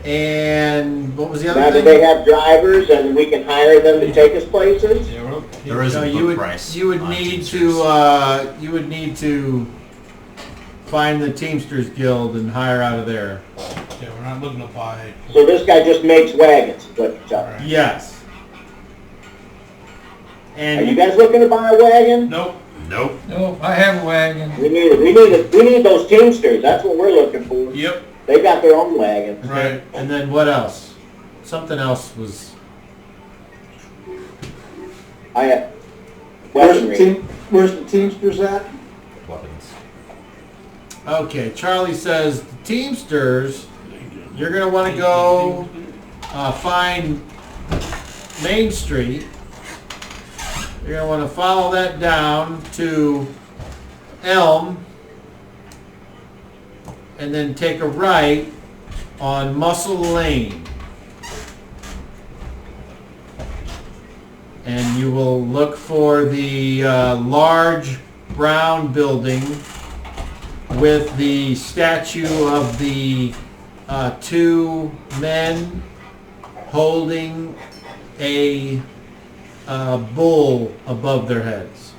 C: And what was the
F: now
C: other
F: do they
C: thing?
F: have drivers and we can hire them to take us places?
A: Yeah, well,
B: There is
C: No,
B: a
C: you
B: book
C: would
B: price.
C: you would
B: on
C: need
B: Teamsters.
C: to find the Teamsters Guild and hire out of there.
A: yeah, we're not looking to buy.
F: So this guy just makes wagons, is what you're telling me.
C: Yes.
F: Are you
C: And
F: guys looking to buy a wagon?
A: Nope.
B: Nope.
E: No, I have a wagon.
F: We need those Teamsters. That's what we're looking for.
A: Yep.
F: They got their own wagon.
A: Right.
C: and then what else? Something else was.
F: I have
G: Where's the
F: weaponry.
G: where's the Teamsters at?
B: Weapons.
C: Okay, Charlie says the Teamsters. You're gonna want to go find Main Street. You're gonna want to follow that down to Elm, and then take a right on Muscle Lane. And you will look for the large brown building with the statue of the 2 men holding a bull above their heads.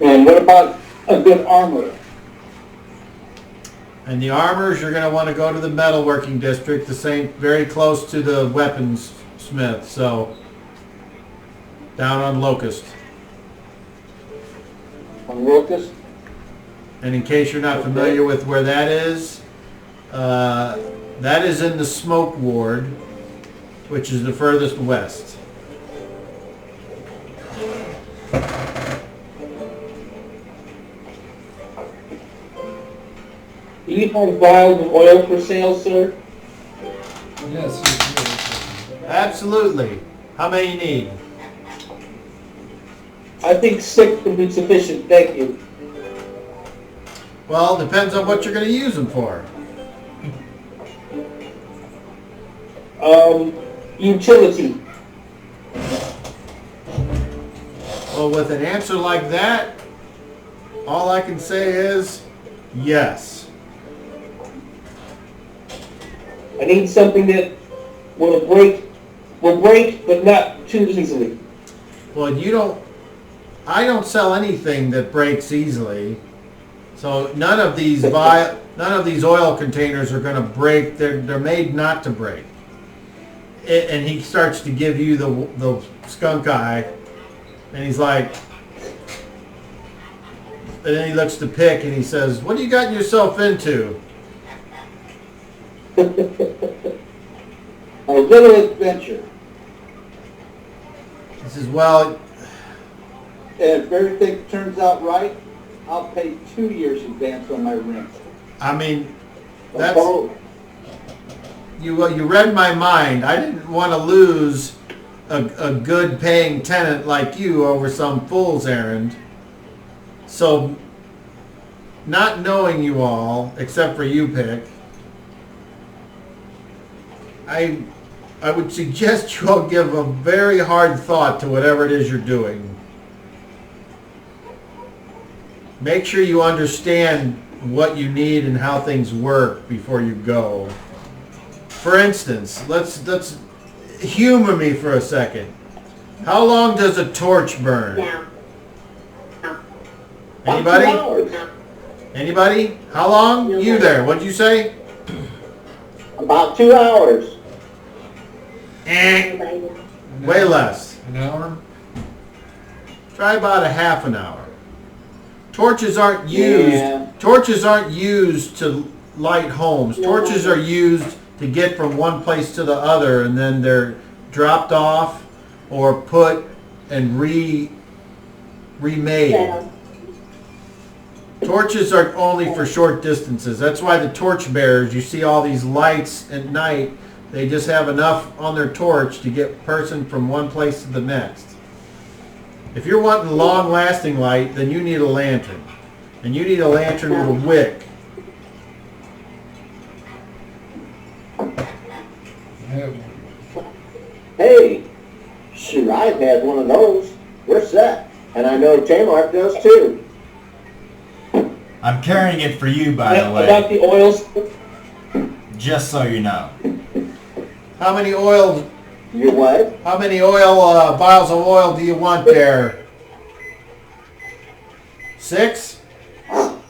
G: And what about a good armor?
C: And the armors, you're going to want to go to the metalworking district, the same, very close to the weapons smith. So down on Locust.
G: On Locust?
C: And in case you're not familiar with where that is in the Smoke Ward, which is the furthest west.
D: Do you have vials of oil for sale, sir?
E: Yes.
C: Absolutely. How many you need?
D: I think 6 would be sufficient, thank you.
C: Well, depends on what you're going to use them for.
D: Utility.
C: Well, with an answer like that, all I can say is yes.
D: I need something that will break, but not too easily.
C: Well, I don't sell anything that breaks easily. So none of these oil containers are going to break. They're made not to break. And he starts to give you the skunk eye, and he's like, and then he looks to Pick and he says, "What have you gotten yourself into?"
G: A little adventure.
C: He says, "Well,
G: And if everything turns out right, I'll pay 2 years advance on my rent.
C: I mean,
G: That's
C: that's you read my mind. I didn't want to lose a good paying tenant like you over some fool's errand. So, not knowing you all, except for you, Pick, I would suggest you all give a very hard thought to whatever it is you're doing. Make sure you understand what you need and how things work before you go. For instance, let's humor me for a second. How long does a torch burn? Anybody?
D: About 2 hours.
C: Anybody? How long? You there? What'd you say?
D: About 2 hours.
C: Way less.
E: An hour?
C: Try about a half an hour. Torches aren't used.
D: Yeah.
C: Torches aren't used to light homes. Torches are used to get from one place to the other, and then they're dropped off or put and remade. Torches are only for short distances. That's why the torch bearers, you see all these lights at night, they just have enough on their torch to get a person from one place to the next. If you're wanting long-lasting light, then you need a lantern. And you need a lantern with a wick.
E: I have one.
F: Hey, sure, I've had one of those. We're set. And I know Tamar does too.
B: I'm carrying it for you, by the
D: About
B: way,
D: the oils.
B: just so you know.
C: How many oil
F: You what?
C: vials of oil do you want there? 6?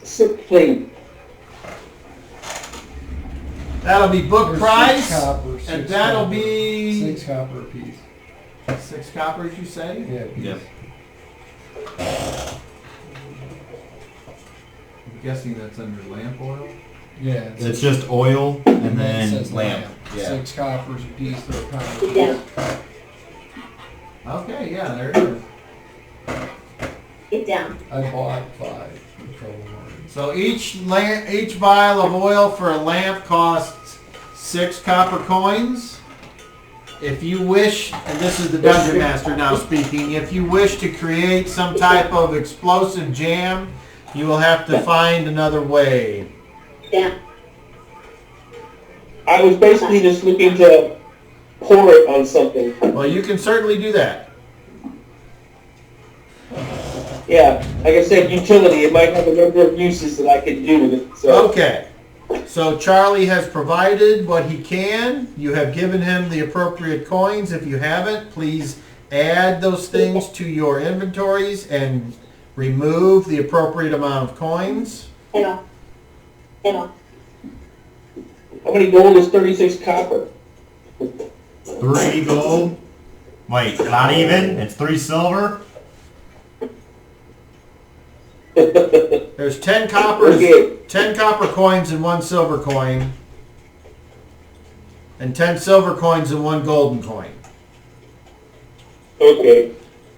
D: 6, please.
C: That'll be book
E: There's
C: price,
E: 6 copper,
C: and
E: 6
C: that'll
E: copper,
C: be
E: 6 copper a piece.
C: 6 coppers, you say?
E: Yeah, a piece.
B: Yep.
C: I'm guessing that's under lamp oil.
E: Yeah,
B: It's just oil and
E: it
B: then
E: says
B: lamp. Yeah.
E: 6 coppers a piece. They're kind of
D: Yeah.
C: Okay, yeah, there it is.
D: Get down.
E: I bought 5 from Trouble Martin.
C: So each vial of oil for a lamp costs 6 copper coins. If you wish, and this is the Dungeon Master now speaking, if you wish to create some type of explosive jam, you will have to find another way.
D: Yeah. I was basically just looking to pour it on something.
C: Well, you can certainly do that.
D: Yeah, like I said, utility. It might have a number of uses that I could do with it. So.
C: Okay. So Charlie has provided what he can. You have given him the appropriate coins. If you haven't, please add those things to your inventories and remove the appropriate amount of coins.
D: How many gold is 36 copper?
B: 3 gold. Wait, not even? It's 3 silver?
C: There's 10 coppers,
D: Okay.
C: 10 copper coins and 1 silver coin, and 10 silver coins and 1 golden coin.
D: Okay.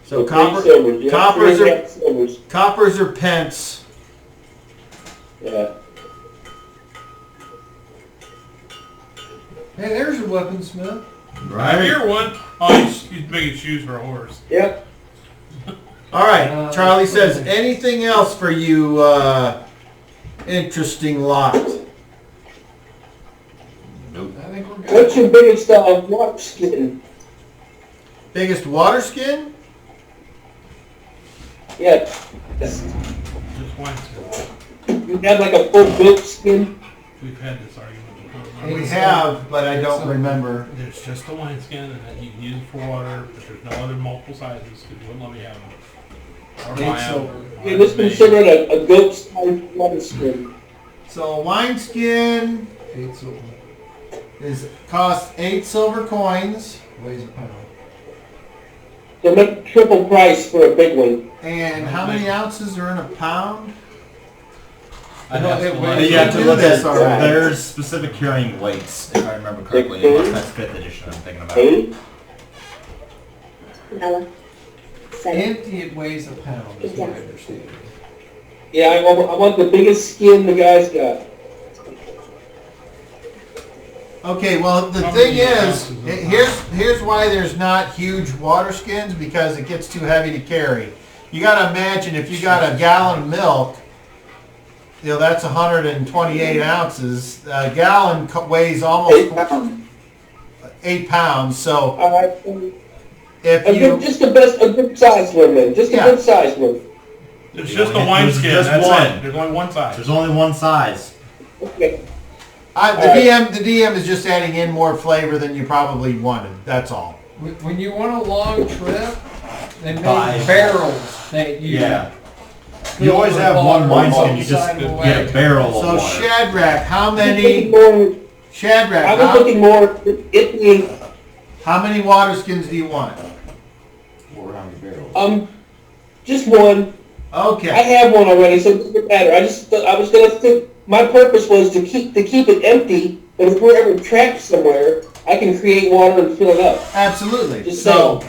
C: So
D: Three silvers. Yeah,
C: coppers
D: three
C: are
D: half silvers.
C: coppers are pence.
D: Yeah.
E: Hey, there's your weaponsmith.
A: I
B: Right?
A: hear one. Oh, he's making shoes for a horse.
D: Yep.
C: All right, Charlie says,
E: okay.
C: anything else for you, interesting lot?
B: Nope.
E: I think we're
D: What
E: good.
D: What's your biggest water skin?
C: Biggest water skin?
D: Yeah.
A: Just wine skin.
D: You have like a full goat skin?
A: We've had this argument before.
C: We have, but I don't remember.
A: There's just a wine skin, and that you can use it for water, but there's no other multiple sizes, because you wouldn't let me have them. Or buy them.
D: Yeah, this is considered a goat-sized water skin.
C: So a wine skin
E: 8 silver.
C: costs 8 silver coins.
E: Weighs a pound.
D: So make triple price for a big one.
C: And how many ounces are in a pound?
B: I
E: No,
B: have
E: it
B: to
E: weighs-
B: look. You have to
C: do
B: look
C: this
B: at.
C: already.
B: There's specific carrying weights, if I remember correctly.
F: 16?
B: That's 5th edition I'm thinking about.
F: 8?
I: Nella. 7.
E: Empty, it weighs a pound, is my understanding.
D: Yeah, I want the biggest skin the guy's got.
C: Okay, well the
A: How
C: thing
A: many
C: is,
A: ounces of
C: here's why there's not huge water skins, because it gets too heavy to carry. You gotta imagine if you got a gallon of milk, you know, that's 128 ounces. A gallon weighs almost
G: 8 pounds.
C: 8 pounds. So
D: All right.
C: if you
D: Just a good sized one then. Just a
C: Yeah.
D: good sized one.
A: There's just a wine
B: There's
A: skin,
B: just
A: that's
B: one.
A: it. There's only one size.
B: There's only one size.
D: Okay.
C: the DM is just adding in more flavor than you probably wanted. That's all.
E: When you want a long trip, they make
B: Buy.
E: barrels that you
B: Yeah.
E: fill
B: You always
E: with
B: have one
E: water
B: wineskin. You just
E: alongside the
B: get a
E: wagon.
B: barrel
C: So
B: of water.
C: Shadrach, how
D: I was
C: many
D: looking more at the,
C: how many water skins do you want?
D: just one. I
C: Okay.
D: have one already, so it doesn't matter. I was gonna think, my purpose was to keep it empty, but if we're ever trapped somewhere, I can create water and fill it up.
C: Absolutely.
D: Just
C: So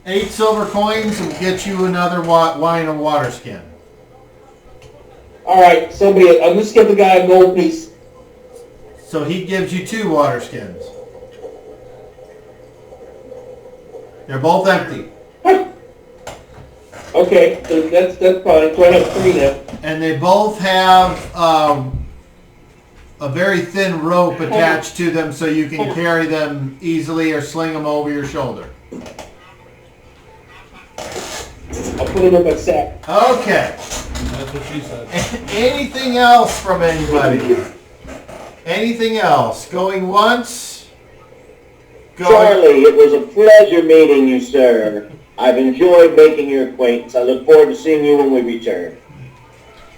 D: saying.
C: 8 silver coins will get you another wine and water skin.
D: All right, I'll just give the guy a gold piece.
C: So he gives you 2 water skins. They're both empty.
D: Okay, so that's fine. So I have 3 now.
C: And they both have a very thin rope attached to them so you can carry them easily or sling them over your shoulder.
D: I'll put it in my sack.
C: Okay.
A: That's what she said.
C: Anything else from anybody? Anything else? Going once? Going...
F: Charlie, it was a pleasure meeting you, sir. I've enjoyed making your acquaintance. I look forward to seeing you when we return.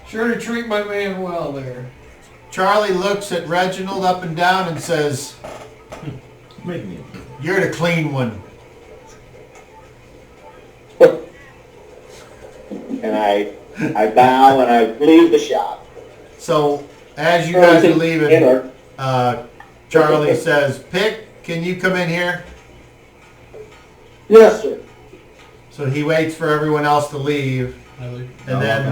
E: Sure to treat my man well there.
C: Charlie looks at Reginald up and down and says, "You're the clean one."
F: And I bow and I leave the shop.
C: So as you guys are leaving, Charlie says, "Pick, can you come in here?"
G: Yes, sir.
C: So he waits for everyone else to leave, and then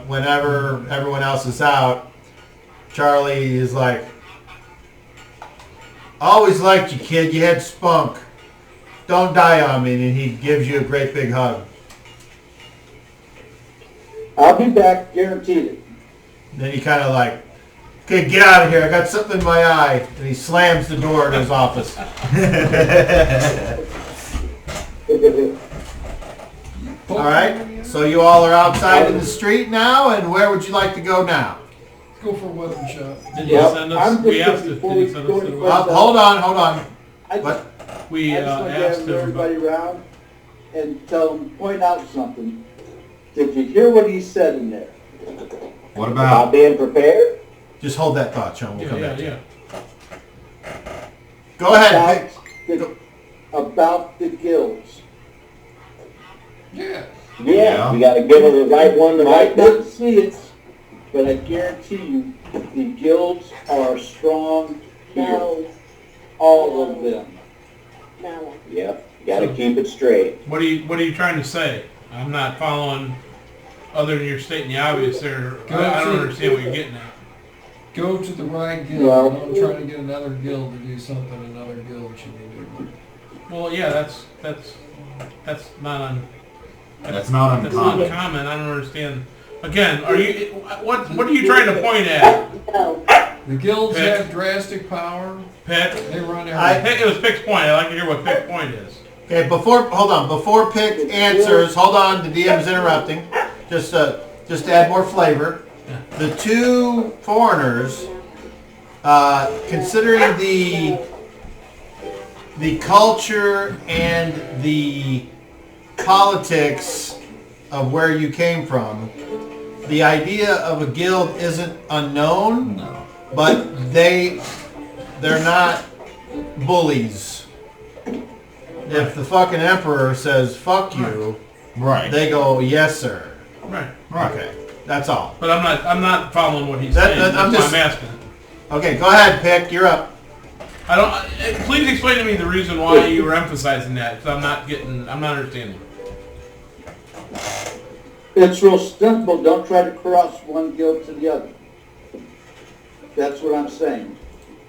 C: whenever everyone else is out, Charlie is like, "Always liked you, kid. You had spunk. Don't die on me." And he gives you a great big hug.
G: I'll be back, guaranteed it.
C: Then he kind of like, "Okay, get out of here. I got something in my eye." And he slams the door in his office. All right. So you all are outside in the street now, and where would you like to go now?
E: Let's go for a weapon shot.
A: Did you send us?
G: I'm
A: We
G: just
A: asked if
G: before
A: did
G: we
A: you send
G: go
A: us
G: any
A: to
G: further-
C: Hold on.
G: I
C: What?
G: just,
A: We
G: I just want to
A: asked
G: gather everybody
A: everybody.
G: around and tell them, point out something. Did you hear what he said in there?
B: What
F: About
B: about?
F: being prepared?
C: Just hold that thought, Sean. We'll
A: Yeah,
C: come
A: yeah,
C: back to
A: yeah.
C: it. Go ahead.
G: About the guilds.
E: Yeah.
F: Yeah, we got to give her the right one, the
G: I
F: right
G: didn't
F: one.
G: see it, but I guarantee you, the guilds are strong here.
I: No.
G: All of them.
I: No.
F: Yep, got to keep it straight.
A: What are you trying to say? I'm not following. Other than you're stating the obvious, there. I don't understand what you're getting at.
E: Go to the right guild.
G: Well-
E: Don't try to get another guild to do something another guild should be doing.
A: Well, yeah, that's not
B: That's not
A: that's
B: uncommon.
A: uncommon. I don't understand. Again, are you what are you trying to point at?
I: No.
E: The guilds
A: Pick.
E: have drastic power.
A: Pick.
E: They run
A: I
E: everything.
A: think it was Pick's point. I'd like to hear what Pick's point is.
H: Okay, before Pick answers, hold on, the DM's interrupting. Just to add more flavor. The two foreigners, considering the culture and the politics of where you came from, the idea of a guild isn't unknown,
B: No.
H: but they're not bullies. If the fucking emperor says fuck you,
B: Right.
H: they go yes sir.
A: Right.
H: Okay, that's all.
A: But I'm not following what he's
H: That-
A: saying.
H: that-
A: That's
H: I'm
A: why
H: just-
A: I'm asking.
H: Okay, go ahead, Pick. You're up.
A: I don't. Please explain to me the reason why you were emphasizing that, because I'm not understanding.
G: It's real simple. Don't try to cross one guild to the other. That's what I'm saying.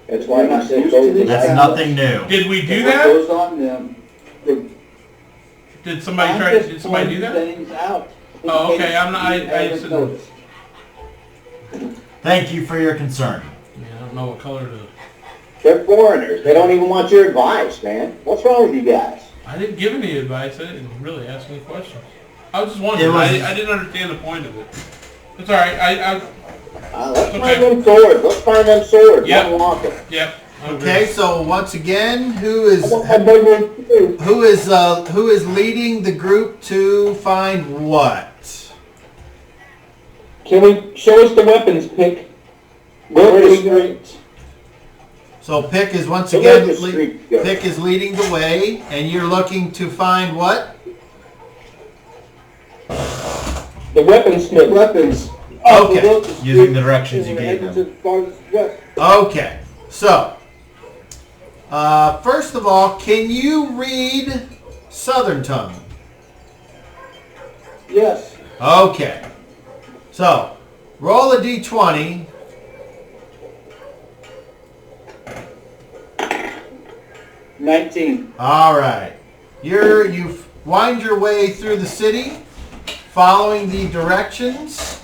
F: That's why
G: You're
F: I
G: not
F: said
G: used
F: go
G: to
F: to
G: this.
B: That's nothing new.
A: Did we do
G: What
A: that?
G: goes on them.
A: Did somebody
G: I'm
A: try?
G: just
A: Did somebody do that?
G: pointing things out. in
A: Oh, okay,
G: case
A: I'm not- I
G: you haven't
A: just-
G: noticed.
B: Thank you for your concern.
A: Yeah, I don't know what color to.
F: They're foreigners. They don't even want your advice, man. What's wrong with you guys?
A: I didn't give any advice. I didn't really ask any questions. I was just wondering.
B: It was-
A: I didn't understand the point of it. It's all right.
F: Let's
A: Okay.
F: find them swords. Let's find them swords.
A: Yep.
F: Unlock them.
A: Yep. I agree.
H: Okay, so once again, who
F: I want my big
H: is leading the group to find what?
D: Can we show us the weapons, Pick? Where
F: Where
D: do
F: the
D: we go?
F: street?
H: So Pick is once
F: So
H: again
F: where's the street go?
H: Pick is leading the way, and you're looking to find what?
D: The weaponsmith.
G: Weapons.
H: Okay.
G: Look,
B: Using the directions you
G: we're
B: gave
G: heading
B: them.
G: to the farthest west.
H: Okay, so first of all, can you read Southern Tongue?
G: Yes.
H: Okay, so roll a d20.
G: 19.
H: All right, you wind your way through the city, following the directions.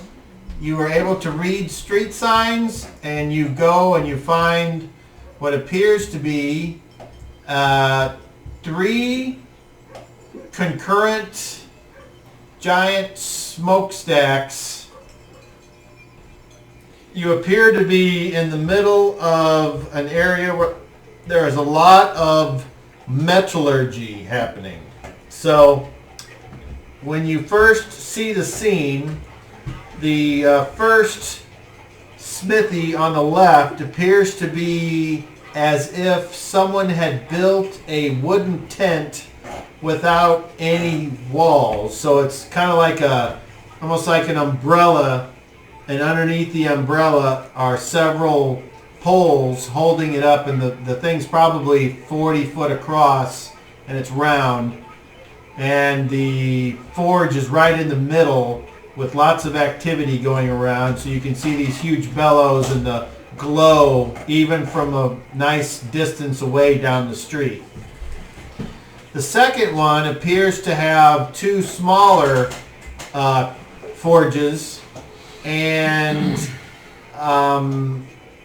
H: You are able to read street signs, and you go and you find what appears to be 3 concurrent giant smokestacks. You appear to be in the middle of an area where there is a lot of metallurgy happening. So when you first see the scene, the first smithy on the left appears to be as if someone had built a wooden tent without any walls. So it's kind of like almost like an umbrella, and underneath the umbrella are several poles holding it up, and the thing's probably 40 foot across, and it's round. And the forge is right in the middle with lots of activity going around, so you can see these huge bellows and the glow even from a nice distance away down the street. The second one appears to have 2 smaller forges, and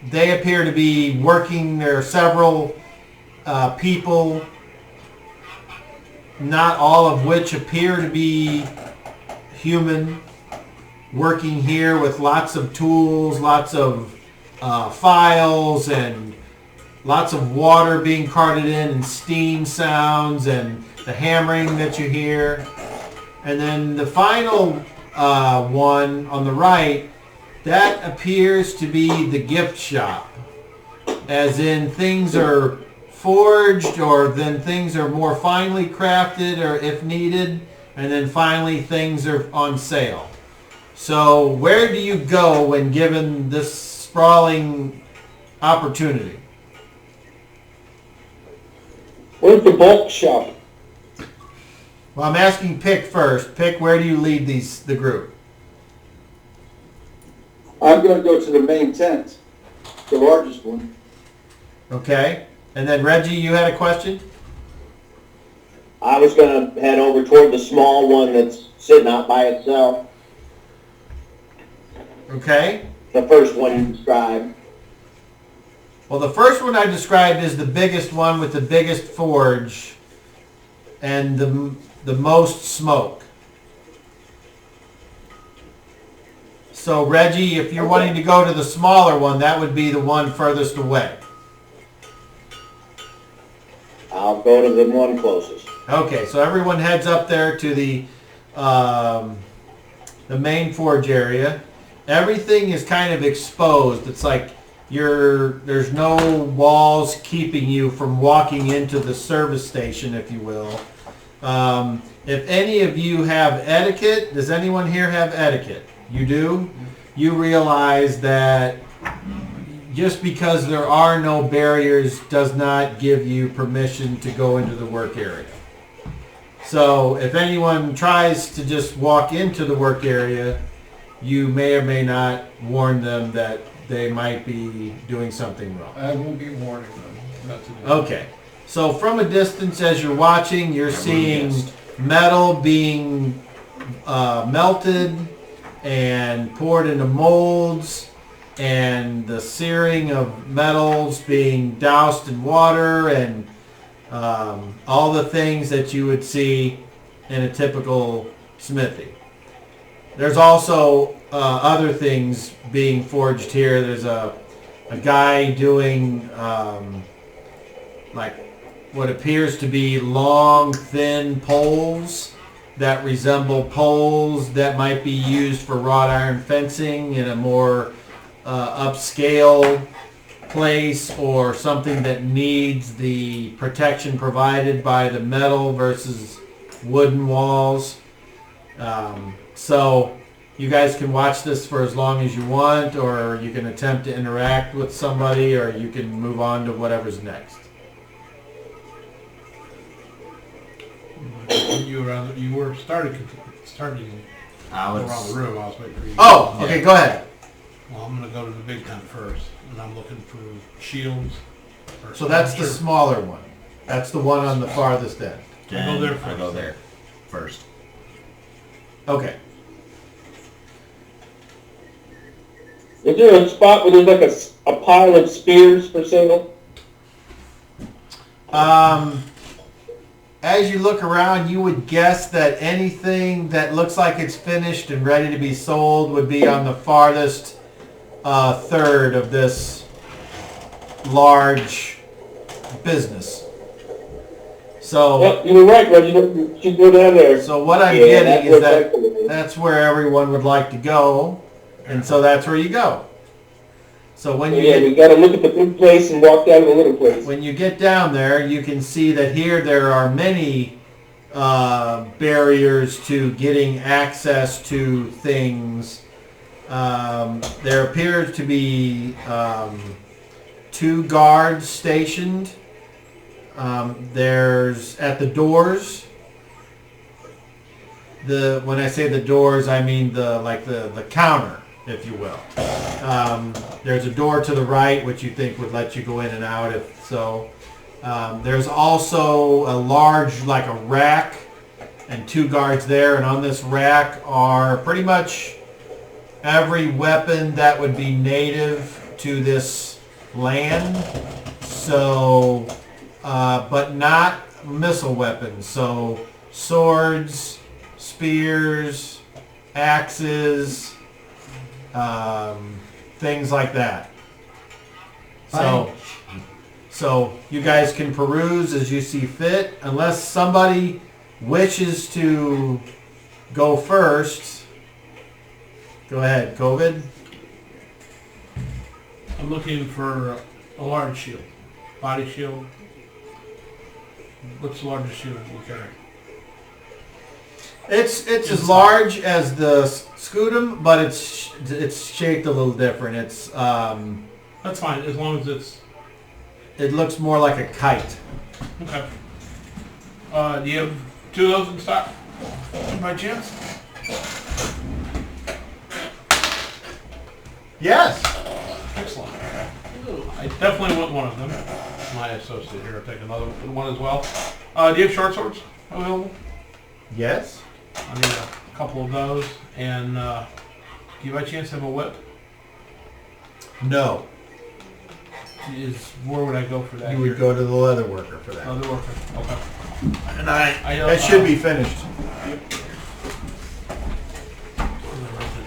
H: they appear to be working. There are several people, not all of which appear to be human, working here with lots of tools, lots of files, and lots of water being carted in, and steam sounds, and the hammering that you hear. And then the final one on the right, that appears to be the gift shop, as in things are forged, or then things are more finely crafted, or if needed, and then finally things are on sale. So where do you go when given this sprawling opportunity?
D: Where's the bulk shop?
H: Well, I'm asking Pick first. Pick, where do you lead the group?
G: I'm going to go to the main tent, the largest one.
H: Okay. And then Reggie, you had a question?
F: I was going to head over toward the small one that's sitting out by itself.
H: Okay.
F: The first one you described.
H: Well, the first one I described is the biggest one with the biggest forge and the most smoke. So Reggie, if you're wanting to go to the smaller one, that would be the one furthest away.
F: I'll go to the one closest.
H: Okay, so everyone heads up there to the main forge area. Everything is kind of exposed. It's like there's no walls keeping you from walking into the service station, if you will. If any of you have etiquette, does anyone here have etiquette? You do? You realize that just because there are no barriers does not give you permission to go into the work area. So if anyone tries to just walk into the work area, you may or may not warn them that they might be doing something wrong.
E: I will be warning them not to do that.
H: Okay. So from a distance as you're watching, you're seeing metal being melted and poured into molds, and the searing of metals being doused in water, and all the things that you would see in a typical smithy. There's also other things being forged here. There's a guy doing like what appears to be long, thin poles that resemble poles that might be used for wrought iron fencing in a more upscale place, or something that needs the protection provided by the metal versus wooden walls. So you guys can watch this for as long as you want, or you can attempt to interact with somebody, or you can move on to whatever's next.
A: You were starting around the room. I was waiting for you.
H: Oh, okay, go ahead.
A: Well, I'm going to go to the big tent first, and I'm looking for shields.
H: So that's the smaller one. That's the one on the farthest end.
A: I'll go there first.
B: I'll go there first.
H: Okay.
D: Is there a spot where there's like a pile of spears for sale?
H: As you look around, you would guess that anything that looks like it's finished and ready to be sold would be on the farthest third of this large business. So,
D: Yep, you were right, Reggie. You should go down there.
H: so what I'm
D: Yeah,
H: getting
D: that's
H: is that
D: what-
H: that's where everyone would like to go, and so that's where you go. So when you
D: Yeah,
H: get
D: we got to look at the big place and walk down to the little place.
H: when you get down there, you can see that here there are many barriers to getting access to things. There appears to be 2 guards stationed. There's at the doors. When I say the doors, I mean the counter, if you will. There's a door to the right, which you think would let you go in and out if so. There's also a large, like a rack, and 2 guards there, and on this rack are pretty much every weapon that would be native to this land. So, but not missile weapons. So swords, spears, axes, things like that. So you guys can peruse as you see fit, unless somebody wishes to go first. Go ahead, COVID.
A: I'm looking for a large shield, body shield. What's the largest shield you carry?
H: It's as large as the Scutum, but it's shaped a little different. It's
A: That's fine, as long as it's
H: it looks more like a kite.
A: okay. Do you have 2 of those in stock, by chance?
H: Yes.
A: Excellent. I definitely want one of them. My associate here will take another one as well. Do you have short swords available?
H: Yes.
A: I need a couple of those. And do you by chance have a whip?
H: No.
A: is where would I go for that?
H: You would go to the leather worker for that.
A: Leather worker. Okay.
B: And
H: That should be finished.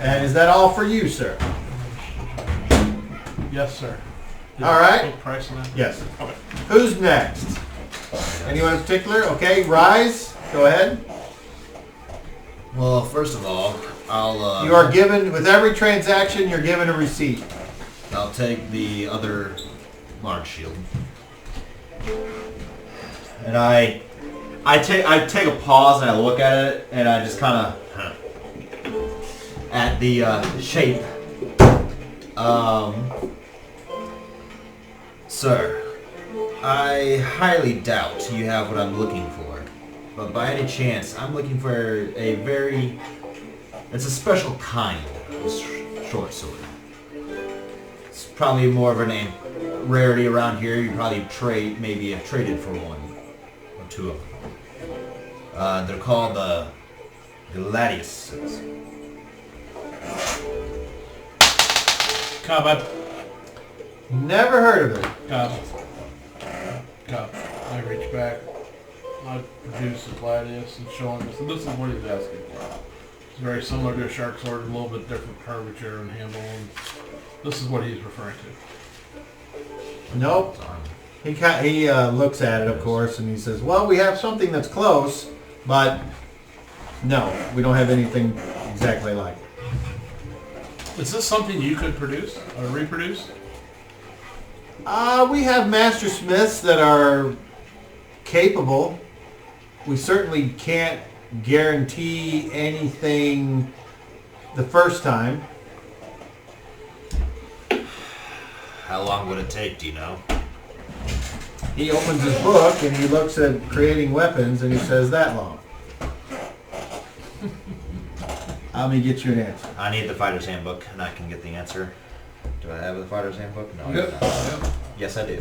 H: And is that all for you, sir?
A: Yes, sir.
H: All right.
A: What price on that?
H: Yes.
A: Okay.
H: Who's next? Anyone in particular? Okay, Rise. Go ahead.
B: Well, first of all, I'll.
H: You are given, with every transaction, you're given a receipt.
B: I'll take the other large shield, and I take a pause and I look at it and I just kind of at the shape. Sir, I highly doubt you have what I'm looking for, but by any chance, I'm looking for it's a special kind of short sword. It's probably more of a rarity around here. You probably maybe have traded for one or two of them. They're called the Gladiuses.
A: Cobb,
H: Never heard of it.
A: Cobb. I reach back. I produce the gladius and show him this. And this is what he's asking for. It's very similar to a shark sword, a little bit different curvature and handle. And this is what he's referring to.
H: Nope. He looks at it, of course, and he says, well, we have something that's close, but no, we don't have anything exactly like it.
A: Is this something you could produce or reproduce?
H: We have master smiths that are capable. We certainly can't guarantee anything the first time.
B: How long would it take, do you know?
H: He opens his book and he looks at creating weapons and he says that long. Let me get you an answer.
B: I need the fighter's handbook and I can get the answer. Do I have the fighter's handbook? No, I do
E: Yep.
B: not. Yes, I do.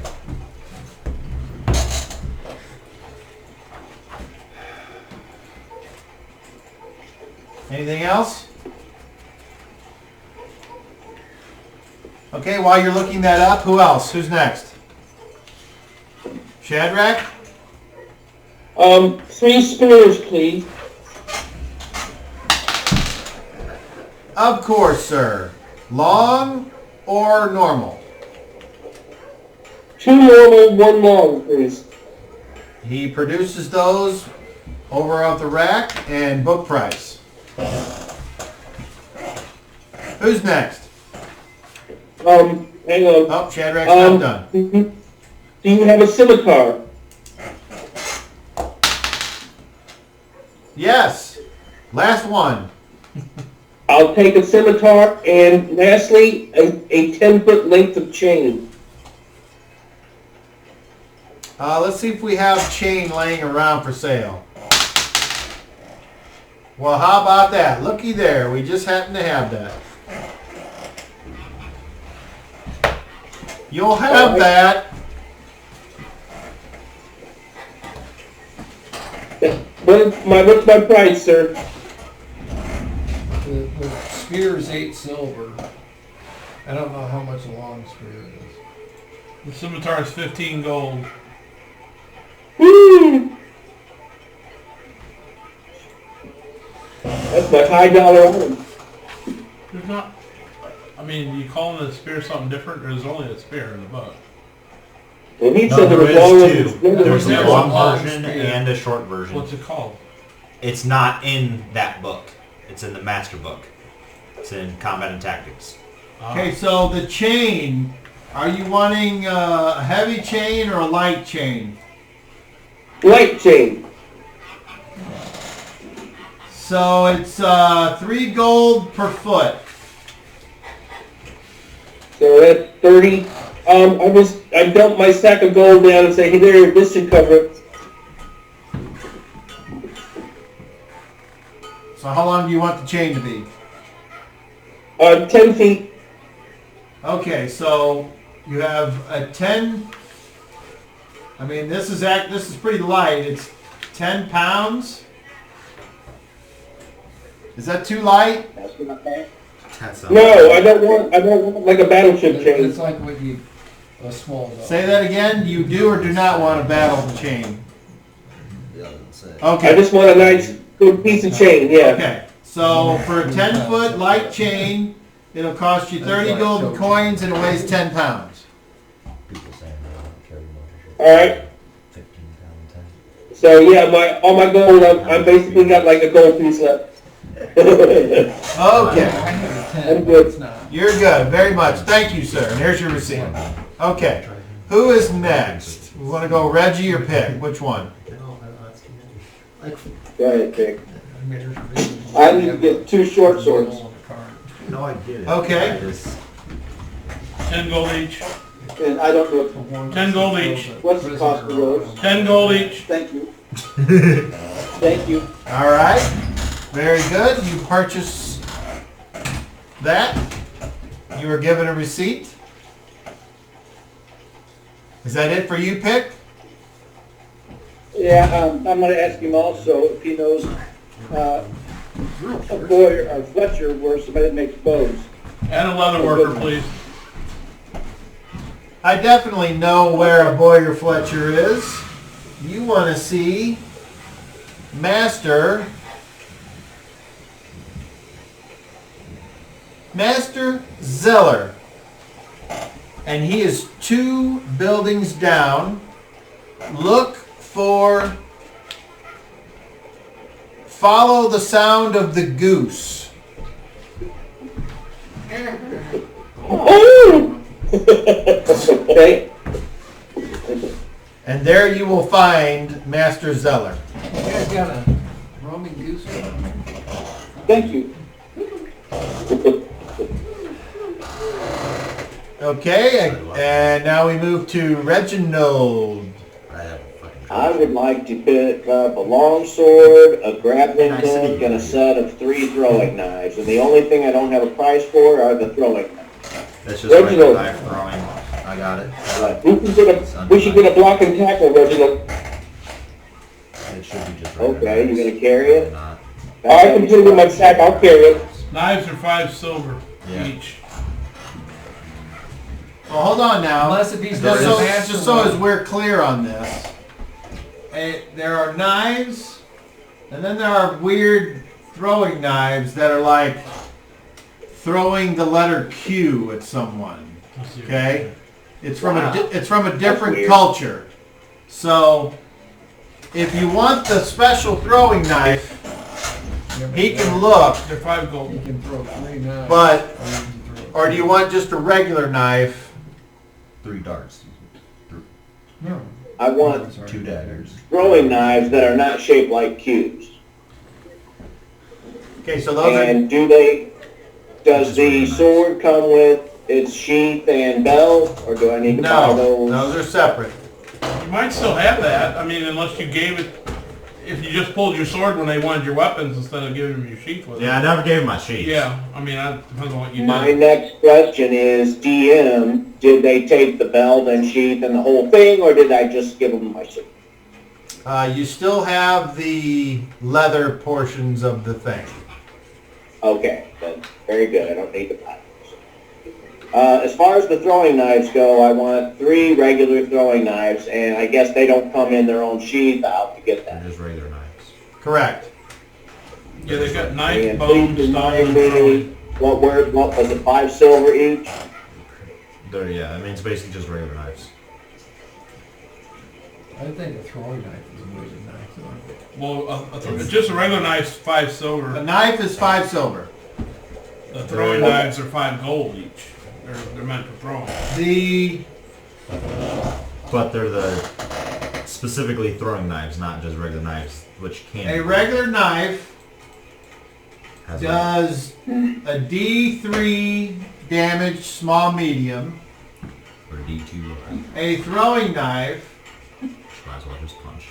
H: Anything else? Okay, while you're looking that up, who else? Who's next? Shadrach?
D: 3 spears, please.
H: Of course, sir. Long or normal?
D: 2 normal, 1 long, please.
H: He produces those over off the rack and book price. Who's next?
D: Hang on.
H: Oh, Shadrach's not done.
D: Do you have a scimitar?
H: Yes. Last one.
D: I'll take a scimitar, and lastly, a 10-foot length of chain.
H: Let's see if we have chain laying around for sale. Well, how about that? Looky there. We just happen to have that. You'll have that.
D: What's my price, sir?
E: The spear is 8 silver. I don't know how much a long spear is.
A: The scimitar is 15 gold.
D: Woo! That's my high dollar item.
A: There's not... I mean, you calling the spear something different, or there's only a spear in the book?
D: Well, he
B: No,
D: said there
B: there
D: was long
B: is two. There's a
A: There's
B: long
E: a long
B: version
E: spear.
B: and a short version.
A: What's it called?
B: It's not in that book. It's in the master book. It's in Combat and Tactics.
H: Okay, so the chain. Are you wanting a heavy chain or a light chain?
D: light chain.
H: So it's 3 gold per foot.
D: So that's 30. I dumped my sack of gold down and say, hey there, this should cover it.
H: So how long do you want the chain to be?
D: 10 feet.
H: Okay, so you have a 10. I mean, this is pretty light. It's 10 pounds. Is that too light?
B: That's
D: No, I don't want like a battleship chain.
E: It's like what you A small dog.
H: Say that again. You do or do not want to battle the chain?
F: I
H: Okay.
F: just want a nice, good piece of chain, yeah.
H: Okay. So for a 10-foot light chain, it'll cost you 30 golden coins and it weighs 10 pounds.
F: Alright. So yeah, all my gold, I'm basically got like a gold piece left.
H: Okay.
F: I'm good.
H: You're good. Very much. Thank you, sir. And here's your receipt. Okay. Who is next? We want to go Reggie or Pick? Which one?
F: Go ahead, Pick.
G: I need to get 2 short swords.
B: No, I get it.
H: Okay.
A: 10 gold each.
G: And I don't know,
A: 10 gold each.
G: what's the cost of those?
A: 10 gold each.
G: Thank you. Thank you.
H: All right. Very good. You purchase that. You are given a receipt. Is that it for you, Pick?
G: Yeah, I'm gonna ask him also if he knows, a boy or Fletcher where somebody makes bows.
A: And a leather worker, please.
H: I definitely know where a Boyer Fletcher is. You want to see Master Zeller. And he is 2 buildings down. Look for Follow the Sound of the Goose.
F: Okay.
H: And there you will find Master Zeller.
E: You guys got a roaming goose?
G: Thank you.
H: Okay, and now we move to Reginald.
F: I would like to pick up a long sword, a grappling hook, and a set of 3 throwing knives. And the only thing I don't have a price for are the throwing knives.
B: That's just regular knife throwing. I got it.
F: We should get a block and tackle, Reginald.
B: It should be just regular
F: Okay,
B: knives.
F: you're gonna carry it?
B: Not.
F: I can put it in my sack, I'll carry it.
A: Knives are 5 silver
B: Yeah.
A: each.
H: Well, hold on now.
E: Unless if he's
H: Just
E: got
H: so,
E: a master
H: just so
E: one.
H: as we're clear on this, there are knives, and then there are weird throwing knives that are like throwing the letter Q at someone. Okay, it's from a different
F: weird.
H: culture. So, if you want the special throwing knife, he can look.
A: They're 5 gold.
E: You can throw 3 knives.
H: But, or do you want just a regular knife?
B: 3 darts.
E: No.
F: I want
B: 2 daggers.
F: throwing knives that are not shaped like cubes.
H: Okay, so those are.
F: And does the sword come with its sheath and belt, or do I need to buy
H: No,
F: those?
H: those are separate.
A: You might still have that. I mean, unless you gave it, if you just pulled your sword when they wanted your weapons instead of giving them your sheath with it.
B: Yeah, I never gave him my sheets.
A: Yeah, I mean, that depends on what you
F: My
A: did.
F: next question is, DM, did they take the belt and sheath and the whole thing, or did I just give them my sheath?
H: You still have the leather portions of the thing.
F: Okay, then very good. I don't need to buy those. As far as the throwing knives go, I want 3 regular throwing knives, and I guess they don't come in their own sheath. I'll have to get
B: They're
F: that.
B: just regular knives.
H: Correct.
A: Yeah, they got knife,
F: And
A: bone,
F: please
A: stone,
F: remind
A: and
F: me,
A: throwing.
F: what was it, 5 silver each?
B: Yeah, I mean, it's basically just regular knives.
E: I think a throwing knife is really nice.
A: Well, just a regular knife's 5
H: A
A: silver.
H: knife is 5 silver.
A: The throwing knives are 5 gold each. They're meant for throwing.
B: But they're the specifically throwing knives, not just regular knives, which can
H: A regular knife
B: has
H: does a D3 damage, small, medium.
B: or D2.
H: A throwing knife
B: Might as well just punch.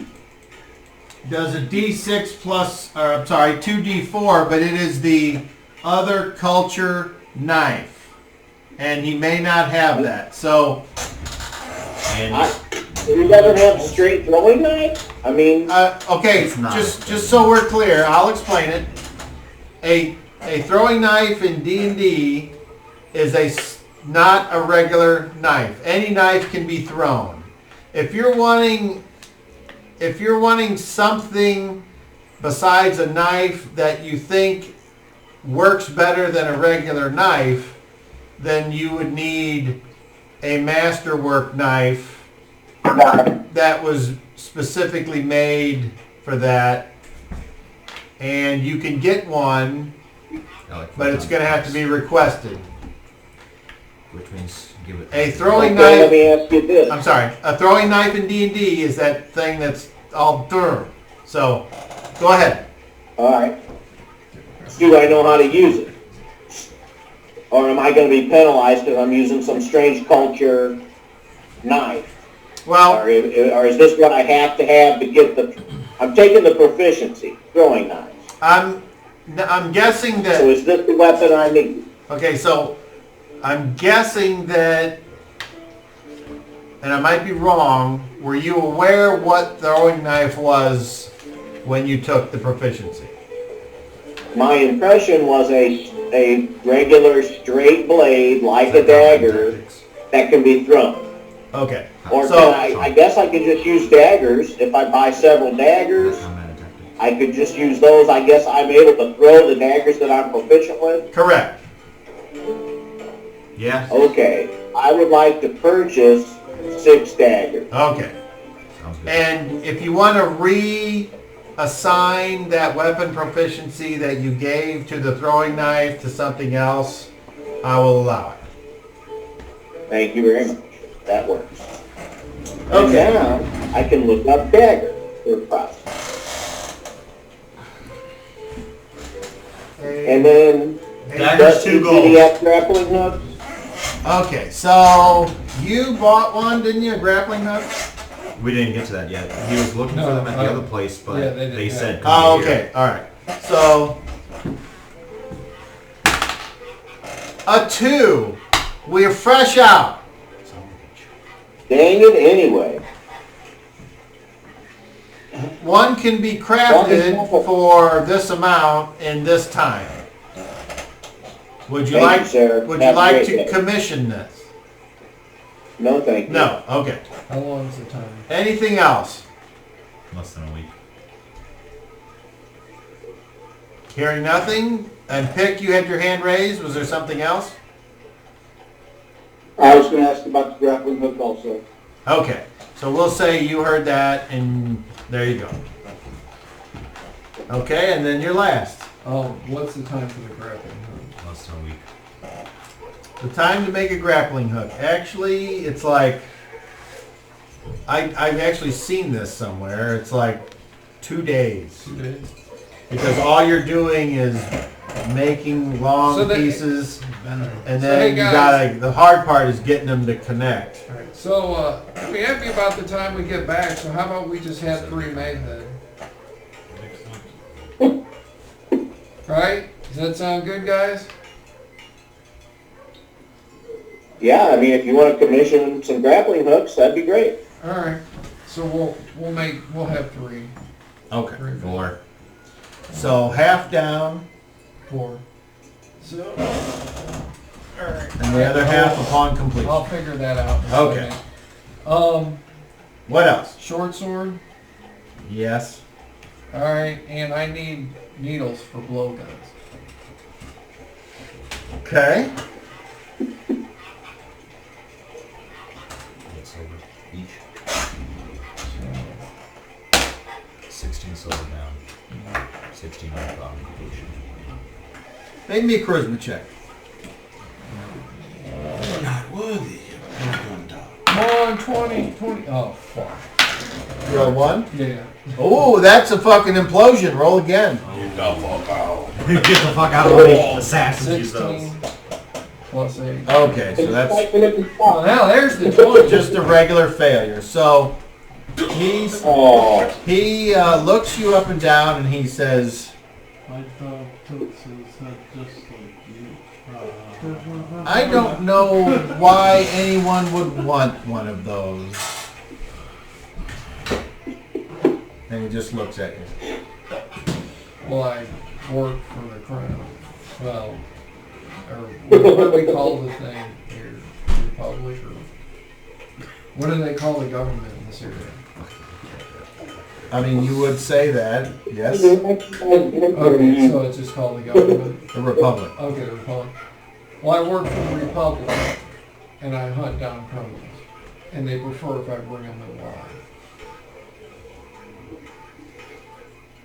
H: does a D6 plus, or I'm sorry, 2D4, but it is the other culture knife. And he may not have that. So,
B: And
F: You never have straight throwing knife? I mean,
H: okay,
B: It's not.
H: just so we're clear, I'll explain it. A throwing knife in D&D is a not a regular knife. Any knife can be thrown. If you're wanting something besides a knife that you think works better than a regular knife, then you would need a masterwork knife that was specifically made for that. And you can get one, but it's going to have to be requested.
B: Which means give it.
H: A throwing
F: Okay, let
H: knife.
F: me ask you this.
H: I'm sorry. A throwing knife in D&D is that thing that's all durr. So, go ahead.
F: All right. Do I know how to use it? Or am I going to be penalized because I'm using some strange culture knife?
H: Well,
F: Or is this what I have to get the... I'm taking the proficiency, throwing knives.
H: I'm guessing
F: So
H: that.
F: is this the weapon I need?
H: Okay, so I'm guessing that, and I might be wrong. Were you aware what throwing knife was when you took the proficiency?
F: My impression was a regular straight blade, like a dagger, that can be thrown.
H: Okay.
F: Or
H: So
F: I guess I could just use daggers. If I buy several daggers, I could just use those. I guess I'm able to throw the daggers that I'm proficient with.
H: correct.
B: Yeah.
F: Okay. I would like to purchase 6 daggers.
H: Okay.
B: Sounds good.
H: And if you want to reassign that weapon proficiency that you gave to the throwing knife to something else, I will allow it.
F: Thank you very much. That works.
H: Okay.
F: And now I can look up dagger for a process. And then
B: Dagger's 2
F: do you have grappling hooks?
H: Okay, so you bought one, didn't you? A grappling hook?
B: We didn't get to that yet. He was looking for them at the other place, but
E: yeah, they didn't
B: they
E: have
B: said
E: it.
B: come
H: Oh,
B: here.
H: okay, alright. So, a 2. We're fresh out.
F: Dang it, anyway.
H: One can be crafted for this amount in this time. Would you
F: Thank
H: like
F: you, sir.
H: Would you
F: Have a
H: like
F: great
H: to
F: day.
H: commission this?
F: No, thank you.
H: No. Okay.
E: How long is the time?
H: Anything else?
B: Less than a week.
H: Hearing nothing. And Pick, you had your hand raised. Was there something else?
G: I was going to ask about the grappling hook also.
H: Okay. So we'll say you heard that, and there you go. Okay, and then your last.
E: What's the time for the grappling hook?
B: Less than a week.
H: The time to make a grappling hook. Actually, it's like I've actually seen this somewhere. It's like 2 days
E: 2 days.
H: because all you're doing is making long
E: So that-
H: pieces, and
E: So,
H: then
E: hey,
H: you
E: guys.
H: gotta. The hard part is getting them to connect.
E: Alright, so be happy about the time we get back, so how about we just have 3 made then? Right? Does that sound good, guys?
F: Yeah, I mean, if you want to commission some grappling hooks, that'd be great.
E: Alright. So we'll have 3.
H: Okay.
E: 3 made.
B: 4.
H: So half down,
E: 4. So alright.
H: and the other half upon completion.
E: I'll figure that out. in a
H: Okay.
E: second.
H: What else?
E: Short sword.
H: Yes.
E: Alright, and I need needles for blowguns.
H: Okay.
B: What's over each? 16 silver down. 16 on completion.
H: Make me a charisma check.
J: Not worthy of my gun dog.
E: Come on, 20. Oh, fuck.
H: Roll 1.
E: Yeah.
H: Oh, that's a fucking implosion. Roll again.
J: You the fuck out.
B: Get the fuck out of the way. Assassins use those.
E: 16 plus 8.
H: Okay, so that's
E: Oh, now there's the 20.
H: just a regular failure. So he looks you up and down and he says,
A: I thought Tootsies had just like you.
H: I don't know why anyone would want one of those. And he just looks at you.
E: Well, I work for the crown. Well, or what do we call the thing here? Republic, or what do they call the government in this area?
H: I mean, you would say that, yes.
E: Okay, so it's just called the government?
H: The Republic.
E: Okay, the Republic. Well, I work for the Republic, and I hunt down criminals, and they prefer if I bring them alive.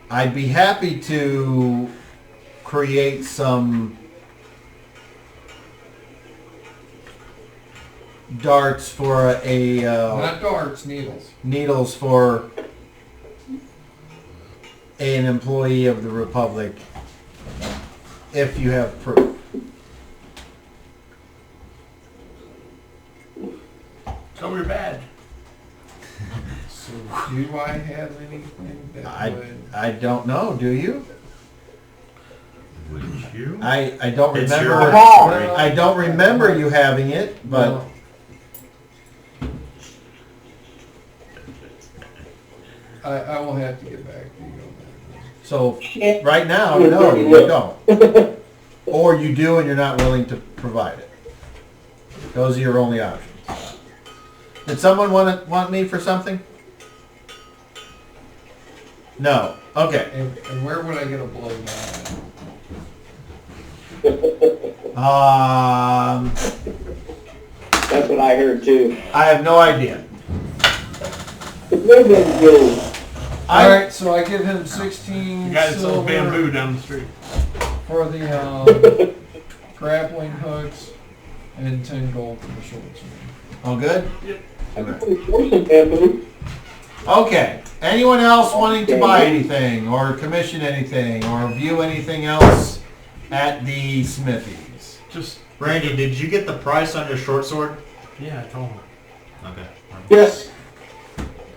H: I'd be happy to create some darts for
E: Not darts, needles.
H: needles for an employee of the Republic if you have proof.
A: Show me your badge.
E: So do I have anything that would...
H: I don't know, do you?
B: Would you?
H: I don't
B: It's
H: remember.
B: your-
H: I don't remember you having it, but
E: No. I will have to get back to you on that.
H: so right now, no, you don't. Or you do and you're not willing to provide it. Those are your only options. Did someone want me for something? No. Okay.
E: And where would I get a blow down?
F: That's what I heard too.
H: I have no idea.
E: Alright, so I give him 16
A: The guy that sells
E: silver
A: bamboo down the street.
E: for the grappling hooks and 10 gold for the short sword.
H: All good?
F: Bamboo.
H: Okay. Anyone else wanting to buy anything or commission anything or view anything else at the smithies?
A: Just,
B: Randy, did you get the price on your short sword?
A: yeah, I told him.
B: Okay.
F: Yes.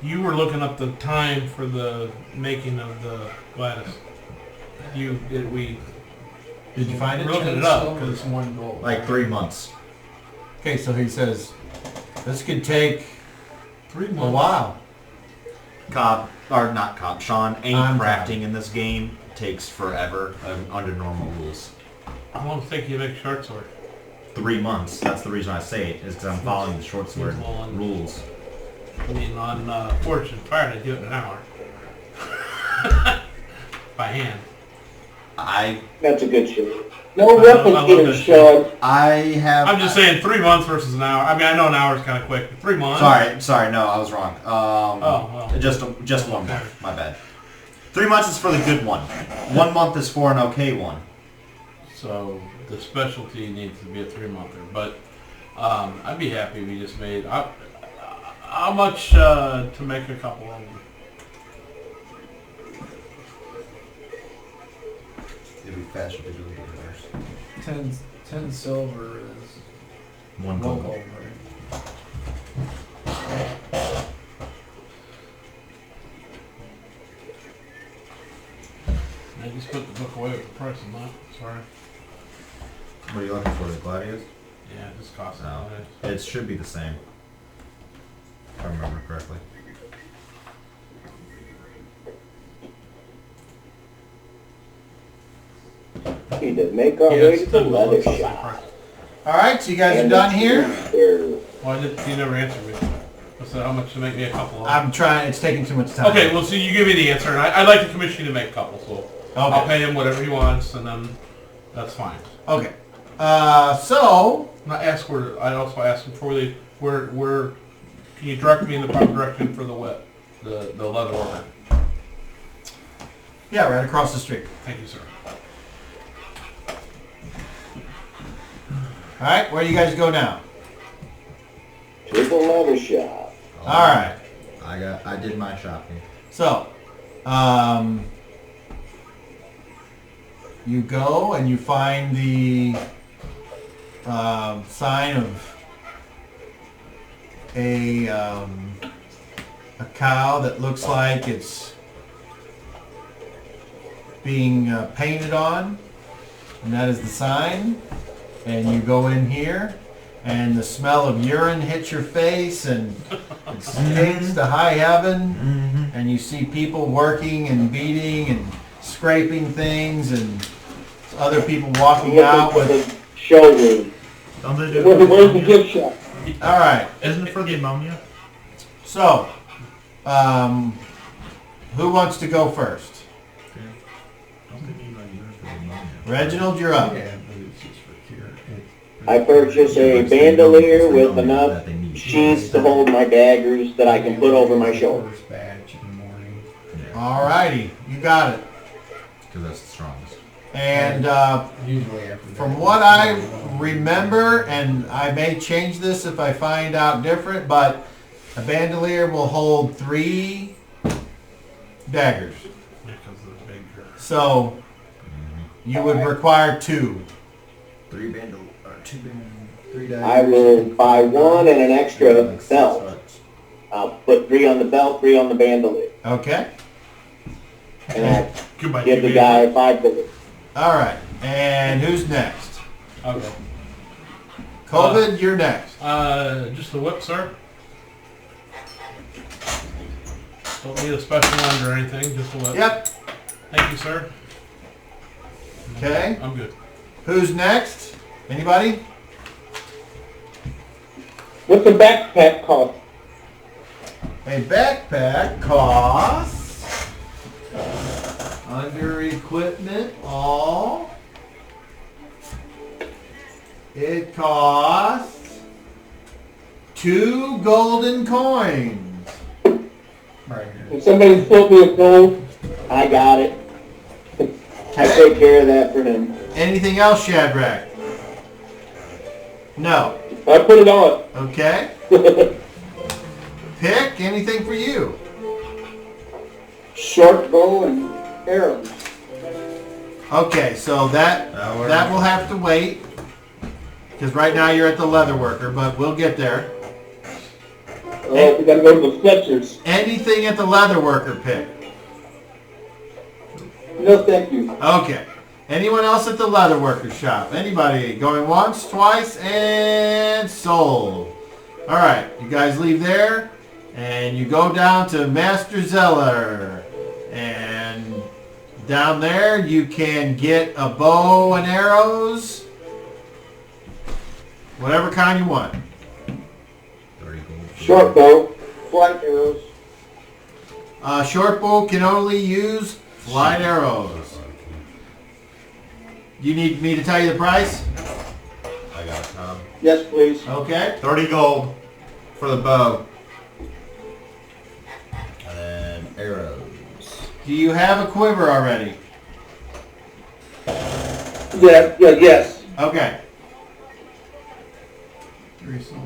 A: You were looking up the time for the making of the Gladys. We
H: Did you find it?
A: We're looking
E: 10
A: it up,
E: silver
A: 'cause
E: is 1 gold.
B: Like 3 months.
H: Okay, so he says this could take
A: 3
H: a
A: months.
H: while.
B: Cobb, or not Cobb, Sean, any
H: I'm
B: crafting in this game takes forever under normal rules.
A: How long does it take you to make a short sword?
B: 3 months. That's the reason I say it, is because I'm following the short sword
A: Long.
B: rules.
A: I mean, on Fortune Fire, they do it in an hour. By hand.
F: That's a good show.
A: I
F: No
A: love
F: replicators,
A: that
F: Sean.
B: I have...
A: I'm just saying 3 months versus an hour. I mean, I know an hour is kind of quick, but 3 months?
B: Sorry, no, I was wrong.
A: Oh, well.
B: Just 1 month, my bad. 3 months is for the good one. 1 month is for an okay one.
A: So the specialty needs to be a 3-monther. But I'd be happy if we just made... how much to make a couple of them?
B: It'd be faster to do it reverse.
E: 10 silver is
B: 1
E: 1
B: gold.
E: gold, right?
A: I just put the book away with the price on that. Sorry.
B: What are you looking for, the gladiators?
A: Yeah, it just costs
B: No.
A: $1.
B: It should be the same. If I remember correctly.
F: Need to make our
A: Yeah,
F: way
A: it's
F: to the
A: $10
F: leather
A: plus the
F: shop.
A: price.
H: All right, so you guys are done here.
A: Why did you never answer me? I said how much to make me a couple of them?
H: I'm trying. It's taking too much time.
A: Okay, well, so you give me the answer, and I'd like to commission you to make a couple, so I'll
H: Okay.
A: pay him whatever he wants, and then that's fine.
H: Okay. So
A: Not ask where. I also asked before they where can you direct me in the proper direction for the leather order?
H: yeah, right across the street.
A: Thank you, sir.
H: All right, where do you guys go now?
F: To the leather shop.
H: All right.
B: I did my shopping.
H: So, you go and you find the sign of a cow that looks like it's being painted on, and that is the sign. And you go in here, and the smell of urine hits your face, and it stinks to high heaven. And you see people working and beating and scraping things, and other people walking out with
F: showroom. Where's the gift shop?
H: All right.
B: Isn't it for the ammonia?
H: So, who wants to go first? Reginald, you're up.
F: I purchase a bandolier with enough sheaths to hold my daggers that I can put over my shoulder.
H: All righty, you got it.
B: Because that's the strongest.
H: And
E: Usually after
H: from what I remember, and I may change this if I find out different, but a bandolier will hold 3 daggers. So you would require 2.
B: 3 bandoliers. 3 daggers.
F: I will buy 1 and an extra belt. I'll put 3 on the belt, 3 on the bandolier.
H: Okay.
F: And
A: Goodbye.
F: I give the guy 5 bullets.
H: All right. And who's next?
A: Okay.
H: COVID, you're next.
A: Just the whip, sir. Don't need a special one or anything, just a whip.
H: Yep.
A: Thank you, sir.
H: Okay.
A: I'm good.
H: Who's next? Anybody?
F: What's the backpack cost?
H: A backpack costs under equipment all. It costs 2 golden coins.
E: Right here.
F: If somebody flip me a gold, I got it. I take care of that for him.
H: Anything else, Shadrach? No.
F: I put it on.
H: Okay. Pick anything for you.
G: Short bow and arrows.
H: Okay, so that will have to wait. Because right now you're at the leather worker, but we'll get there.
F: Oh, we gotta go to the Fletchers.
H: Anything at the leather worker pick.
G: No, thank you.
H: Okay. Anyone else at the leather worker shop? Anybody? Going once, twice, and sold. All right, you guys leave there, and you go down to Master Zeller. And down there you can get a bow and arrows. Whatever kind you want.
G: Short bow, flight arrows.
H: Short bow can only use flight arrows. You need me to tell you the price?
B: I got it, Tom.
G: Yes, please.
H: Okay.
B: 30 gold for the bow. And then arrows.
H: Do you have a quiver already?
F: Yes.
H: Okay.
E: 3 silver.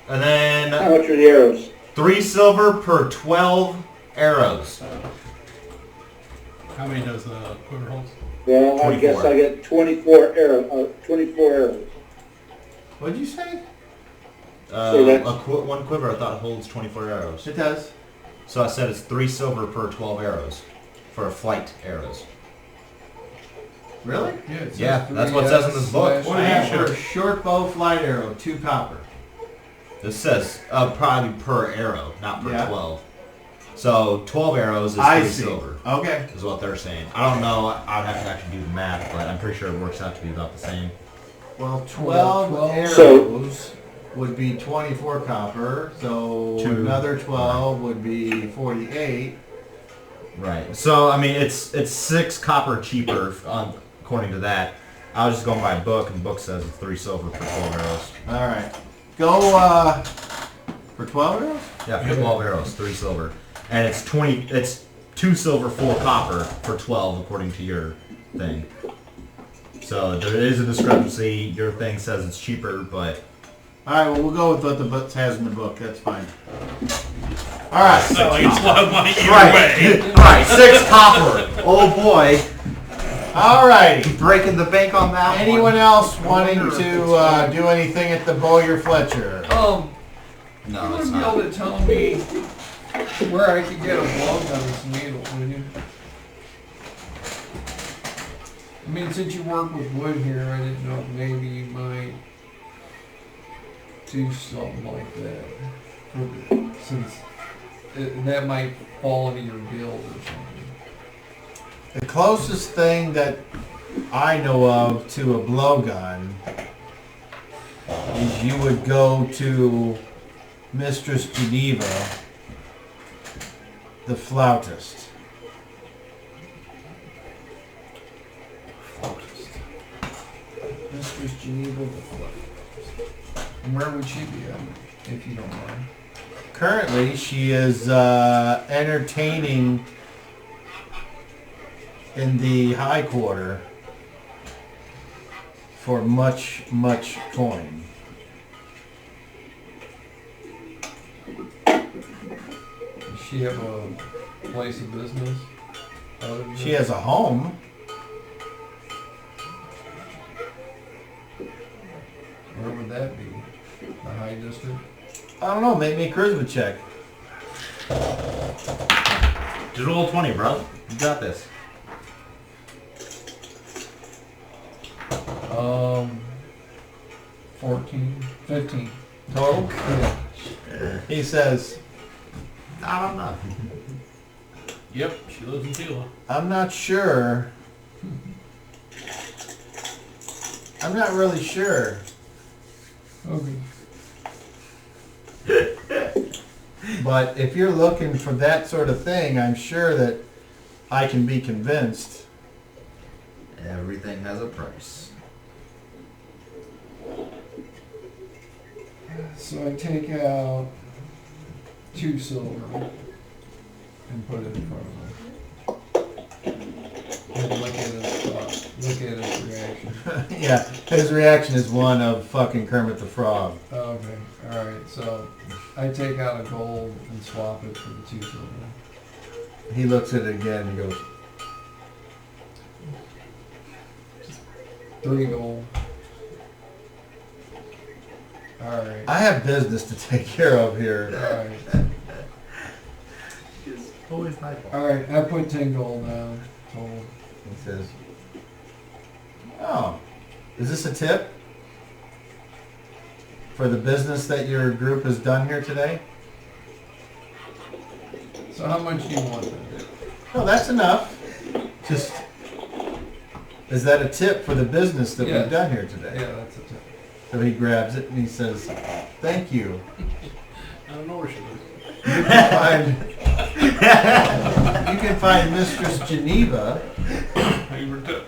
B: And then
F: How much are the arrows?
B: 3 silver per 12 arrows.
A: How many does the quiver hold?
F: Well, I
B: 24.
F: guess I get 24 arrows. 24 arrows.
H: What'd you say?
F: So that's-
B: One quiver I thought holds 24 arrows.
H: It does.
B: So I said it's 3 silver per 12 arrows for flight arrows.
H: Really?
E: Yeah, it says
B: Yeah, that's what it says in this book.
E: slash-
H: What do you have for a short bow flight arrow? 2 copper.
B: This says probably per arrow, not per
H: Yeah.
B: 12. So 12 arrows is 3
H: I see.
B: silver,
H: Okay.
B: is what they're saying. I don't know. I'd have to actually do the math, but I'm pretty sure it works out to be about the same.
H: Well, 12 arrows
F: So-
H: would be 24 copper, so
B: 2.
H: another 12 would be 48.
B: Right. So I mean, it's 6 copper cheaper according to that. I was just going by a book, and the book says it's 3 silver for 12 arrows.
H: All right. Go for 12 arrows?
B: Yeah, for 12 arrows, 3 silver, and it's 20. It's 2 silver, 4 copper for 12 according to your thing. So there is a discrepancy. Your thing says it's cheaper, but
H: All right, well, we'll go with what the book has in the book. That's fine. All right.
A: Not like it's a lot of money either
B: right,
A: way.
B: right, 6 copper. Oh boy,
H: All righty.
B: breaking the bank on that.
H: Anyone else wanting to do anything at the Bowyer Fletcher?
B: No,
E: You
B: it's
E: wouldn't be
B: not.
E: able to tell me where I could get a long nose needle, would you? I mean, since you work with wood here, I didn't know if maybe you might do something like that. Since that might fall into your build or something.
H: The closest thing that I know of to a blowgun is you would go to Mistress Geneva, the Floutist.
E: Mistress Geneva the Fluff. And where would she be at, if you don't mind?
H: Currently, she is entertaining in the High Quarter for much, much coin.
E: Does she have a place of business?
H: She has a home.
E: Where would that be? The High District?
H: I don't know, make me a charisma check.
B: Just roll 20, bro. You got this.
E: 14, 15.
H: Total?
E: Yeah.
H: He says,
B: I don't know.
A: Yep, she lives in Tila.
H: I'm not sure. I'm not really sure.
E: Okay.
H: But if you're looking for that sort of thing, I'm sure that I can be convinced.
B: Everything has a price.
E: So I take out 2 silver and put it in front of him. And look at his reaction.
H: Yeah, his reaction is one of fucking Kermit the Frog.
E: Okay, alright, so I take out a gold and swap it for the 2 silver.
H: He looks at it again and goes,
E: 3 gold. Alright.
H: I have business to take care of here.
E: Alright.
B: It's always my fault.
E: Alright, I put 10 gold down. Total.
H: He says, oh, is this a tip for the business that your group has done here today?
E: So how much do you want then?
H: No, that's enough. Just, is that a tip for the business that
E: Yes.
H: we've done here today?
E: Yeah, that's a tip.
H: So he grabs it and he says, thank you.
A: I don't know where she lives.
H: You can find Mistress Geneva
A: You were tip.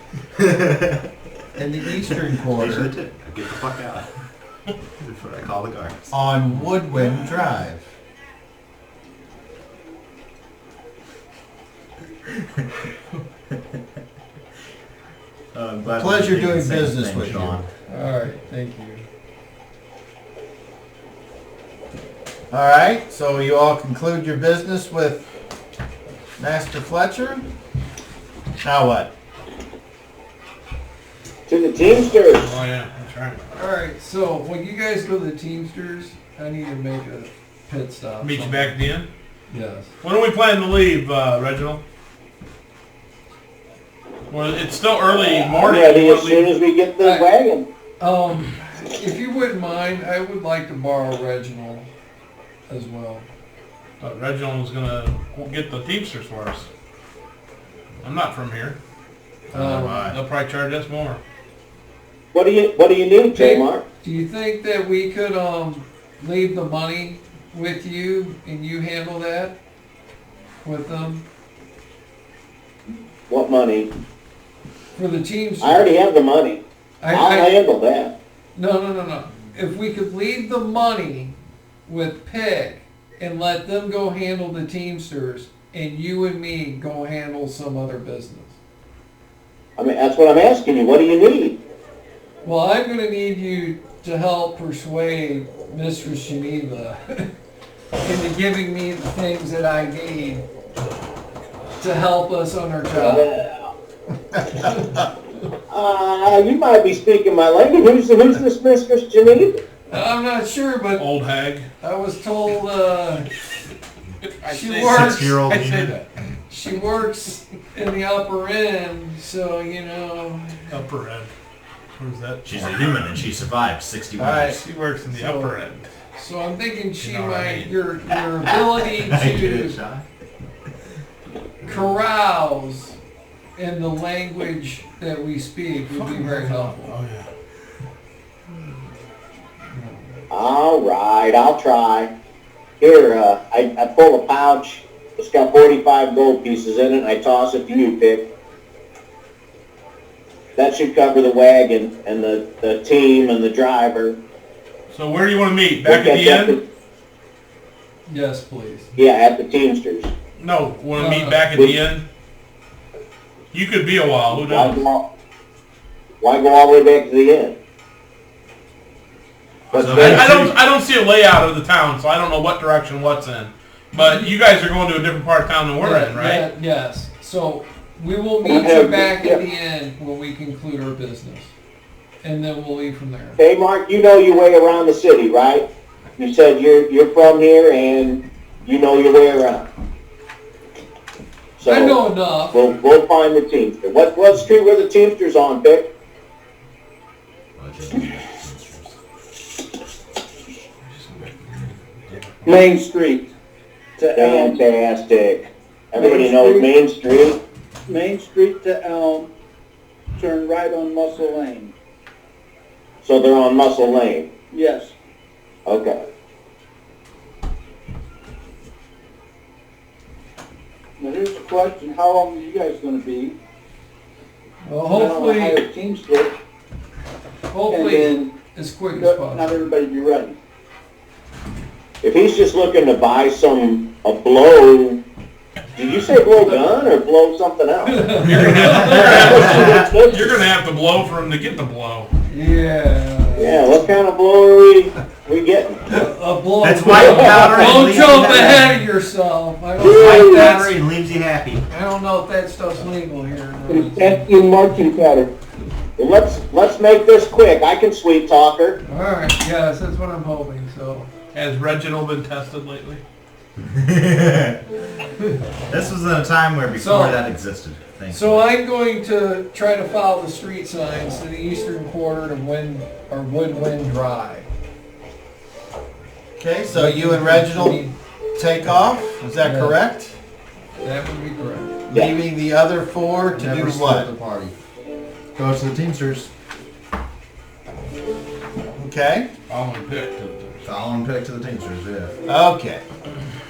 H: in the Eastern
B: Here's the
H: Quarter
B: tip. Get the fuck out. Before I call the guards.
H: on Woodwind Drive.
B: I'm glad
H: Pleasure
B: we're thinking
H: doing
B: the same
H: business
B: thing,
H: with you.
B: Sean.
E: Alright, thank you.
H: Alright, so you all conclude your business with Master Fletcher? Now what?
F: To the Teamsters.
A: Oh yeah, that's right.
E: Alright, so when you guys go to the Teamsters, I need to make a pit stop.
A: Meet you back at the end.
E: Yes.
A: When are we planning to leave, Reginald? Well, it's still early
F: I'm
A: morning.
F: ready
A: You
F: as
A: wanna
F: soon
A: leave-
F: as we get the
E: Hey.
F: wagon.
E: If you wouldn't mind, I would like to borrow Reginald as well.
A: Reginald's gonna get the Teamsters for us. I'm not from here. They'll probably charge us more.
F: What do you need, J-Mark?
E: Do you think that we could leave the money with you and you handle that with them
F: What money?
E: for the Teamsters?
F: I already have the money. I'll handle that.
E: No. If we could leave the money with Pick and let them go handle the Teamsters and you and me go handle some other business.
F: I mean, that's what I'm asking you. What do you need?
E: Well, I'm going to need you to help persuade Mistress Geneva into giving me the things that I need to help us on our job.
F: You might be speaking my language. Who's this Mistress Geneva?
E: I'm not sure, but
A: Old hag.
E: I was told she
A: say
E: works.
B: 6-year-old
A: I'd say
B: demon.
A: that.
E: She works in the upper end, so you know.
A: Upper end. Who's that?
B: She's a human and she survived 60
H: Alright.
B: winters.
A: She works in the
E: So-
A: upper end.
E: So I'm thinking she
A: You know what I
E: might
A: mean.
E: your ability
B: I get it,
E: to
B: Sean.
E: carouse in the language that we speak would be very helpful.
J: Oh, yeah.
F: All right, I'll try. Here, I pull a pouch. It's got 45 gold pieces in it, and I toss it to you, Pick. That should cover the wagon and the team and the driver.
A: So where do you want to meet? Back
F: We'll
A: at the
F: catch up
A: inn?
F: to-
E: Yes, please.
F: Yeah, at the Teamsters.
A: No, want to meet back at the inn? You could be a while. Who knows?
F: Why go all the way back to the inn? But
A: I don't see a layout of the town, so I don't know what direction what's in. But you guys are going to a different part of town than we're in, right?
E: Yes. So we will meet you back at the end when we conclude our business. And then we'll leave from there.
F: Hey, Mark, you know your way around the city, right? You said you're from here and you know your way around. So
E: I know enough.
F: We'll find the Teamster. What street were the Teamsters on, Pick?
G: Main Street to Elm.
F: Fantastic. Everybody
G: Main
F: knows
G: Street.
F: Main Street.
G: Main Street to Elm, turn right on Muscle Lane.
F: So they're on Muscle Lane.
G: Yes.
F: Okay.
G: Now here's the question, how long are you guys gonna be?
E: Well,
G: I don't wanna
E: hopefully,
G: hire a Teamster, and
E: hopefully
G: then
E: as quick as
G: not
E: possible.
G: everybody be ready.
F: If he's just looking to buy a blow, did you say blow gun or blow something else?
A: You're gonna have to blow for him to get the blow.
E: Yeah.
F: Yeah, what kind of blow are we getting?
E: A blow.
B: That's white powder and
E: Don't
B: leaves
E: jump
B: you
E: ahead
B: happy.
E: of yourself. I
B: White
E: don't
B: powder
E: think
B: and leaves you happy.
E: I don't know if that stuff's legal here.
F: It's empty marching powder. Well, let's make this quick. I can sweet talk her.
E: All right. Yes, that's what I'm hoping. So.
A: Has Reginald been tested lately?
B: This was in a time where before that existed.
E: So I'm going to try to follow the street signs to the eastern quarter to Woodwind Drive.
H: Okay, so you and Reginald take off. Is that
E: Yeah.
H: correct?
E: That would be correct.
F: Yeah.
H: Leaving the other four to
B: Never
H: do
B: split
H: what?
B: the party. Go to the Teamsters.
H: Okay.
A: Following Pick.
B: Follow and pick to the Teamsters, yeah.
H: Okay.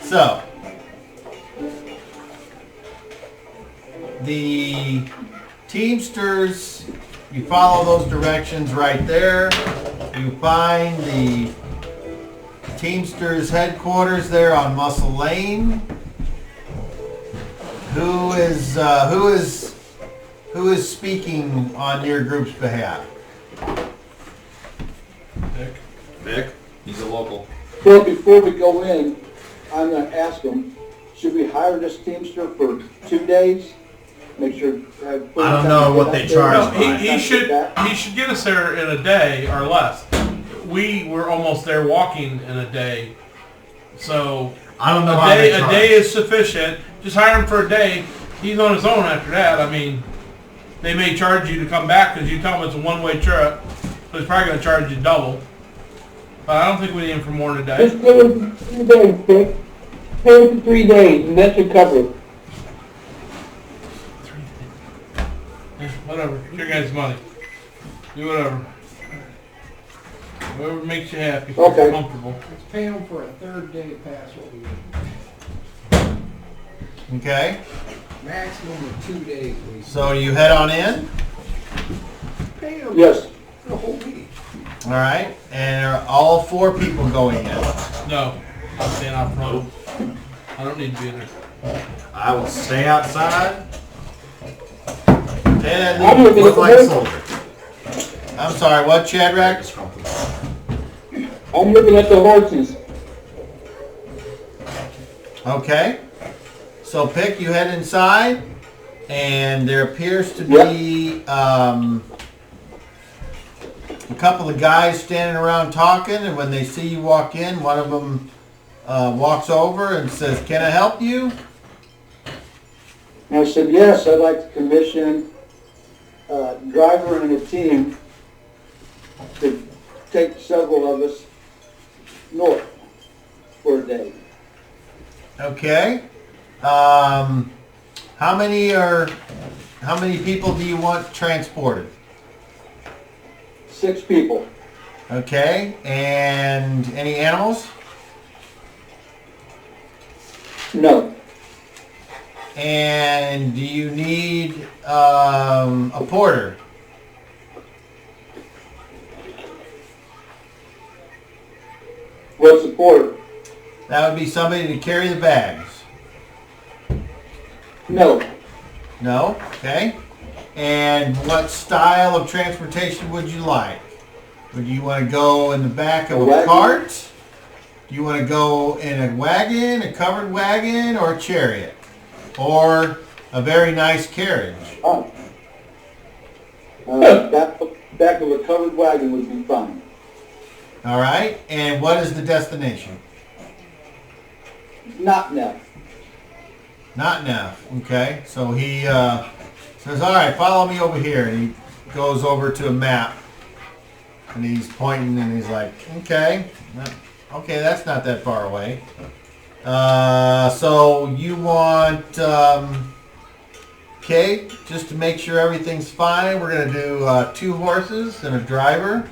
H: So the Teamsters, you follow those directions right there. You find the Teamsters headquarters there on Muscle Lane. Who is speaking on your group's behalf?
J: Vic, he's a local.
G: Well, before we go in, I'm gonna ask them, should we hire this Teamster for 2 days? Make sure.
B: I don't know what they charge.
A: No, he should get us there in a day or less. We were almost there walking in a day, so
B: I don't know
A: a
B: how
A: day
B: they charge.
A: a day is sufficient. Just hire him for a day. He's on his own after that. I mean, they may charge you to come back because you tell them it's a one-way trip, so he's probably going to charge you double. But I don't think we need him for more than a day.
F: Just pay him for 3 days, Pick. Pay him for 3 days, and that should cover it.
A: Yeah, whatever. It's your guys' money. Do whatever. Whatever makes you happy.
F: Okay.
A: Comfortable.
E: Let's pay them for a third day pass. What we get.
H: Okay.
E: Maximum of 2 days.
H: So you head on in.
E: Pay them
F: Yes.
E: the whole week.
H: All right. And are all four people going in?
A: No. I'm staying out front. I don't need to be in there.
B: I will stay outside.
H: And
F: I'm looking
B: Look
F: at the
B: like a
F: horses.
B: soldier.
H: I'm sorry, what, Shadrach?
F: I'm looking at the horses.
H: Okay. So Pick, you head inside, and there appears to be a couple of guys standing around talking, and when they see you walk in, one of them walks over and says, "Can I help you?"
G: And I said, yes, I'd like to commission a driver and a team to take several of us north for a day.
H: Okay. How many are How many people do you want transported?
G: 6 people.
H: Okay, and any animals?
G: No.
H: And do you need a porter?
G: What's the port?
H: That would be somebody to carry the bags.
G: No.
H: No? Okay. And what style of transportation would you like? Would you want to go in the back of a
G: wagon.
H: cart? Do you want to go in a wagon, a covered wagon, or a chariot? Or a very nice carriage?
G: Oh. Back of a covered wagon would be fine.
H: All right. And what is the destination?
G: Notnef.
H: Notnef. Okay. So he says, all right, follow me over here. And he goes over to a map. And he's pointing and he's like, okay. Okay, that's not that far away. So you want, okay, just to make sure everything's fine, we're going to do 2 horses and a driver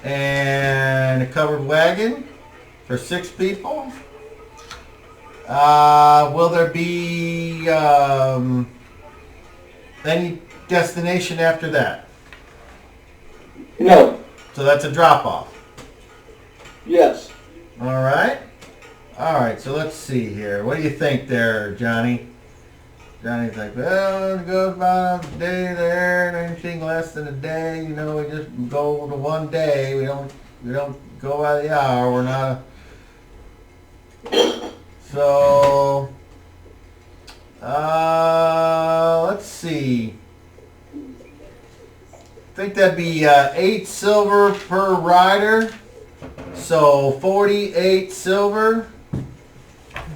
H: and a covered wagon for 6 people. Will there be any destination after that?
G: No.
H: So that's a drop-off.
G: Yes.
H: All right. All right, so let's see here. What do you think there, Johnny? Johnny's like, well, it goes about a day there, and anything less than a day, you know, we just go to one day. We don't go by the hour. We're not. So, let's see. I think that'd be 8 silver per rider. So 48 silver.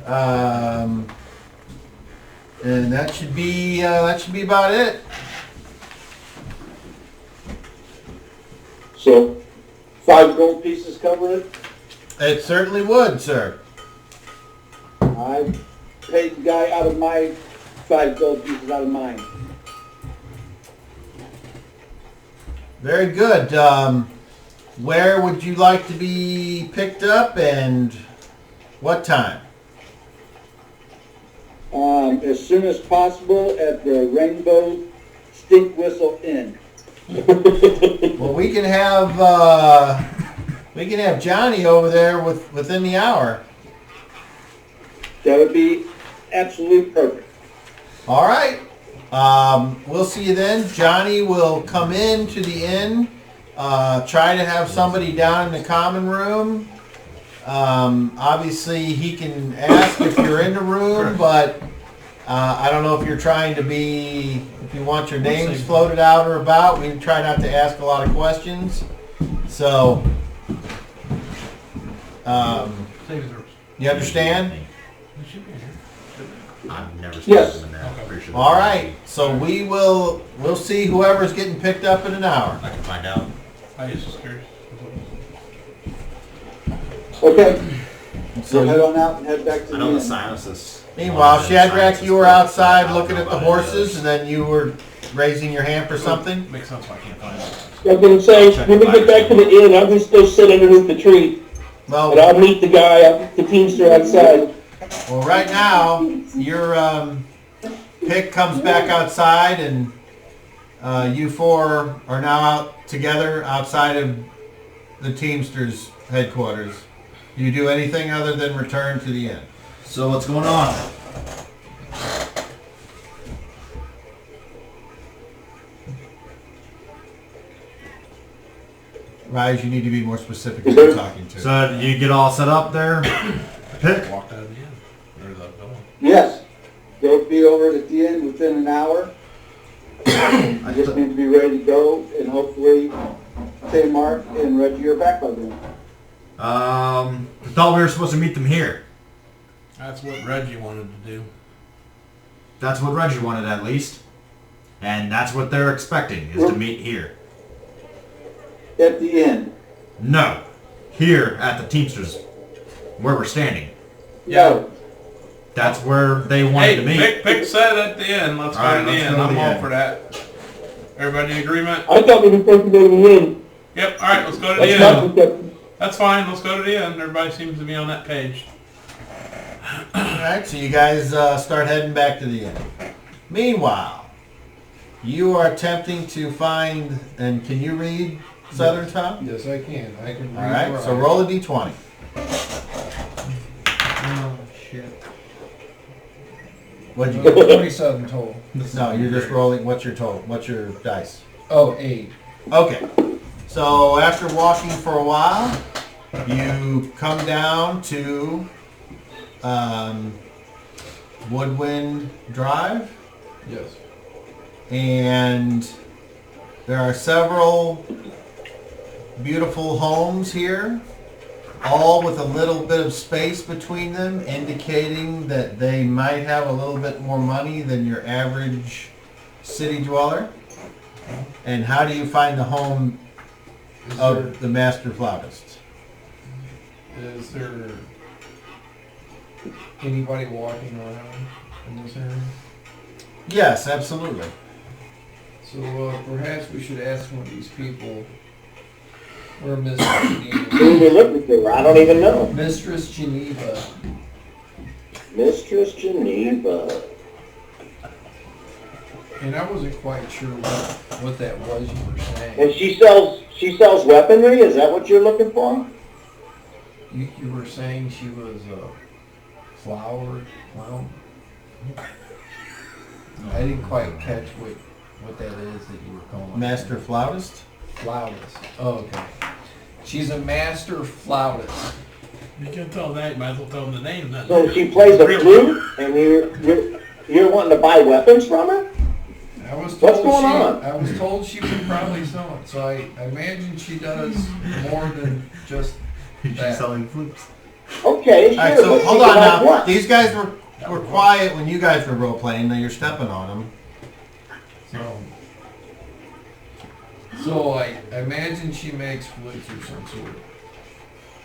H: And that should be about it.
G: So, 5 gold pieces cover it?
H: It certainly would, sir.
G: I paid the guy out of my 5 gold pieces out of mine.
H: Very good. Where would you like to be picked up and what time?
G: As soon as possible at the Rainbow Stink Whistle Inn.
H: Well, we can have Johnny over there within the hour.
G: That would be absolutely perfect.
H: All right. We'll see you then. Johnny will come in to the inn. Try to have somebody down in the common room. Obviously, he can ask if you're in the room, but I don't know if you're trying to be, if you want your names floated out or about. We try not to ask a lot of questions. So, you understand?
J: I've never
G: Yes.
J: spoken to that. Pretty sure
H: All right. So we'll see whoever's getting picked up in an hour.
J: I can find out.
A: I was just curious.
G: Okay.
H: So
G: Head on out and head back to
J: I
G: the
J: know the
G: inn.
J: sinuses.
H: meanwhile, Shadrach, you were outside looking at the
J: About
H: horses, and then you were raising your hand for something.
A: Makes sense why I can't find it.
D: I was gonna say, when we get back to the inn, I'm just go sit underneath the tree, and
H: Well,
D: I'll meet the guy, the teamster outside.
H: right now your pick comes back outside, and you 4 are now out together outside of the Teamsters headquarters. Do you do anything other than return to the inn?
B: So what's going on?
H: Rise, you need to be more specific who you're talking to.
B: So you get all set up there? Pick.
A: Walked out of the inn. Or the building.
G: Yes. They'll be over at the inn within an hour. I just need to be ready to go, and hopefully Mark and Reggie are back by then.
B: I thought we were supposed to meet them here.
A: That's what Reggie wanted to do.
B: That's what Reggie wanted at least. And that's what they're expecting, is to meet here.
G: At the inn.
B: No. Here at the Teamsters, where we're standing.
G: No.
B: That's where they wanted to
A: Hey,
B: meet.
A: Vic said at the end. Let's go to the end. I'm all
B: end.
A: for that. Everybody in agreement?
F: I thought we were supposed to go to the end.
A: Yep. All right. Let's go to the
F: That's
A: end.
F: not the
A: That's fine. Let's go to the end. Everybody seems to be on that page.
H: Alright, so you guys start heading back to the end. Meanwhile, you are attempting to find, and can you read Southern Tongue?
E: Yes, I can. I can read.
H: Alright, so
E: right.
H: roll a d20.
E: Oh, shit.
H: What'd you get?
E: 27 total.
H: No, you're just rolling. What's your total? What's your dice?
E: Oh, 8.
H: Okay. So after walking for a while, you come down to Woodwind Drive,
E: Yes.
H: and there are several beautiful homes here, all with a little bit of space between them, indicating that they might have a little bit more money than your average city dweller. And how do you find the home of the master flautist?
E: Is there anybody walking around in this area?
H: Yes, absolutely.
E: So perhaps we should ask one of these people where Mistress
F: Who
E: Geneva.
F: we looking for? I don't even know.
E: Mistress Geneva.
F: Mistress Geneva.
E: And I wasn't quite sure what that was you were saying.
F: And she sells weaponry? Is that what you're looking for?
E: You were saying she was a flower. Well, I didn't quite catch what that is that you were calling.
H: Master flautist?
E: Flautist. Oh, okay. She's a master flautist.
A: You can't tell that. You might as well tell them the name. Then.
F: So she plays the flute, and you're wanting to buy weapons from her?
E: I was told
F: What's going on?
E: I was told she would probably sell it, so I imagine she does more than just
B: She's
E: that.
B: selling flutes.
F: Okay, sure.
H: Alright, so
F: but
H: hold
F: she
H: on
F: can have
H: now.
F: what?
H: These guys were quiet when you guys were role playing. Now you're stepping on them.
E: So I imagine she makes flutes or some sort,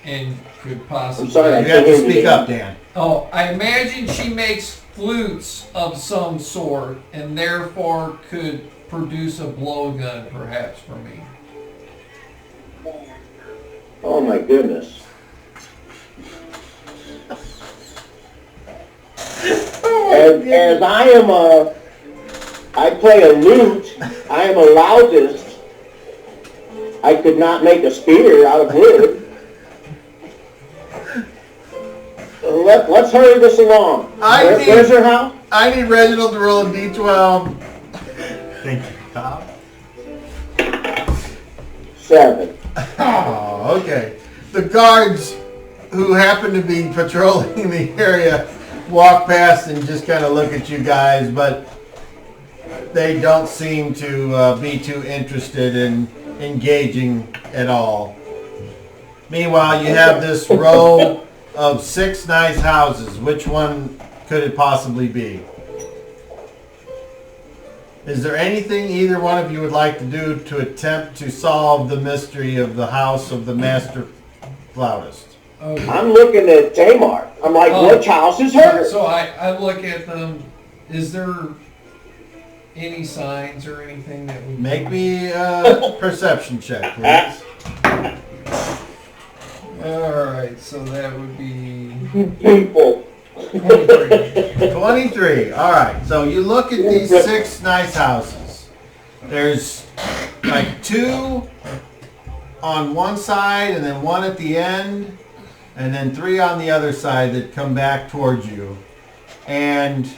E: and could possibly.
F: I'm sorry,
H: You have to speak up, Dan.
E: Oh, I imagine she makes flutes of some sort, and therefore could produce a blowgun, perhaps, for me.
F: Oh my goodness. As I play a lute, I am a loudest. I could not make a spear out of wood. Let's hurry this along. Where's her house?
H: I need Reginald to roll a d12.
B: Thank you, Tom.
F: 7.
H: Oh, okay. The guards who happen to be patrolling the area walk past and just kind of look at you guys, but they don't seem to be too interested in engaging at all. Meanwhile, you have this row of 6 nice houses. Which one could it possibly be? Is there anything either one of you would like to do to attempt to solve the mystery of the house of the master flautist?
E: Okay.
F: I'm looking at Tamar. I'm like, which house is hers?
E: So I look at them. Is there any signs or anything that would
H: Make me a perception check, please.
E: Alright, so that would be
F: People.
E: 23.
H: 23. All right. So you look at these 6 nice houses. There's like 2 on one side and then 1 at the end and then 3 on the other side that come back towards you. And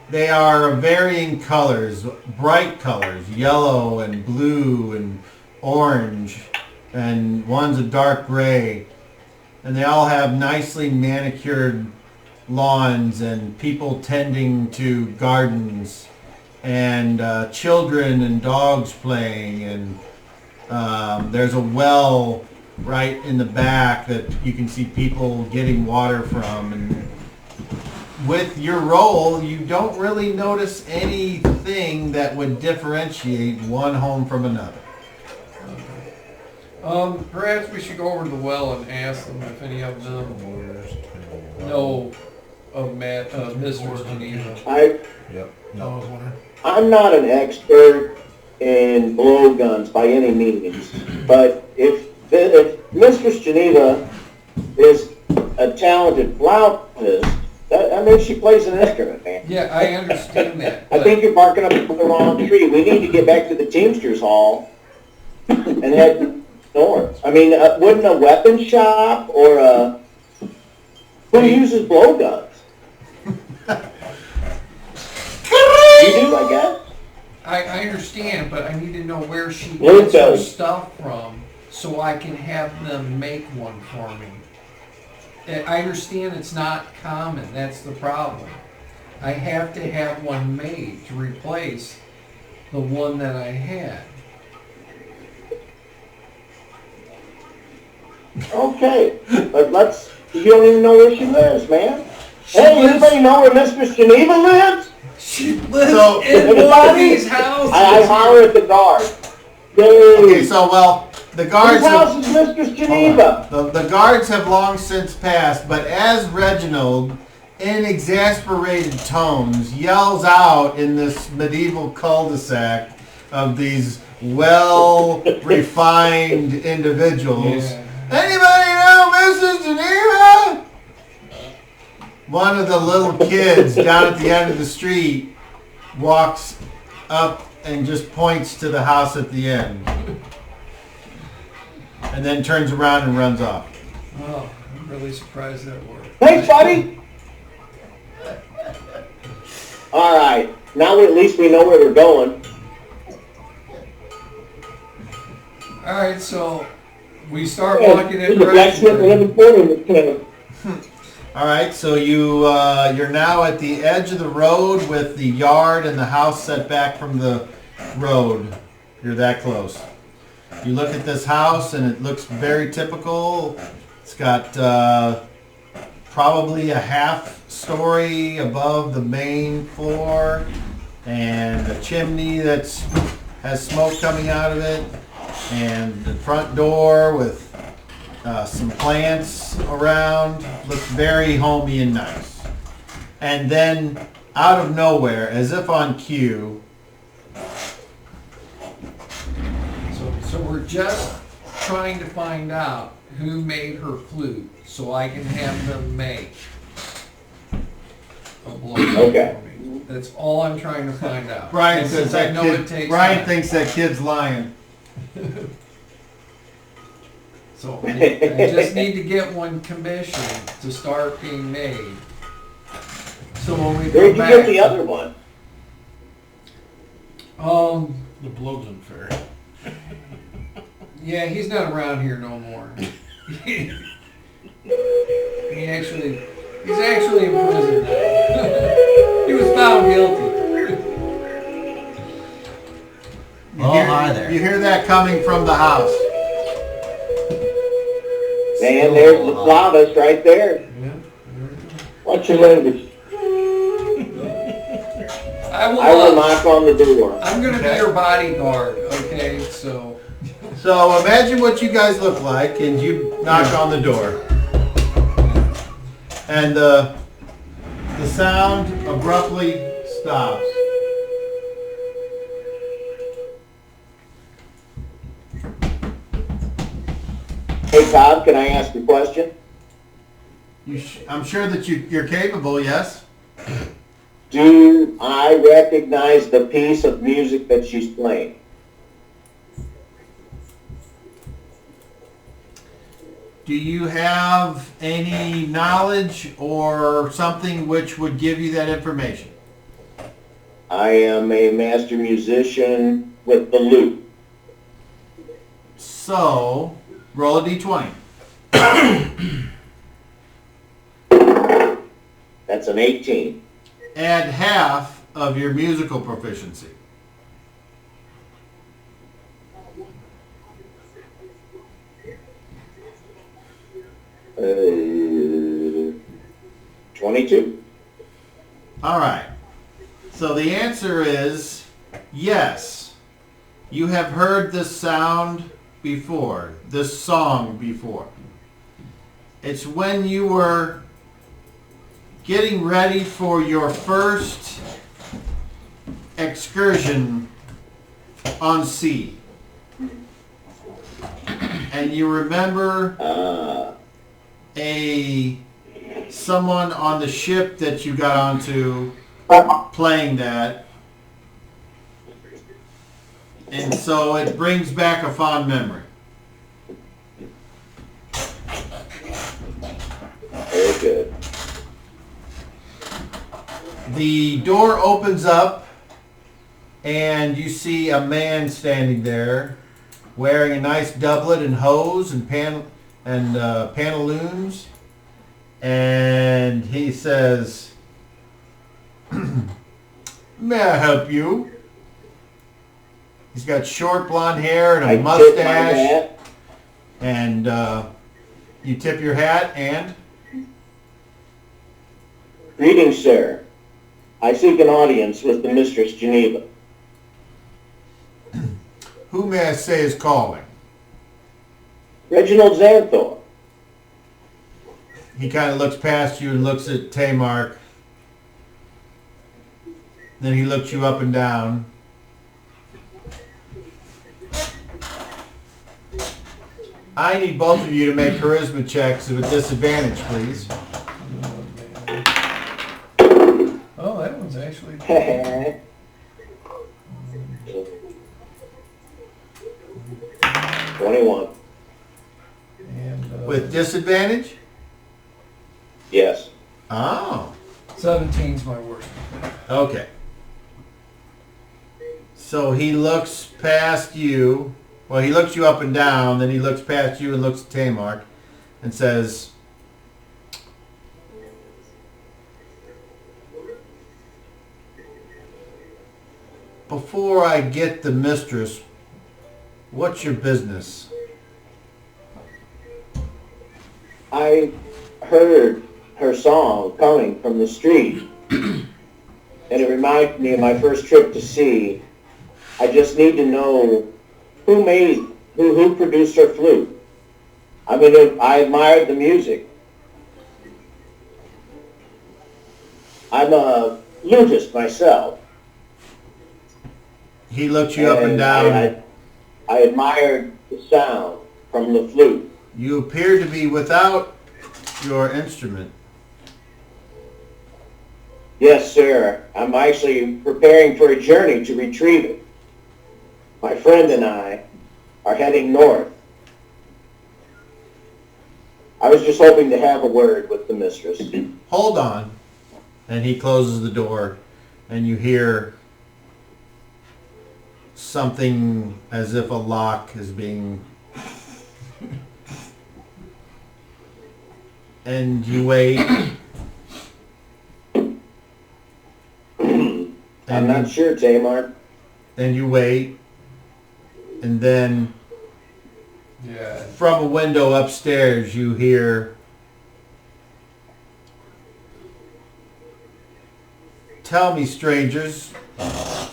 H: they are of varying colors, bright colors, yellow and blue and orange, and one's a dark gray. And they all have nicely manicured lawns and people tending to gardens and children and dogs playing, and there's a well right in the back that you can see people getting water from. And with your role, you don't really notice anything that would differentiate one home from another.
E: Perhaps we should go over to the well and ask them if any of them know Mistress Geneva.
F: I'm not an expert in blowguns by any means, but if Mistress Geneva is a talented flautist, that means she plays an instrument, man.
E: Yeah, I understand that.
F: I think you're barking up the wrong tree. We need to get back to the Teamsters Hall and head north. I mean, wouldn't a weapon shop or who uses blowguns? You do, I guess.
E: I understand, but I need to know where she
F: Blue
E: gets her
F: belly.
E: stuff from so I can have them make one for me. I understand it's not common, that's the problem. I have to have one made to replace the one that I had.
F: Okay, but you don't even know where she lives, man.
E: She
F: Hey,
E: lives-
F: anybody know where Mistress Geneva lives?
E: She lives
H: So-
E: in one of these houses.
F: I holler at the guard.
H: Okay,
F: Yay!
H: so well, the
F: Whose
H: guards
F: house
H: have,
F: is Mistress Geneva?
H: the guards have long since passed, but as Reginald, in exasperated tones, yells out in this medieval cul-de-sac of these well-refined individuals,
E: Yeah.
H: anybody know Mrs. Geneva? One of the little kids down at the end of the street walks up and just points to the house at the end. And then turns around and runs off.
E: Oh, I'm really surprised that worked.
F: Thanks, buddy. All right, now at least we know where we're going.
E: Alright, so we start
F: Yeah,
E: walking in
F: there's a blacksmith
E: direction.
F: living for in this town.
H: All right, so you're now at the edge of the road with the yard and the house set back from the road. You're that close. You look at this house and it looks very typical. It's got probably a half story above the main floor and a chimney that has smoke coming out of it, and the front door with some plants around. Looks very homey and nice. And then out of nowhere, as if on cue,
E: So we're just trying to find out who made her flute so I can have them make a blowgun
F: Okay.
E: for me. That's all I'm trying to find out.
H: Brian
E: And
H: says
E: since I
H: that
E: know it
H: kid,
E: takes
H: Brian
E: time.
H: thinks that kid's lying.
E: So I just need to get one commissioned to start being made. So when we
F: Where'd
E: go
F: you get
E: back,
F: the other one?
A: The blowgun fair.
E: yeah, he's not around here no more. He's actually in prison now. He was found guilty.
B: Hi there.
H: You hear that coming from the house.
F: Man, there's the Floutist right there.
E: Yeah.
F: What's your language?
E: I will.
F: I will knock on the door.
E: I'm gonna be your bodyguard. Okay, so.
H: So imagine what you guys look like, and you knock on the door. And the sound abruptly stops.
F: Hey, Todd, can I ask a question?
H: I'm sure that you're capable, yes?
F: Do I recognize the piece of music that she's playing?
H: Do you have any knowledge or something which would give you that information?
F: I am a master musician with the lute.
H: So, roll a d20.
F: That's an 18.
H: Add half of your musical proficiency.
F: Uh, 22.
H: All right. So the answer is yes. You have heard this sound before, this song before. It's when you were getting ready for your first excursion on sea. And you remember someone on the ship that you got onto playing that. And so it brings back a fond memory.
F: Very good.
H: The door opens up and you see a man standing there wearing a nice doublet and hose and pantaloons. And he says, "May I help you?" He's got short blonde hair and a mustache. And you tip your hat and?
F: Greetings, sir. I seek an audience with the Mistress Geneva.
H: Who may I say is calling?
F: Reginald Xanthor.
H: He kind of looks past you and looks at Tamar. Then he looks you up and down. I need both of you to make charisma checks with disadvantage, please.
E: Oh, that one's actually...
F: 21.
E: And,
H: With disadvantage?
F: Yes.
H: Oh.
E: 17's my worst.
H: Okay. So he looks past you. Well, he looks you up and down, then he looks past you and looks at Tamar and says, "Before I get the mistress, what's your business?"
F: I heard her song coming from the street, and it reminded me of my first trip to sea. I just need to know who produced her flute. I mean, I admired the music. I'm a flutist myself.
H: He looked you up and down.
F: I admired the sound from the flute.
H: You appear to be without your instrument.
F: Yes, sir. I'm actually preparing for a journey to retrieve it. My friend and I are heading north. I was just hoping to have a word with the mistress.
H: Hold on. And he closes the door, and you hear something as if a lock is being... And you wait.
F: I'm not sure, Tamar.
H: And you wait. And then from a window upstairs you hear, "Tell me, strangers,"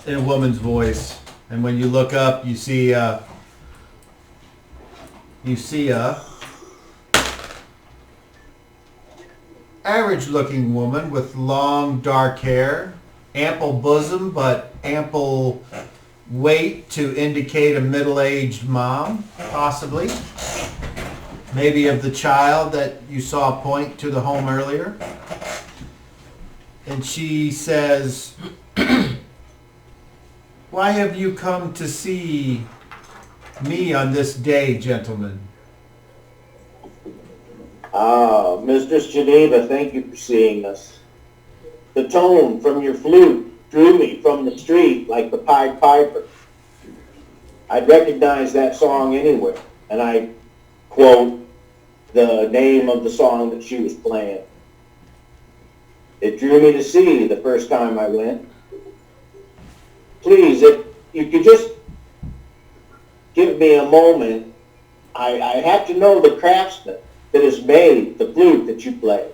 H: in a woman's voice. And when you look up, you see a average-looking woman with long, dark hair, ample bosom, but ample weight to indicate a middle-aged mom, possibly. Maybe of the child that you saw point to the home earlier. And she says, "Why have you come to see me on this day, gentlemen?"
F: Ah, Mistress Geneva, thank you for seeing us. The tone from your flute drew me from the street like the Pied Piper. I'd recognize that song anywhere, and I quote the name of the song that she was playing. It drew me to sea the first time I went. Please, if you could just give me a moment, I have to know the craftsman that has made the flute that you play.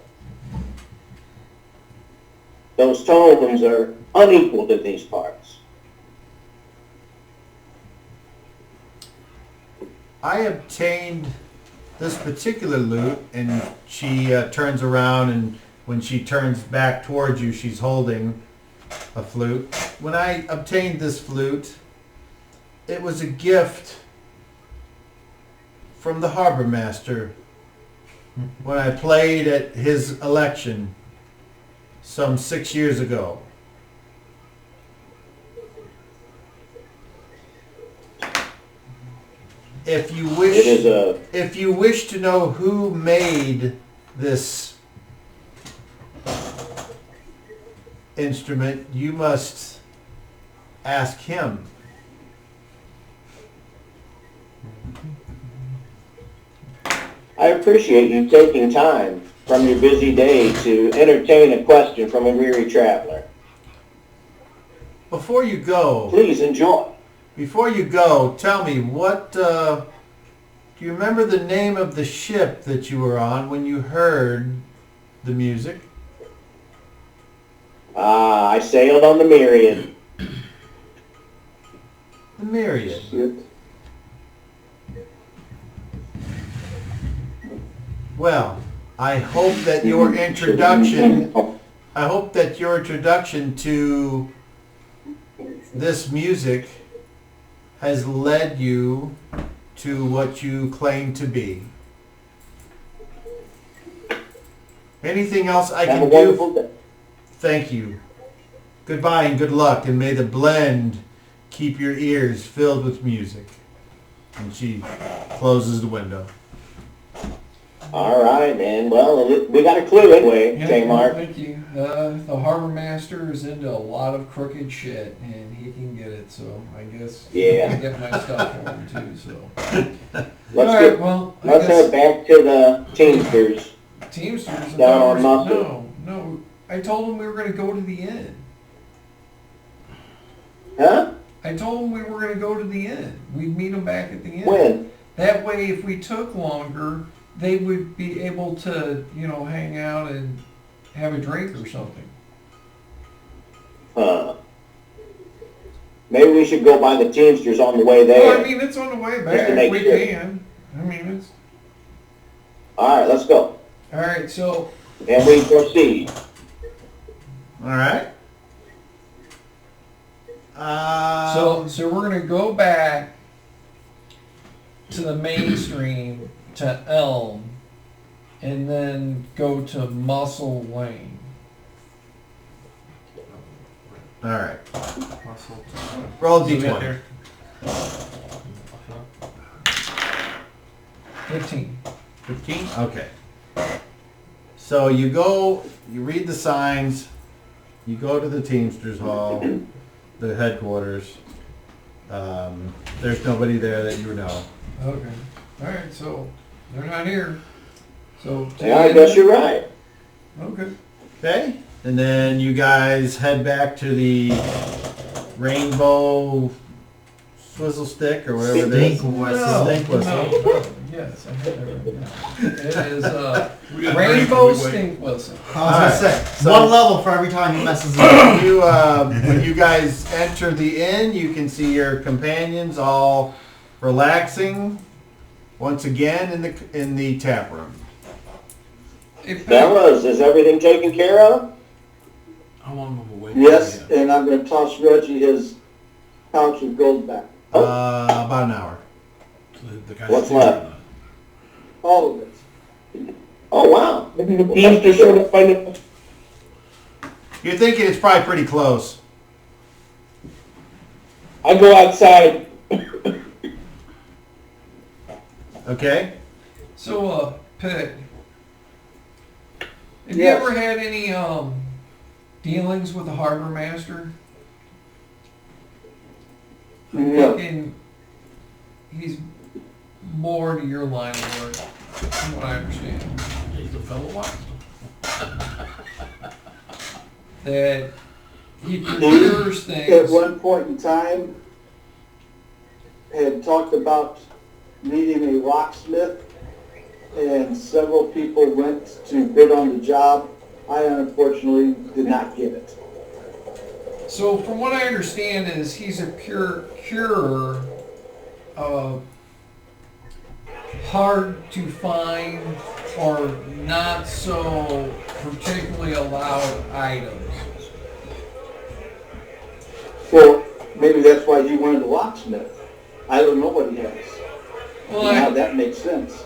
F: Those tones are unequaled in these parts.
H: I obtained this particular lute, and she turns around and When she turns back towards you, she's holding a flute. When I obtained this flute, it was a gift from the harbor master when I played at his election some 6 years ago. If you wish to know who made this instrument, you must ask him.
F: I appreciate you taking time from your busy day to entertain a question from a weary traveler.
H: Before you go,
F: Please enjoy.
H: tell me what. Do you remember the name of the ship that you were on when you heard the music?
F: I sailed on the Myriad.
H: The Myriad.
G: Shit.
H: Well, I hope that your introduction to this music has led you to what you claim to be. Anything else I
F: Have a
H: can
F: wonderful
H: do?
F: day.
H: Thank you. Goodbye and good luck, and may the blend keep your ears filled with music. And she closes the window.
F: All right, man. Well, we got a clue anyway, Tamar.
E: Thank you. The harbor master is into a lot of crooked shit, and he can get it. So I guess
F: Yeah.
E: I can get my stuff for him too. So
F: Let's
E: all right, well, I
F: let's
E: guess
F: head back to the Teamsters.
E: Teamsters.
F: Down on Muscle.
E: No. I told him we were going to go to the inn.
F: Huh?
E: I told him we were going to go to the inn. We'd meet him back at the inn.
F: When?
E: That way, if we took longer, they would be able to, hang out and have a drink or something.
F: Maybe we should go by the Teamsters on the way there.
E: Well, I mean, it's on the way
F: Just
E: back.
F: to make
E: We
F: sure.
E: can. I mean, it's...
F: All right, let's go.
E: All right, so...
F: And we proceed.
H: All right.
E: So we're going to go back to the mainstream, to Elm, and then go to Muscle Lane.
H: All right. Roll a
A: So we got
H: d20.
A: there.
E: 15.
H: 15? Okay. So you go, you read the signs, you go to the Teamsters Hall, the headquarters. There's nobody there that you know.
E: Okay. All right, so they're not here. So...
F: Yeah, I guess you're right.
E: Okay.
H: Okay? And then you guys head back to the Rainbow Swizzle Stick or whatever it is.
B: Stink whistle.
H: Stink whistle.
E: No. Yes, I had that right now. It is
A: We got a
E: Rainbow
A: drink, we wait.
E: Stink Whistle.
B: I was gonna say,
H: So-
B: one level for every time he messes up.
H: You, when you guys enter the inn, you can see your companions all relaxing once again in the tap room.
E: Hey, Peg,
F: Fellas, is everything taken care of?
A: How long will we wait?
G: Yes, and I'm going to toss Reggie his pouch of gold back.
H: About an hour.
A: The guy's
F: What's
A: still
F: left?
G: All of it.
F: Oh, wow. Maybe the Teamsters showed up by the...
H: You're thinking it's probably pretty close.
F: I go outside.
H: Okay?
E: So, Peg, have you
G: Yes.
E: ever had any dealings with the harbor master?
G: No.
E: Thinking he's more to your line of work, from what I understand.
A: He's a fellow what?
E: That he procures
G: At
E: things.
G: one point in time, had talked about needing a locksmith, and several people went to bid on the job. I unfortunately did not get it.
E: So, from what I understand, is he's a pure curer of hard to find or not so particularly allowed items.
G: Well, maybe that's why you wanted the locksmith. I don't know what he has.
E: Well,
G: Now that makes sense.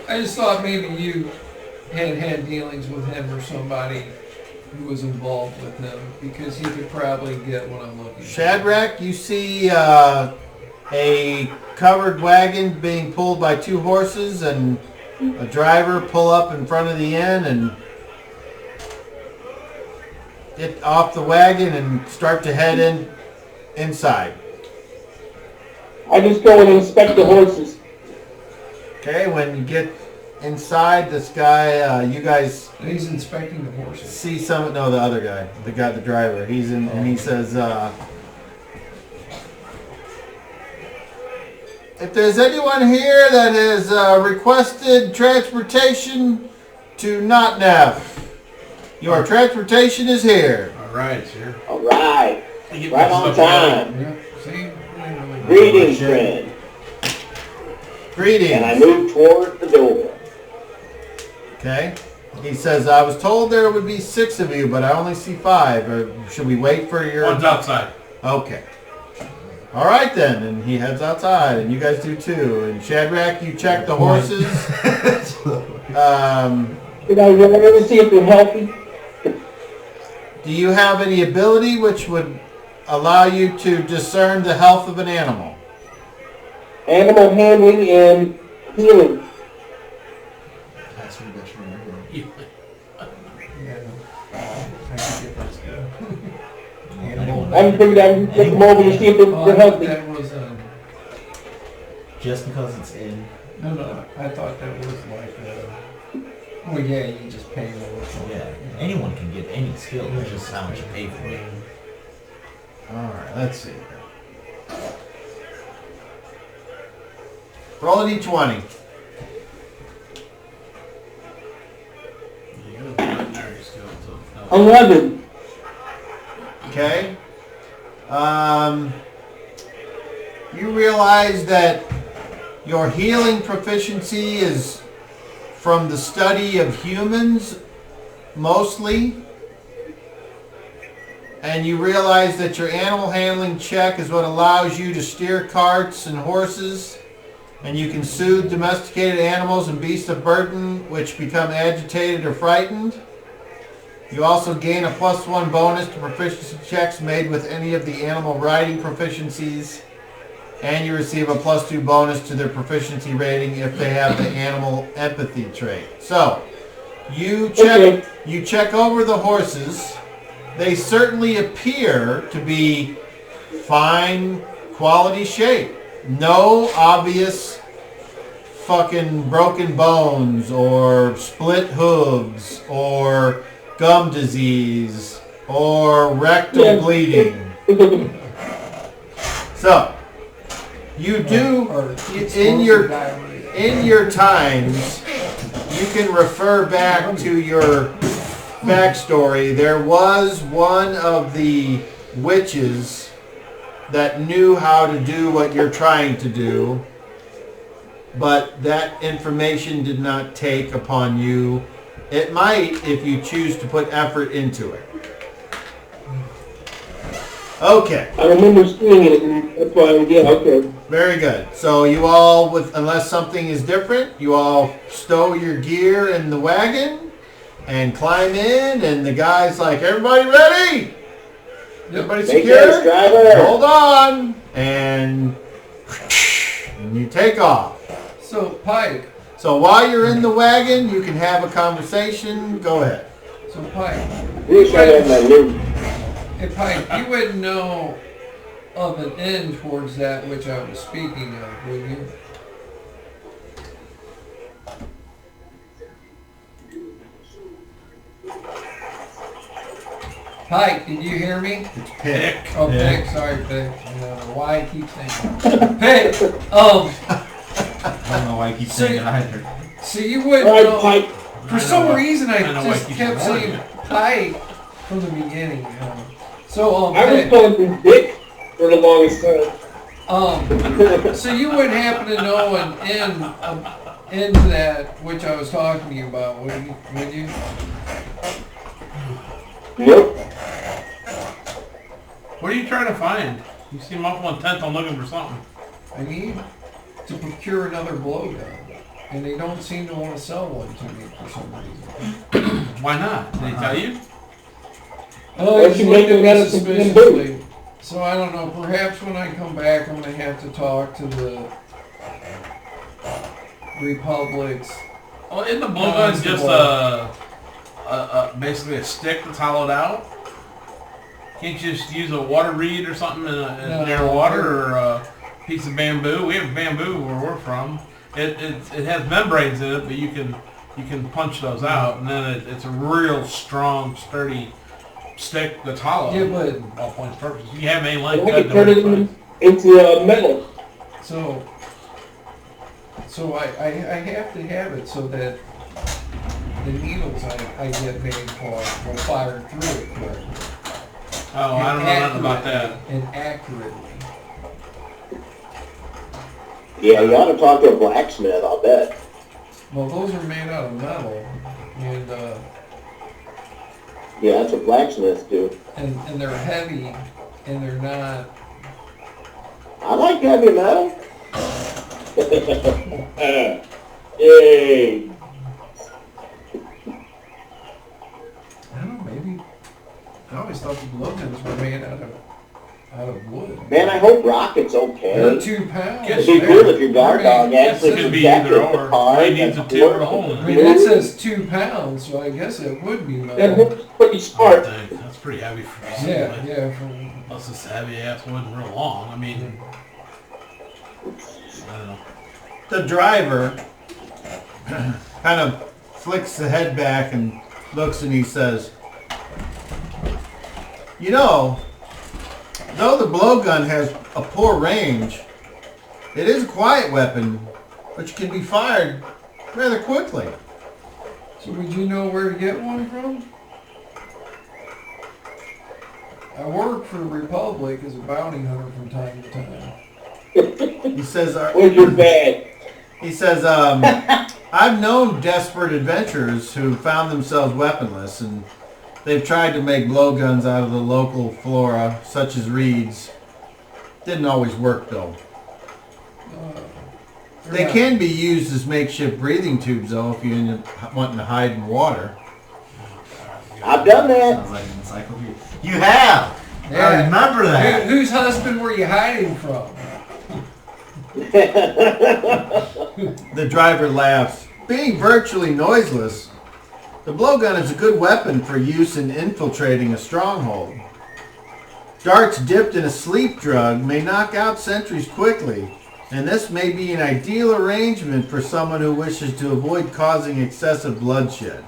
E: I just thought maybe you had dealings with him or somebody who was involved with him, because he could probably get what I'm looking for.
H: Shadrach, you see a covered wagon being pulled by 2 horses and a driver pull up in front of the inn and get off the wagon and start to head inside.
D: I just go and inspect the horses.
H: Okay, when you get inside, this guy, you guys
E: He's inspecting the horses.
H: see the other guy, the driver. He's in, and he says, if there's anyone here that has requested transportation to Notnef, your transportation is here.
A: Alright, it's here.
F: All right.
A: Get
F: Right
A: my
F: on
A: stuff
F: time.
E: Yeah, see?
F: Greetings, friend.
H: Greetings.
F: And I move toward the door.
H: Okay. He says, I was told there would be 6 of you, but I only see 5. Or should we wait for your...
A: One's outside.
H: Okay. All right then, and he heads outside, and you guys do too. And Shadrach, you check the horses.
D: Did I run over to see if they're healthy?
H: Do you have any ability which would allow you to discern the health of an animal?
D: Animal handling and healing.
B: That's what that's remember.
E: Yeah, I can get that skill.
D: I figured I would look them over to see if they're healthy.
E: That was,
B: Just because it's in.
E: no, I thought that was like, well, yeah, you just pay more.
B: Yeah. Anyone can get any skill. It's just how much you pay for it.
H: All right, let's see. Roll a d20.
A: You go. Veterinary skill, so,
D: 11.
H: Okay. You realize that your healing proficiency is from the study of humans, mostly. And you realize that your animal handling check is what allows you to steer carts and horses. And you can soothe domesticated animals and beasts of burden which become agitated or frightened. You also gain a +1 bonus to proficiency checks made with any of the animal riding proficiencies. And you receive a +2 bonus to their proficiency rating if they have the animal empathy trait. So, you check over the horses. They certainly appear to be fine quality shape. No obvious fucking broken bones or split hooves or gum disease or rectal bleeding. So, you do in your times, you can refer back to your backstory. There was one of the witches that knew how to do what you're trying to do, but that information did not take upon you. It might if you choose to put effort into it. Okay.
D: I remember seeing it, and that's why okay.
H: Very good. So you all, unless something is different, you all stow your gear in the wagon and climb in, and the guy's like, everybody ready? Everybody
F: Make this,
H: secure?
F: driver.
H: Hold on. And you take off.
E: So, Pike.
H: So while you're in the wagon, you can have a conversation. Go ahead.
E: So, Pike.
F: Wish I had my loot.
E: Hey, Pike, you wouldn't know of an end towards that which I was speaking of, would you? Pike, did you hear me?
H: It's Pick.
E: Oh, Pick, sorry, Pick. I don't know why I keep saying Pick.
B: I don't know why I keep saying it either.
E: So you wouldn't
D: All right,
E: know.
D: Pike.
E: For some reason, I
A: know why
E: just
A: he
E: kept
A: keeps warning
E: saying Pike from the beginning. So,
D: I was
E: Pick,
D: calling him Dick for the longest time.
E: so you wouldn't happen to know an end into that, which I was talking to you about, would you?
F: Nope.
A: What are you trying to find? You seem awful intent on looking for something.
E: I need to procure another blowgun, and they don't seem to want to sell one to me for some reason.
A: Why not? Did they tell you?
F: Why don't you make them out of some
E: suspiciously. So I don't know, perhaps when I come back I'm going to have to talk to the Republic's.
A: Oh, isn't the blowgun just basically a stick that's hollowed out? Can't you just use a water reed or something in near water, or a piece of bamboo? We have bamboo where we're from. It has membranes in it, but you can punch those out, and then it's a real strong, sturdy stick that's hollow.
E: Yeah, but
A: all points purposes. You have any length
F: I
A: cut
F: can turn it into metal.
E: so I have to have it so that the needles I get made for will fire through it correctly.
A: Oh, I don't know nothing about that.
E: And accurately.
F: Yeah, you ought to talk to a blacksmith, I'll bet.
E: Well, those are made out of metal, and
F: Yeah, that's what blacksmiths do.
E: and they're heavy, and they're not.
F: I like heavy metal. Yay!
E: I don't know, maybe. I always thought the blowguns were made out of wood.
F: Man, I hope rocket's okay.
E: They're 2 pounds.
F: It'd be cool if your guard dog actually
A: It could be
F: protected
A: either
F: the
A: or.
F: car.
A: It needs a tube or a hole in
E: I
A: it.
E: mean, that says 2 pounds, so I guess it would be
F: That
E: metal.
F: hook's pretty smart.
A: That's pretty heavy for
E: Yeah,
A: something.
E: yeah.
A: Plus it's heavy ass wood and real long. I mean, I don't know.
H: The driver kind of flicks the head back and looks, and he says, "You know, though the blowgun has a poor range, it is a quiet weapon, which can be fired rather quickly."
E: So would you know where to get one from? I work for the Republic as a bounty hunter from time to time.
H: He says,
F: Where's your bag?
H: He says, I've known desperate adventurers who found themselves weaponless, and they've tried to make blowguns out of the local flora, such as reeds. Didn't always work, though. They can be used as makeshift breathing tubes, though, if you end up wanting to hide in water.
F: I've done that.
B: Sounds like an encyclopedia. You have!
E: Yeah.
B: I remember that.
E: Whose husband were you hiding from?
H: The driver laughs. Being virtually noiseless, the blowgun is a good weapon for use in infiltrating a stronghold. Darts dipped in a sleep drug may knock out sentries quickly, and this may be an ideal arrangement for someone who wishes to avoid causing excessive bloodshed.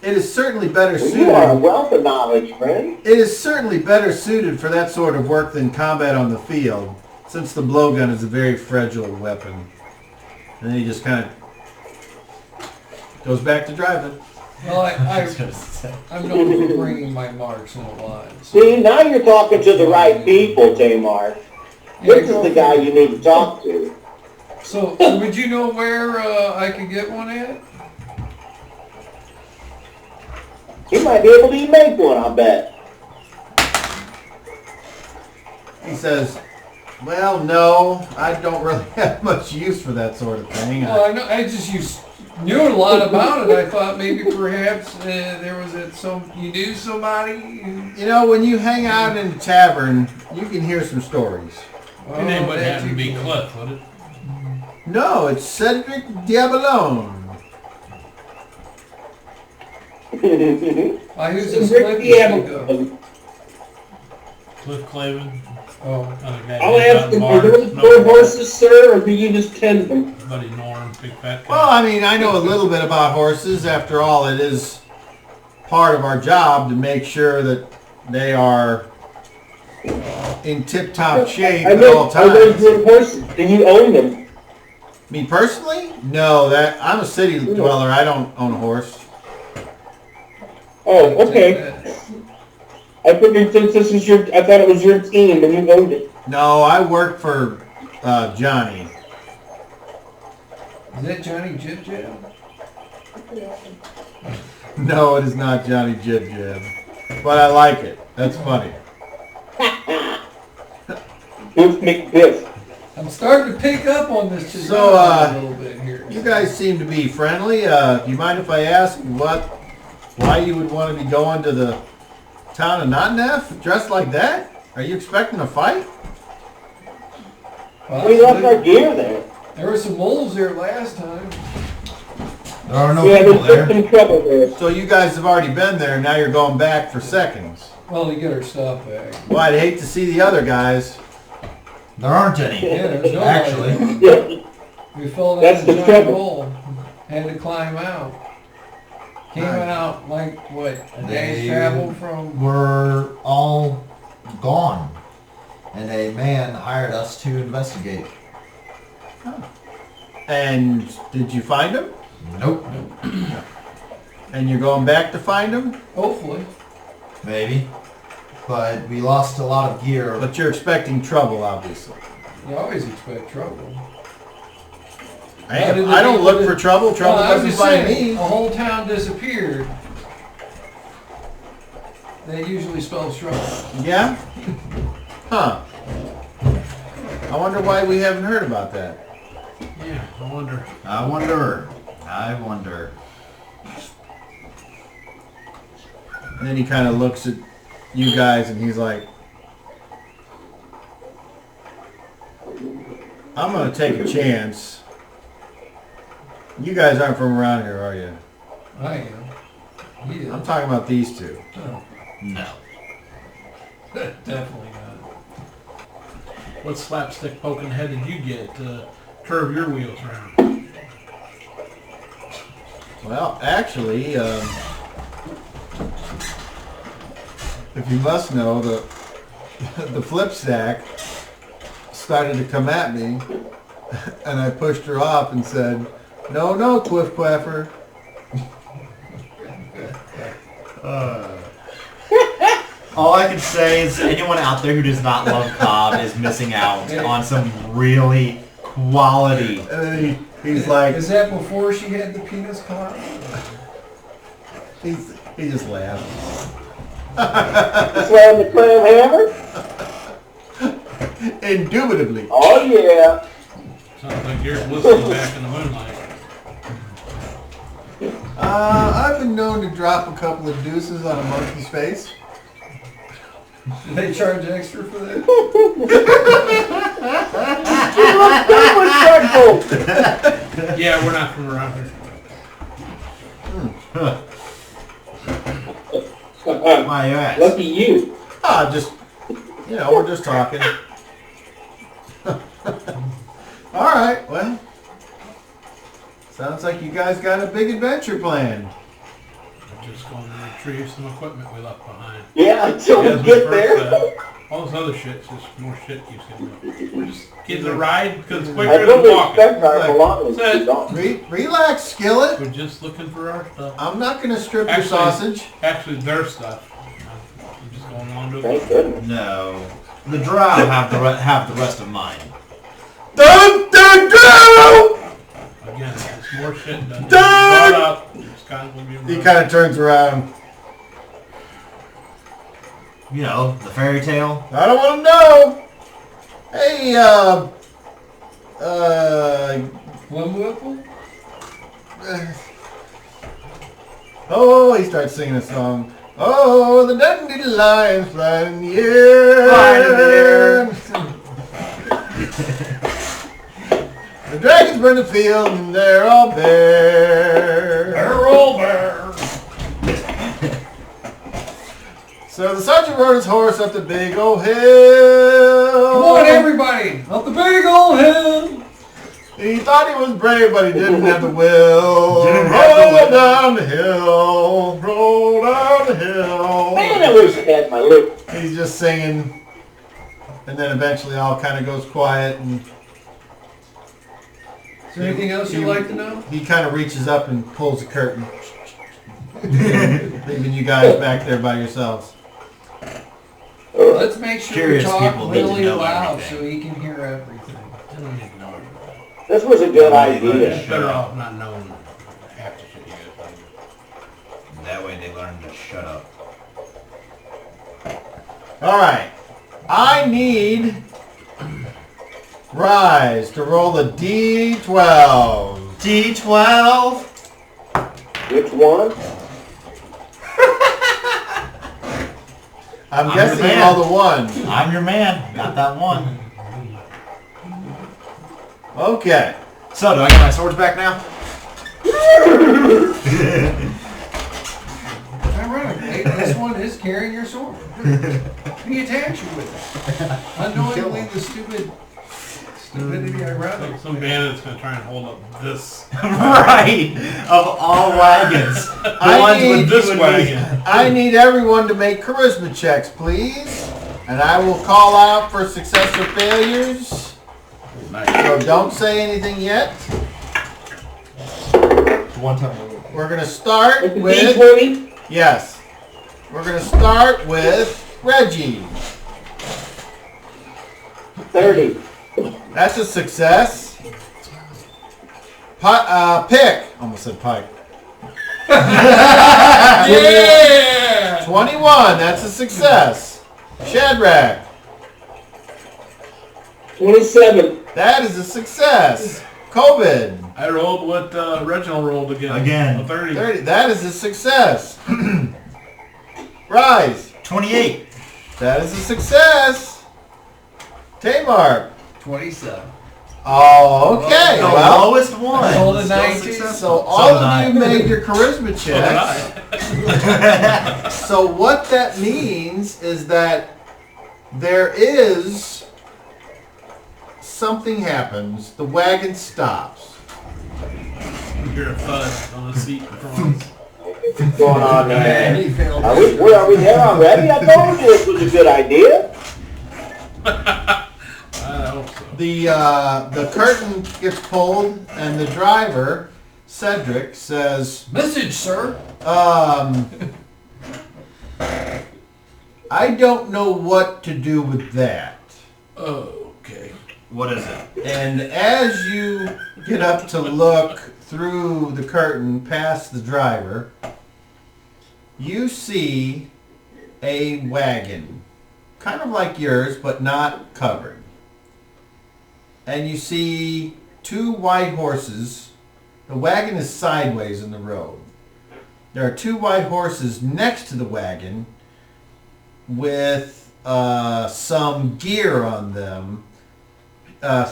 H: It is certainly better suited.
F: You are a wealth of knowledge, friend.
H: It is certainly better suited for that sort of work than combat on the field, since the blowgun is a very fragile weapon. And then he just kind of goes back to driving.
E: Well, I'm known for bringing my marks in a lot.
F: See, now you're talking to the right people, Tamar. This is the guy you need to talk to.
E: So would you know where I could get one at?
F: He might be able to make one, I bet.
H: He says, well, no, I don't really have much use for that sort of thing.
E: Well, I know. I just knew a lot about it. I thought maybe perhaps there was you knew somebody.
H: You know, when you hang out in a tavern, you can hear some stories.
A: Your name wouldn't have to be Cliff, would it?
H: No, it's Cedric Diabolone.
E: Why, who's this Cliff you speak of?
A: Cliff Clavin.
E: Oh.
D: I'll ask him, are those four horses, sir, or do you just tend them?
A: Buddy Norm, big fat guy.
H: Well, I mean, I know a little bit about horses. After all, it is part of our job to make sure that they are in tip-top shape at all
D: Are those
H: times.
D: good horses? Do you own them?
H: Me personally? No, I'm a city dweller. I don't own a horse.
D: Oh, okay. I figured since this is I thought it was your team and you owned it.
H: No, I work for Johnny.
E: Is that Johnny Jib Jab?
H: No, it is not Johnny Jib Jab. But I like it. That's funny.
F: Biff McBiff.
E: I'm starting to pick up on this just
H: So,
E: a little bit here.
H: You guys seem to be friendly. Do you mind if I ask why you would want to be going to the town of Notnef dressed like that? Are you expecting a fight?
F: We left our gear there.
E: There were some moles there last time.
B: There are no
F: Yeah,
B: people
F: there's
B: there.
F: some trouble there.
H: So you guys have already been there, now you're going back for seconds.
E: Well, to get our stuff back.
H: Well, I'd hate to see the other guys.
B: There aren't any.
E: Yeah, there's no
B: Actually.
F: Yeah.
E: We fell down
F: That's
E: a
F: the
E: giant
F: trouble.
E: hole. Had to climb out. Came out like, what, a day's travel from...
B: We're all gone. And a man hired us to investigate.
H: And did you find him?
B: Nope.
H: And you're going back to find him?
E: Hopefully.
B: Maybe. But we lost a lot of gear.
H: But you're expecting trouble, obviously.
E: You always expect trouble.
H: I don't look for trouble. Trouble
E: I'm
H: doesn't
E: just
H: find
E: saying,
H: me.
E: a whole town disappeared. That usually spells trouble.
H: Yeah? Huh. I wonder why we haven't heard about that.
A: Yeah, I wonder.
B: I wonder.
H: And then he kind of looks at you guys and he's like, I'm going to take a chance. You guys aren't from around here, are you?
E: I am. He is.
H: I'm talking about these two.
E: No,
B: No.
E: definitely not.
A: What slapstick poking head did you get to curve your wheels around?
H: Well, actually, if you must know, the flip stack started to come at me, and I pushed her off and said, "No, no, Quiff Quaffer."
B: All I can say is anyone out there who does not love Cobb is missing out on some really quality.
H: And then he's like,
E: Is that before she had the penis caught?
H: he just laughed.
F: Slam the clam hammer?
H: Indubitably.
F: Oh yeah.
A: Sounds like you're listening back in the moonlight.
H: I've been known to drop a couple of deuces on a monkey's face.
E: Did they charge extra for that?
F: Respectful.
A: Yeah, we're not from around here.
B: My ass.
F: Lucky you.
H: Just, we're just talking. All right, well, sounds like you guys got a big adventure planned.
A: We're just going to retrieve some equipment we left behind.
F: Yeah, until
A: As
F: we
A: we
F: get
A: first
F: there.
A: said, all this other shit's just more shit keeps getting up. We're just getting a ride because it's
F: I
A: quicker than
F: fully
A: walking.
F: expect our belongings to be gone.
H: Relax, Skillet.
A: We're just looking for our stuff.
H: I'm not going to strip your
A: Actually-
H: sausage.
A: Actually, their stuff. I'm just going on to
F: Thank goodness.
B: No. The drow have the rest of mine.
H: Dun, dun, dun!
A: Again, it's more shit than
H: Done!
A: brought up. It's kind of gonna be
H: He kind of turns around.
B: You know, the fairy tale.
H: I don't want to know. Hey,
E: One whipple?
H: oh, he starts singing a song. Oh, the dandelions fly in the air.
B: Fly in the air.
H: The dragons burn the field and they're all bare.
E: They're all bare.
H: So the sergeant rode his horse up the big old hill.
E: Come on, everybody! Up the big old hill!
H: He thought he was brave, but he didn't have the will.
B: Didn't have the
H: Roll
B: will.
H: down the hill. Roll down the hill.
F: Man, I wish I had my lip.
H: He's just singing, and then eventually all kind of goes quiet, and
E: Is there anything else you'd like to know?
H: he kind of reaches up and pulls the curtain, leaving you guys back there by yourselves.
E: Let's make sure
B: Curious
E: we talk
B: people need to
E: really
B: know
E: loud
B: everything.
E: so he can hear everything.
A: I don't even know.
F: This was a good idea.
A: It's better off not knowing half the shit you guys do.
B: That way they learn to shut up.
H: Alright. I need Rise to roll a D12.
B: D12?
F: Which one?
H: I'm
B: I'm
H: guessing
B: your man.
H: all the ones.
B: I'm your man. Got that one.
H: Okay.
B: So, do I get my swords back now?
E: Ironically, this one is carrying your sword. He attached you with it. Unknowingly, the stupidity ironic.
A: Some bandit's gonna try and hold up this.
B: Right! Of all wagons. The ones with this wagon.
H: I need everyone to make charisma checks, please. And I will call out for success or failures. So don't say anything yet.
J: One time.
H: We're going to start
F: With the
H: with...
F: D20?
H: Yes. We're going to start with Reggie.
F: 30.
H: That's a success. Pick. Almost said Pike.
E: Yeah!
H: 21. That's a success. Shadrach.
F: 27.
H: That is a success. COVID.
A: I rolled what Reginald rolled again.
B: Again.
A: A 30.
H: 30. That is a success. Rise.
B: 28.
H: That is a success. Tamar.
E: 27.
H: Oh, okay.
B: The
H: Well,
B: lowest one.
E: Rolled a
B: Still
E: 19.
B: successful.
H: so all
B: So
H: of you
B: did I.
H: made your charisma checks. So what that means is that there is something happens. The wagon stops.
A: You hear a thud on the seat in front of us.
F: What's going on there?
E: He failed.
F: Are we there already? I told you this was a good idea.
A: I hope so.
H: The curtain gets pulled, and the driver, Cedric, says,
E: Message, sir.
H: I don't know what to do with that.
A: Okay.
B: What is it?
H: And as you get up to look through the curtain past the driver, you see a wagon, kind of like yours, but not covered. And you see two white horses. The wagon is sideways in the road. There are two white horses next to the wagon with some gear on them,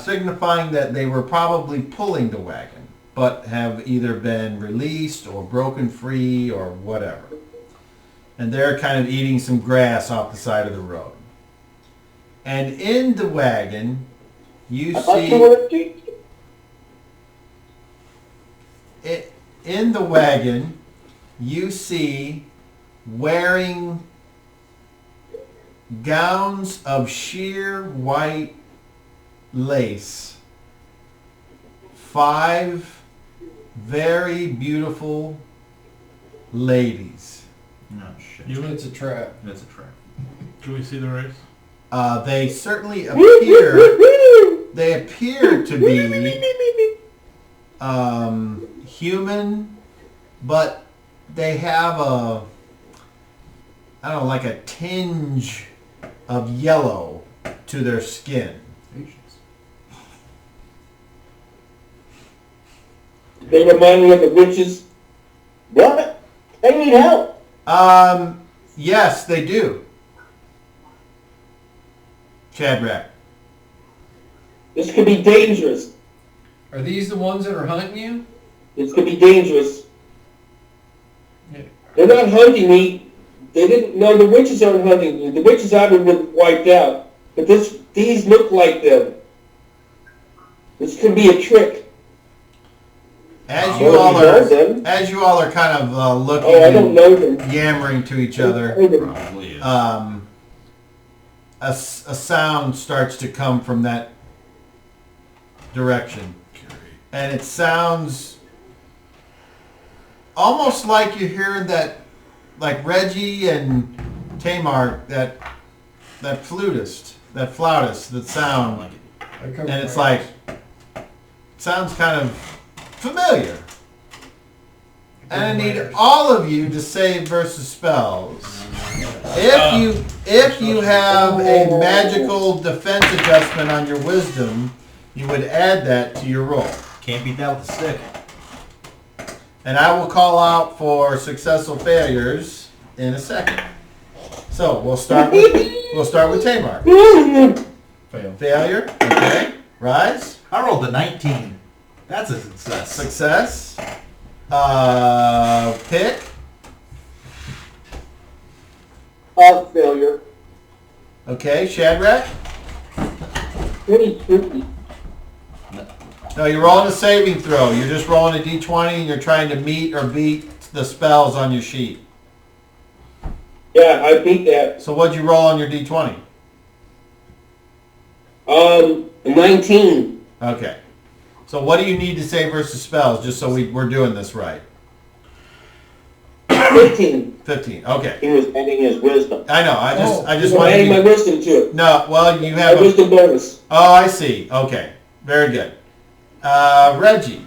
H: signifying that they were probably pulling the wagon, but have either been released or broken free or whatever. And they're kind of eating some grass off the side of the road. And in the wagon, you
F: I thought you
H: see...
F: were a teacher.
H: In the wagon, you see wearing gowns of sheer white lace 5 very beautiful ladies.
B: No shit.
E: It's a trap.
B: That's a trap.
A: Can we see the race?
H: They certainly appear. They appear to be human, but they have like a tinge of yellow to their skin.
F: They remind me of the witches. What? They need help.
H: Yes, they do. Shadrach.
F: This could be dangerous.
E: Are these the ones that are hunting you?
F: This could be dangerous.
E: Yeah.
F: They're not hunting me. They didn't know the witches aren't hunting me. The witches haven't been wiped out. But these look like them. This could be a trick.
H: As
F: Oh,
H: you all are kind of looking
F: Oh, I don't know them.
H: and yammering to each other,
B: Probably is.
H: a sound starts to come from that direction. And it sounds almost like you're hearing that, like Reggie and Tamar, that Floutist, that sound.
E: I come
H: And it's
E: from-
H: like, sounds kind of familiar. And I need all of you to save versus spells. If you have a magical defense adjustment on your wisdom, you would add that to your roll.
B: Can't beat that with a stick.
H: And I will call out for successful failures in a second. So we'll start with Tamar. Failure. Okay. Rise.
B: I rolled a 19. That's a success.
H: Success. Pick.
G: Failure.
H: Okay. Shadrach.
D: Pretty tricky.
H: No, you're rolling a saving throw. You're just rolling a d20 and you're trying to meet or beat the spells on your sheet.
D: Yeah, I beat that.
H: So what'd you roll on your d20?
D: 19.
H: Okay. So what do you need to save versus spells, just so we're doing this right?
D: 15.
H: 15. Okay.
F: He was adding his wisdom.
H: I know. I just
D: I'm
H: wanted
D: adding my
H: you.
D: wisdom to it.
H: No. Well, you
D: My
H: have.
D: wisdom bonus.
H: Oh, I see. Okay. Very good. Reggie.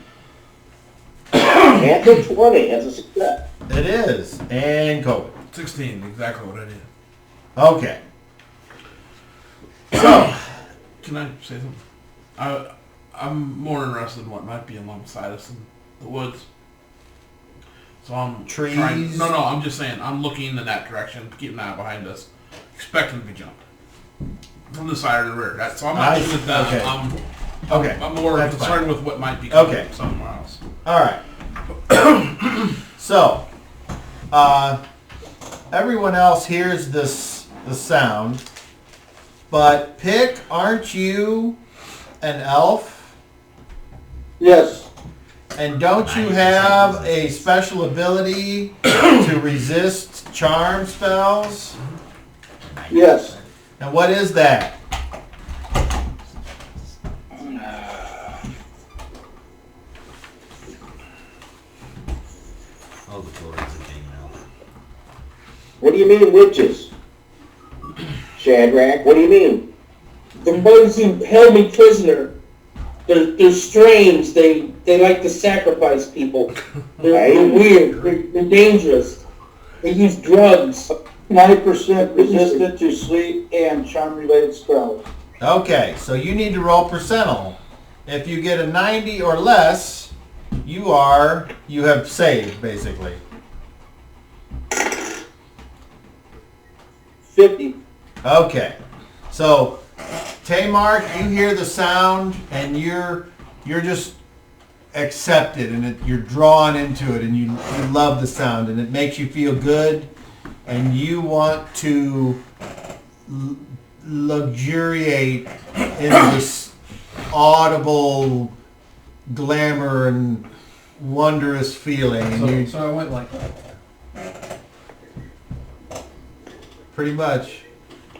F: At the 20, that's a success.
H: It is. And COVID.
A: 16, exactly what I did.
H: Okay. So.
A: Can I say something? I'm more interested in what might be alongside us in the woods. So I'm
H: Trees?
A: No, I'm just saying. I'm looking in that direction, keeping an eye behind us, expecting to be jumped from the side or the rear. So I'm not shooting at them.
H: Okay.
A: I'm more
H: That's
A: concerned
H: fine.
A: with what might be coming
H: Okay.
A: somewhere else.
H: All right. So, everyone else hears the sound, but Pick, aren't you an elf?
G: Yes.
H: And don't you have a special ability to resist charm spells?
G: Yes.
H: And what is that?
B: Oh, the glories of being an elf.
F: What do you mean witches? Shadrach, what do you mean?
D: The ones who held me prisoner, they're strange. They like to sacrifice people. They're weird. They're dangerous. They use drugs.
G: 90% resistant to sleep and charm-related spells.
H: Okay, so you need to roll percentile. If you get a 90 or less, you have saved, basically.
D: 50.
H: Okay, so Tamar, you hear the sound and you're just accepted, and you're drawn into it, and you love the sound, and it makes you feel good, and you want to luxuriate in this audible glamour and wondrous feeling. And
E: So I went like that.
H: pretty much.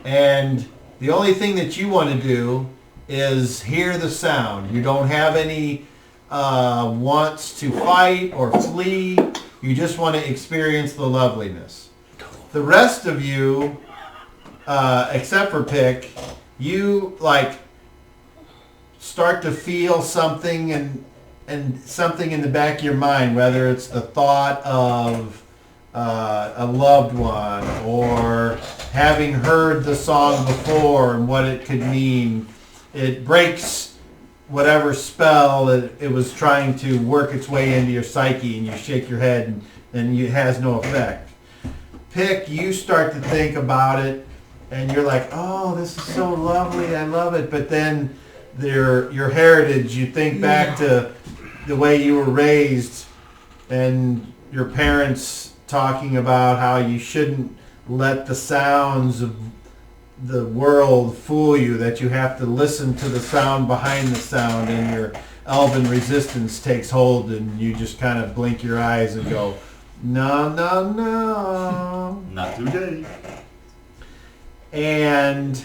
H: And the only thing that you want to do is hear the sound. You don't have any wants to fight or flee. You just want to experience the loveliness. The rest of you, except for Pick, you start to feel something and something in the back of your mind, whether it's the thought of a loved one or having heard the song before and what it could mean. It breaks whatever spell it was trying to work its way into your psyche, and you shake your head and it has no effect. Pick, you start to think about it and you're like, oh, this is so lovely, I love it. But then your heritage, you think back to the way you were raised and your parents talking about how you shouldn't let the sounds of the world fool you, that you have to listen to the sound behind the sound, and your elven resistance takes hold and you just kind of blink your eyes and go, no, no, no.
B: Not today.
H: And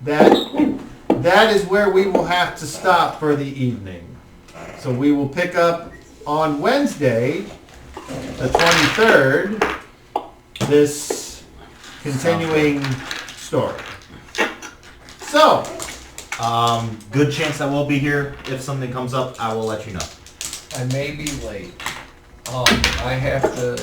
H: that is where we will have to stop for the evening. So we will pick up on Wednesday, the 23rd, this continuing story. So,
B: Good chance I will be here. If something comes up, I will let you know.
E: I may be late. I have to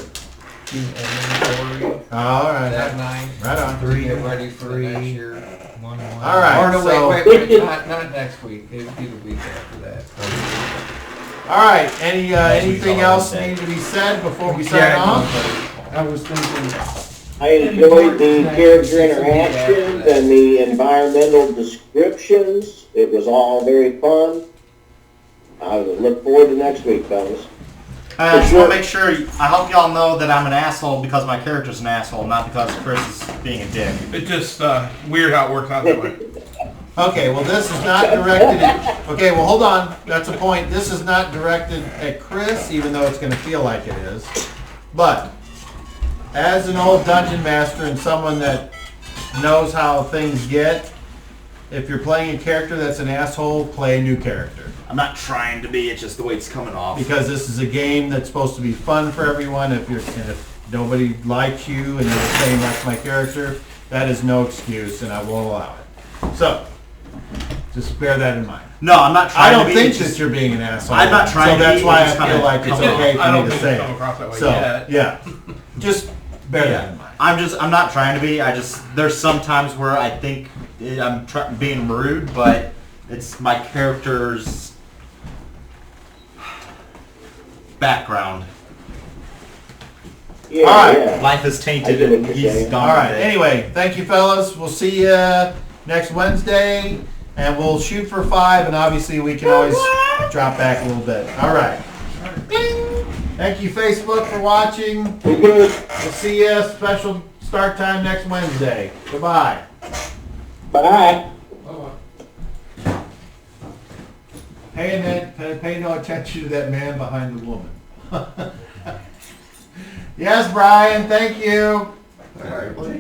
E: do inventory
H: All right.
E: that night.
H: Right on.
E: To get ready for the next year.
B: All
H: All right.
E: Or no,
H: so,
E: wait, not next week. It'll be the week after that.
H: all right. Anything
B: week's all
H: else
B: Wednesday.
H: need to be said before we sign off?
E: I was thinking.
F: I enjoyed the character interactions and the environmental descriptions. It was all very fun. I look forward to next week, fellas.
B: I just want to make sure, I hope y'all know that I'm an asshole because my character's an asshole, not because Chris is being a dick.
A: It's just weird how it works out that way.
H: Okay, well this is not directed at, okay, well hold on, that's a point. This is not directed at Chris, even though it's going to feel like it is. But, as an old dungeon master and someone that knows how things get, if you're playing a character that's an asshole, play a new character.
B: I'm not trying to be, it's just the way it's coming off.
H: Because this is a game that's supposed to be fun for everyone. If nobody likes you and you're the same like my character, that is no excuse and I won't allow it. So, just bear that in mind.
B: No, I'm not
H: I
B: trying
H: don't
B: to be.
H: think
B: it's just-
H: that you're being an asshole.
B: I'm not trying
H: so
B: to
H: that's
B: be,
H: why
B: it's
H: I
B: just
H: feel
B: kinda-
H: like it's
B: it's
H: okay
A: I
H: for
A: don't
H: me to
A: think
H: say
A: it's come
H: it.
A: across that way
H: So,
A: yet.
H: yeah. Just bear that in mind.
B: I'm not trying to be. There's some times where I think I'm being rude, but it's my character's background.
F: Yeah,
H: All right.
F: yeah.
B: Life is
F: I
B: tainted
F: get what
B: and
F: you're
B: he's
F: saying.
B: gone.
H: All right.
B: with it.
H: Anyway, thank you, fellas. We'll see you next Wednesday, and we'll shoot for 5. And obviously, we can always drop back a little bit. All right. Thank you, Facebook, for watching.
F: We good.
H: We'll see you. Special start time next Wednesday. Goodbye.
F: Bye.
H: Pay no attention to that man behind the woman. Yes, Brian. Thank you.
B: All right, well,